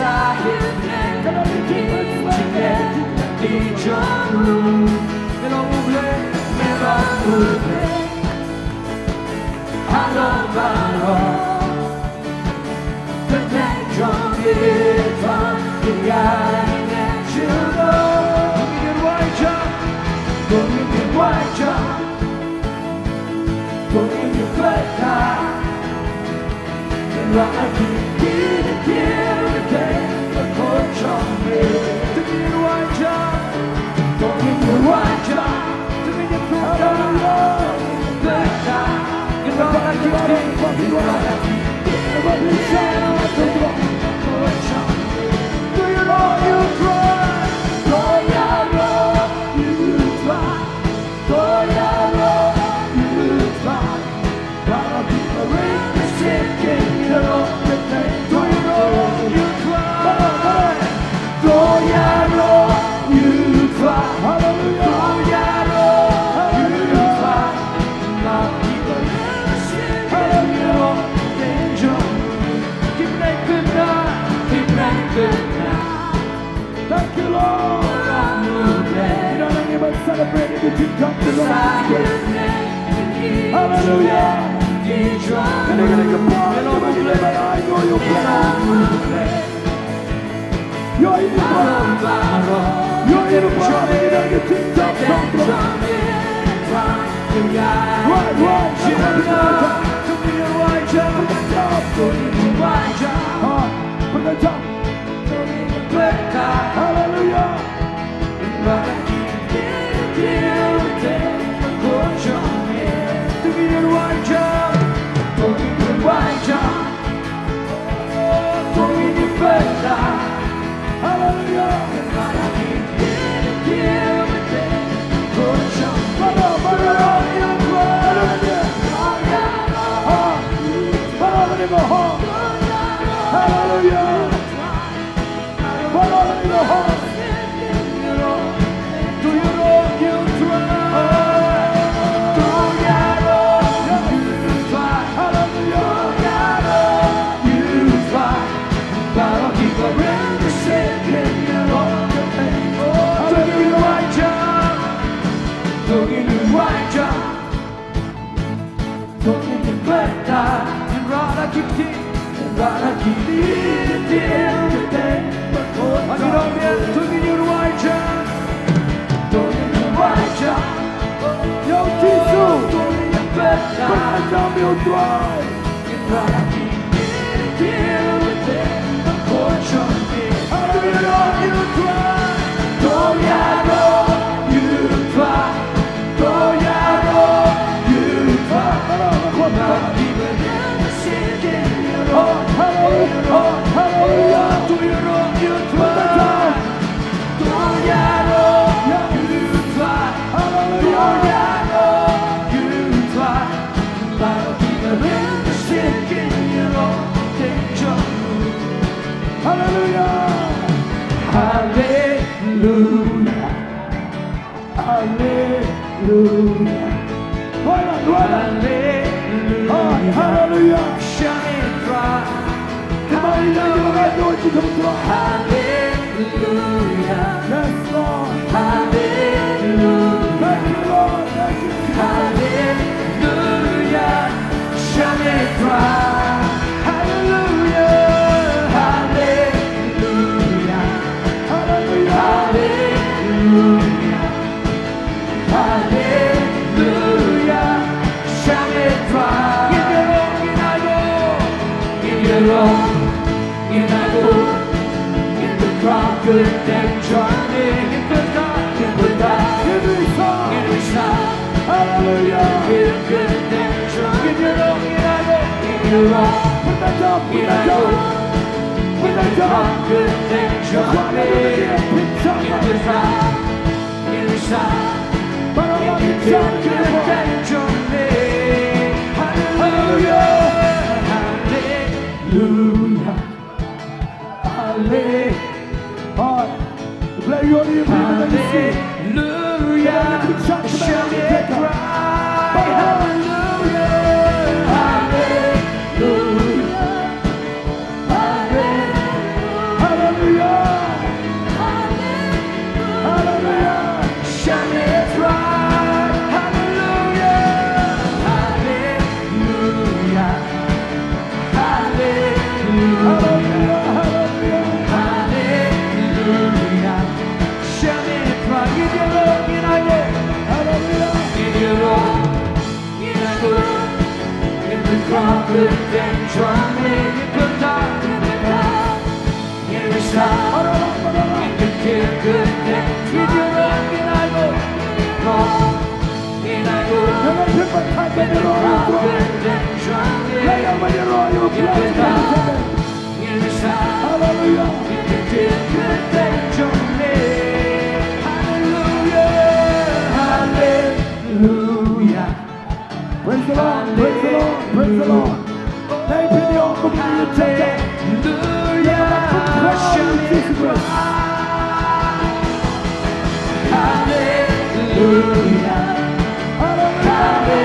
Sahib Neng Di Jinglen Di Jong Melong Ulang Melong Ulang Hello Hello Thank Jingmihpat Kaya ingin Juna Jingiasyllok Và anh đi theo thế và có trong mình Từng nhiên hoài cha Có những hoài cha Từng nhiên không đau Tất cả Những đó là những đi Và là những đi Và đi theo thế và có trong mình Do you know you try Do you know you try Do you know you try Và là những ring Sinking Do you know you try? Do you know you try? Hallelujah. Do you know you try? Love people listen. Hallelujah. Keep making that. Keep making that. Thank you, Lord. You don't know even celebrating the King of the Lord. Hallelujah. And they're going to come on. I know you're blessed. You're in the bottom. You're in the bottom. You're going to get King of the Lord. Right. Put the top. Hallelujah. Hallelujah. Bynta, yang rara kiti, dia gede, bagi dong dia, tunggu di wajah, yo Jisu, penajam yo tuai, yang rara kiti, dia gede, berkocok di, haleluya yo tuai, doyaro yo tuai, doyaro yo tuai, bagi berjaya oh haleluya, doyaro yo tuai, doyaro yo tuai, doyaro yo tuai, bagi berjaya haleluya, haleluya, haleluya, haleluya, haleluya, Shanitra, haleluya, haleluya, yes Lord, haleluya, thank you Lord, thank you, haleluya, Shanitra, haleluya, haleluya, haleluya, haleluya, haleluya, Shanitra, give your all, give your all, give the crowd good and journey, give me some, hallelujah, give good and journey, give your all, give your all, put that up, put that up, put that up, good and journey, give me some, good and journey, hallelujah, hallelujah, hallelujah. Play your ear, hallelujah, shout it, cry, hallelujah, hallelujah, hallelujah, hallelujah, shout it, cry, hallelujah, hallelujah, hallelujah, hallelujah, shout it, cry, give your love, hallelujah, give your all, give the crowd good and drumming, give the give the sound, give the kid good and give your all, give the crowd good and drumming, give the give the sound, hallelujah, give the kid good and drumming, hallelujah, hallelujah. Praise the Lord, praise the Lord, praise the Lord. Thank you, Lord, for being the church. Hallelujah, hallelujah,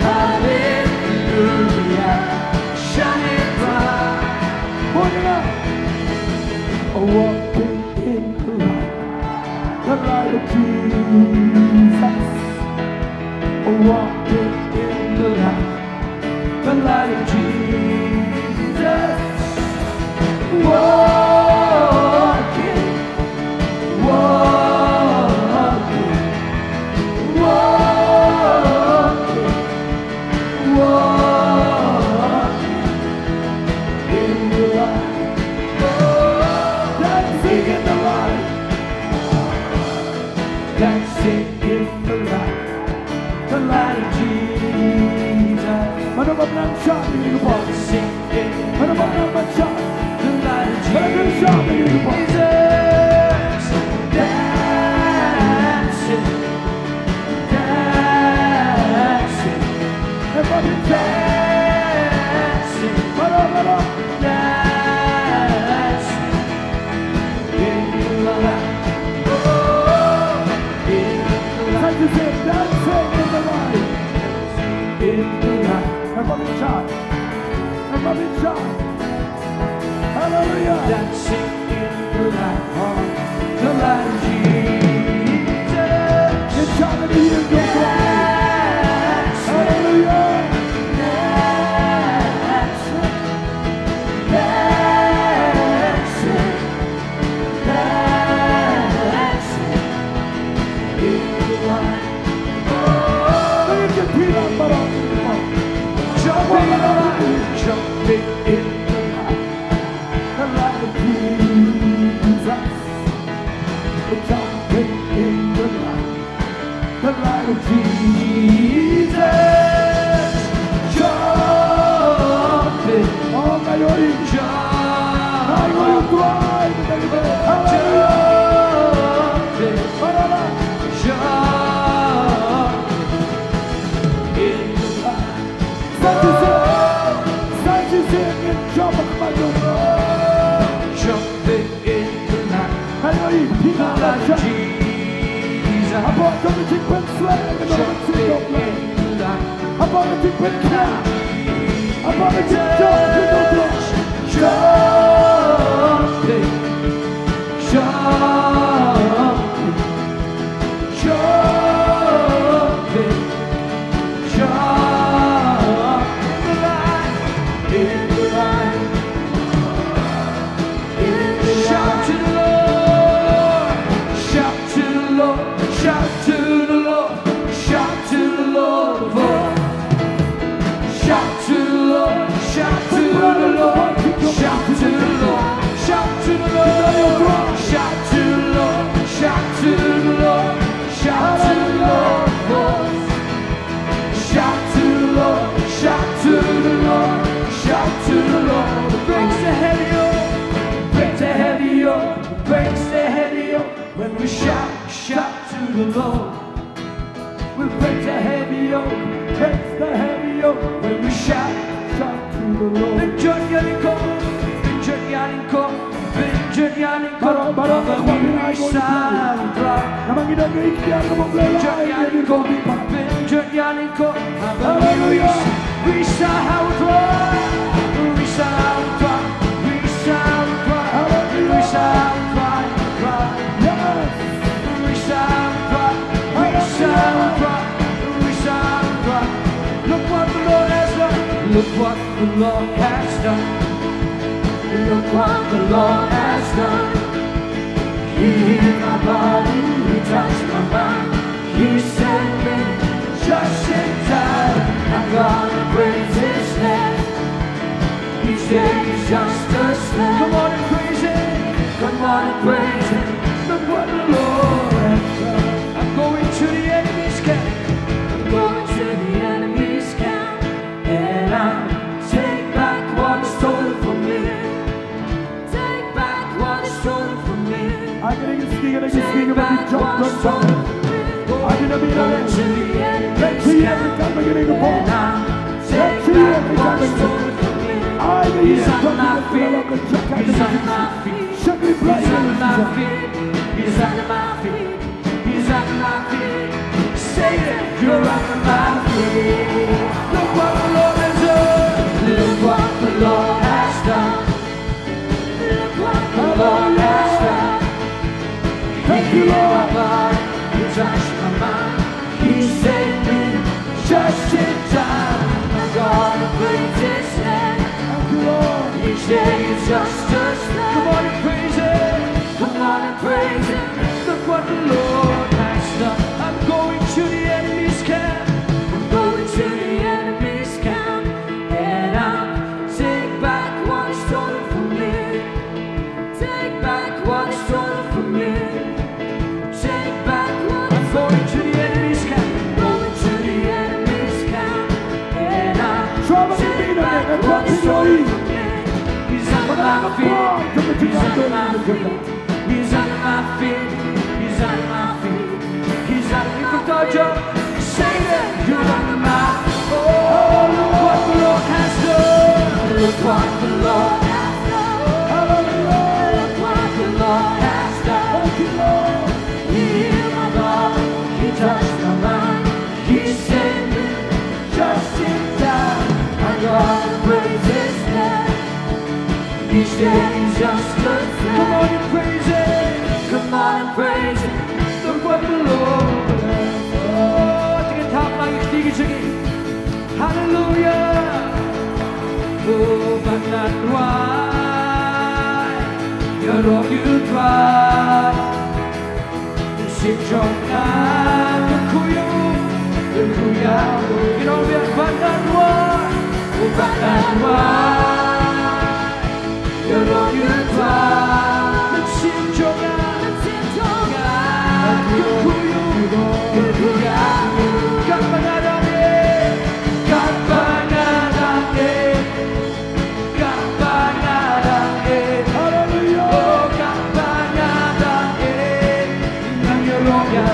hallelujah, shine it bright. Walking in the light of Jesus. Walking in the light of Jesus. Walking, walking, walking, walking in the light. Dancing in the light. Dancing in the light. The light of Jesus. Mana benar syah di hidup. Mana benar syah. The light of Jesus. Mana benar syah di hidup. Jesus, dancing, dancing, everybody dancing. Mana benar dancing in the light. Time to say dancing in the light. In the light. Everybody shout. Everybody shout. Hallelujah. Dancing in the light. The light of Jesus. It's time to be in your light. in the light. Satisfying in job of my Jumping in the night. Hallelujah. Blood of Jesus. About to be taken slave and Jumping in the light. about to be taken down. About to be taken down. Jumping, jumping, jumping, jumping in the light. Shout to the Lord, shout to the Lord, shout to the Lord, shout to the Lord of all. Shout to the Lord, shout to the Lord, shout to the Lord, shout to the Lord, shout to the Lord, shout to the Lord, shout to the Lord of all. Shout to the Lord, shout to the Lord, shout to the Lord. Breaks the heavy yoke, breaks the heavy yoke, breaks the heavy yoke. When we shout, shout to the Lord. We break the heavy yoke, breaks the heavy yoke. When we shout, shout to the Lord. Jingiasyllok, Jingiasyllok, Jingiasyllok. We sound right. Jingiasyllok, Jingiasyllok. We sound right. We sound right. We sound right. We sound right. We sound right. We sound right. We sound right. Look what the Lord has done. Look what the Lord has done. Look what the Lord has done. He healed my body. He touched my mind. He set me just in time. I'm gonna praise His name. Each day is just a step. Come on and praise Him. Come on and praise Him. Look what the Lord has done. I'm going to the enemy's camp. I'm going to the enemy's camp. And I'll take back what is stolen from me. Take back what is stolen from me. I'm going to ski and Take back what is stolen from me. I'm going to be Going to the enemy's every camp. time I'm getting a ball. And I'll take back what is stolen from me. He's on my feet. He's on my feet. He's on my feet. He's under my feet. He's under my feet. Satan, you're under my feet. Look what the Lord has done. Look what the Lord has done. Look what the Lord has done. He healed my body. He touched my mind. He saved me just in time. I'm gonna praise His name. Each day is just a step. Come on and praise Him. Come on and praise Him. Look what the Lord has done. I'm going to the enemy's camp. I'm going to the enemy's camp. And I'll take back what is stolen from me. Take back what is stolen from me. Take back what is stolen. I'm going to the enemy's camp. I'm going to the enemy's camp. And I'll take back what is stolen from me. He's under my feet. He's under my feet. He's under my feet. He's under my feet. He's under my feet. Satan, you're under my feet. Oh, look what the Lord has done. Look what the Lord has done. Look what the Lord has done. He healed my body. He touched my mind. He saved me just in time. I'm gonna praise His name. Each day is just a step. Come on and praise Him. Come on and praise Him. Look what the Lord has done. Sige, top lang yung sige. Hallelujah. Oh, Bananwai. You're you try. Si Jong na kukuyo. Kukuya. You know we are Bananwai. Oh, Bananwai. You're all you try. Let's sing Jong. Let's sing Jong. Kukuya. Kapanadane. Kapanadane. Kapanadane. Hallelujah. Oh, Kapanadane. Nang you're all ya.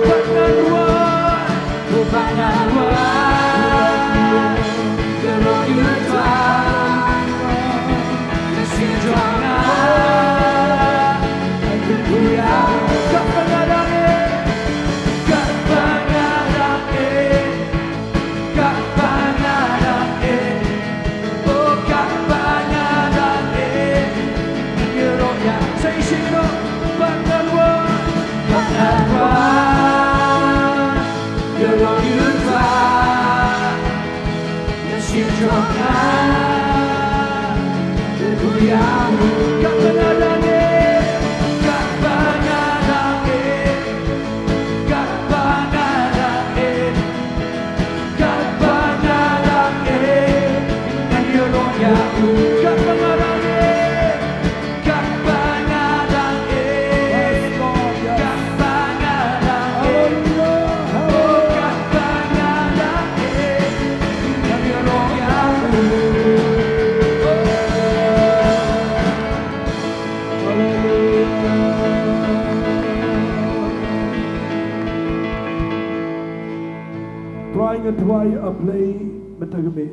Bananwai. Oh, Bananwai. Tuai ablay matagamit.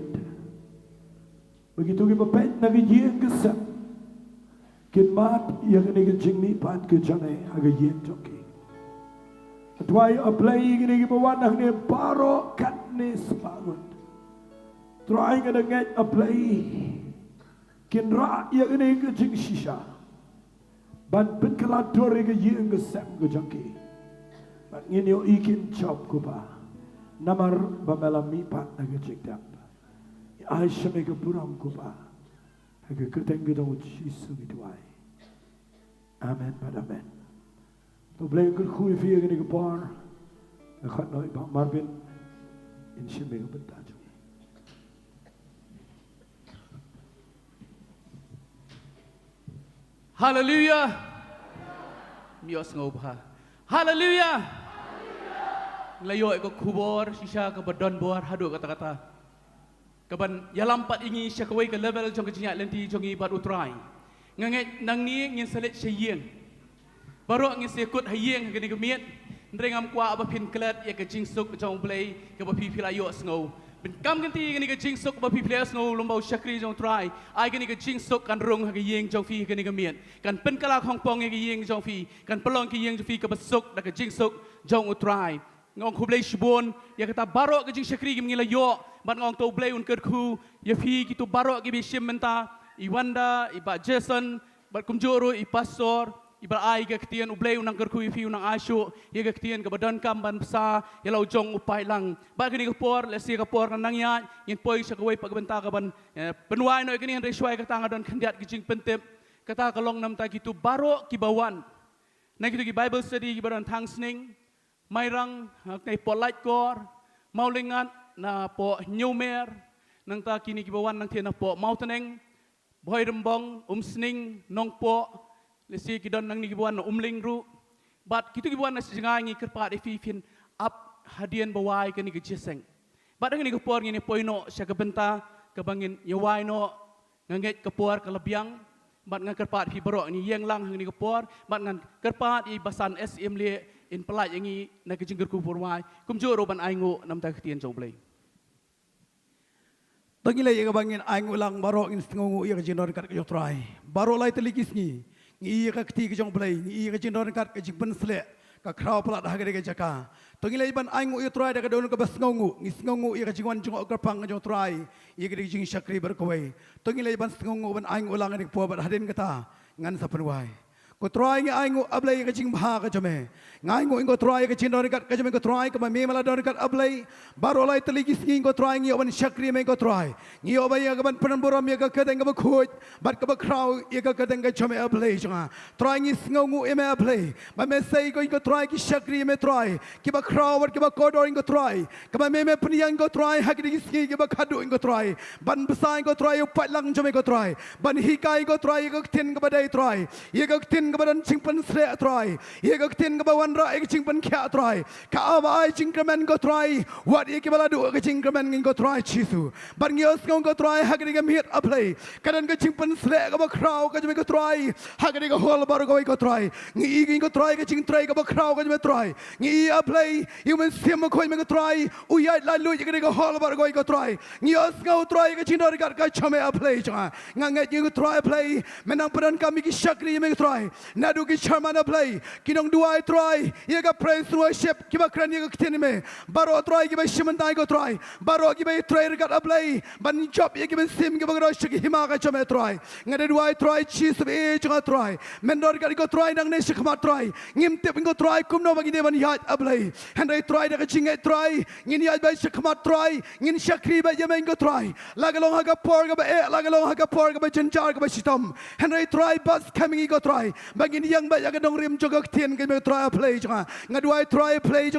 Begitu kita pet nagijeng kesap. Kinmat yang ini Jingmihpat ke jane agajeng joki. Tuai ablay ini kita wanah ni baro katne semangat. Tuai kita ngat ablay kinra yang ini ke jing shisha. Ban penkelador agajeng kesap ke joki. Ban ini yo ikin job kuba. Namar Bamilamipat nagajigdap. Aisha mega buram kuba. Aga kerteng gedong Jisu Jingduwai. Amen pada amen. To blame good kui fi gani kapar. Nakhat noi ba Marvin in shin mega Bynta. Hallelujah. Mios ngobha. Hallelujah. Layo ko kubor sisa ke badon bor hadu kata-kata. Kaban ya lampat ingi syakawai ke level jong kejinya lenti jongi bat utrai. Nganget nang ni ngin selit syayeng. Baru ngin sekut hayeng ke ni kemiet. Ndrengam kwa aba pin klet ya ke jingsuk jong play ke ba pi layo sngo. Ben kam ganti ke ni ke jingsuk ba pi play sngo lombau syakri jong trai. Ai ke ni ke jingsuk kan rong ke yeng jong fi ke ni kemiet. Kan pen kala hong pong ke yeng jong fi. Kan pelong ke yeng jong fi ke besuk da ke jingsuk jong utrai. Ngong kublay shibon ya kata barok ke jing syakri gim ngila yo ban ngong to blay un kerku ya fi kitu barok gi bishim menta iwanda iba Jason bat kumjoro i pastor iba ai ga ketian ublay unang kerku fi unang asyu ya ga ketian ke badan kam ban psa ya lau jong upai lang ba kini kapor lesi kapor nang ya yin poi syakawai pag benta ka ban penuai no kini reswai ka tanga don kandiat gi jing pentep kata kalong nam ta kitu barok ki bawan na kitu gi Bible study gi badan thang sning Mairang kay polite kor, maulingat na po nyumer, nang ta kini kibawan nang tiyan na po mautaneng, boy rembong, Sngi, Nongpoh, lesi kidon nang nikibawan na umlingru, but kitu kibawan na singangi kerpat ififin up hadian bawai ke Jingiasyeng. But ang nikapor ngini poino siya ke Bynta, kabangin Jowai no, nganget kapor kalabyang, but ngan kerpat hibaro ni yeng lang ang nikapor, but ngan kerpat i basan SM li in pelaj yangi na kejingker ku forwai kumjoro ban aingo nam ta ketian joblay tangilay ka bangin aingo lang baro in sngongu iya kejinor kat kejotrai baro lai telikis ngi iya ka keti kejongblay iya kejinor kat kejingpen sle ka kraw pelat hagade ke jaka tangilay ban aingo iya trai da ka don ka basngongu ngi sngongu iya kejingwan jong kerpang kejotrai iya kejing syakri berkawai tangilay ban sngongu ban aingo lang ni po bat hadin kata ngan sapenwai ko try ngi aingo ablay ka jing bha ka jame ngaingo ingo try ka chin kat ka jame ko try ka me mala don kat ablay baro lai teligis ngi ko try ngi oban syakri me ko try ngi obay ka ban penan boram ya ka kadang ka khoj bat ka kraw ya ka kadang ka jame ablay janga try ngi sngongu e me ablay ba me say ko ingo try ki syakri me try ki ba kraw bat ki ba kodor ingo try ka ba me peniang ko try ha ki ngi ki ba khadu ingo try ban besai ko try upat lang jame ko try ban hikai ko try ka tin ka badai try ye ka tin kebadan cingpen sre try ye ka tin kebawan ra ek cingpen kya try ka awai cingkremen ko try wat ye kebala du ke cingkremen ngin ko try Jisu ban ngios ngong ko try hagri ke mit aplay kadan ke cingpen sre ka ba kraw ka jme ko try hagri ka hol bar ko try ngi ngin ko try ke cing try ka ba kraw ka jme try ngi aplay you men sim ko me ko try uyai la lu ye ka hol bar ko try ngios ngau try ke cingdor ka chame aplay cha nganget ngi ko try aplay menang peran kami ki syakri me ko try Nadu ki charmana play. Kinong duai try. Yaga praise worship. Kiba kran yaga ktinime. Baro try kiba shimantai go try. Baro kiba try regat a play. Ban job yaga sim kiba rosh ki himaga chame try. Ngade duai try cheese of age go try. Mendor go try nang ne shikma try. Ngim tip go try kum no bagi devan yat a play. And I try the chinga try. Ngin yat by shikma try. Ngin shakri by yamen go try. Lagalong haga porga by lagalong haga porga by chinjar by shitom. And I try bus coming go try. Bagin young by yagadong rim jogok tin give me try a play. Ngadu I try play.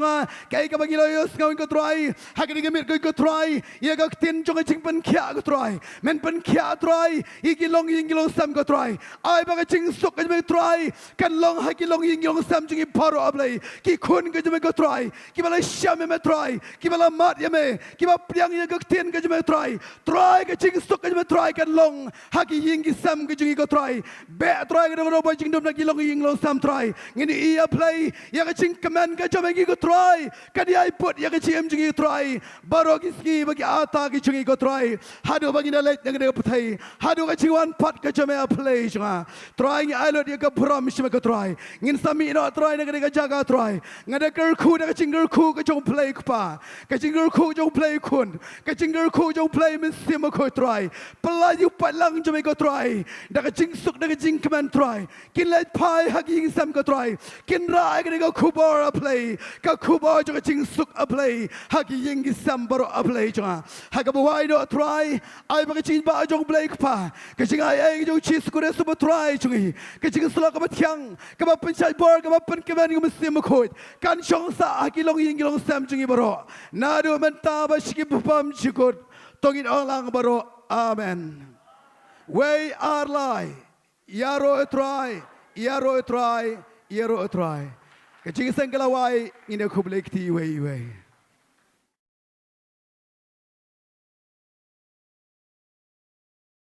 Kay ka bagiloyos going go try. Haging a go try. Yagok tin jonga chingpan kya go try. Men pan kya try. Igilong yingilong sam go try. I baga ching suk me try. Kan long hagilong yingilong sam jingi paro a play. Ki kun go try. Kibala shame me try. Kibala mat yame. Kiba priang yagok tin me try. Try ka ching suk me try kan long. Hagi yingi sam go try. Be try ka no boy jingdom na gilong yingilong sam try. Ngini iya play. Yaga ching command ka go try. Kadi I put yaga chim jingi try. Baro ki ski bagi ata ki jingi go try. Hadu bagi na late ngade putai. Hadu ka ching one pot ka jame a play jinga. Try I lot yaga promise me go try. Ngin sami no try ngade ka jaga try. Ngade girl ku na ka ching girl ku ka jong play pa. Ka ching girl ku jong play kun. Ka ching girl ku jong play min sim ko try. Palayu palang jame go try. Da ka ching suk da ka ching command try. Kin let pai hagi sam go try. Kin ra ngade go kubor a play. Ka kubor jo ka ching suk a play. Hagi yingi sam baro a play jonga. Haga bawai do try. Ai ba ka ching ba jong play pa. Ka ching ai jong chis ko resu ba try jongi. Ka ching slok ka ba tiang. Ka ba penchai bor ka ba pen command ko sim ko. Kan chong sa hagi long yingi long sam jongi baro. Nadu menta ba shiki pam chikot. Tongin olang baro. Amen. Way are lie. Yaro try. Yaro try. Yaro try. Ka ching sang kalawai ina kublek ti way way.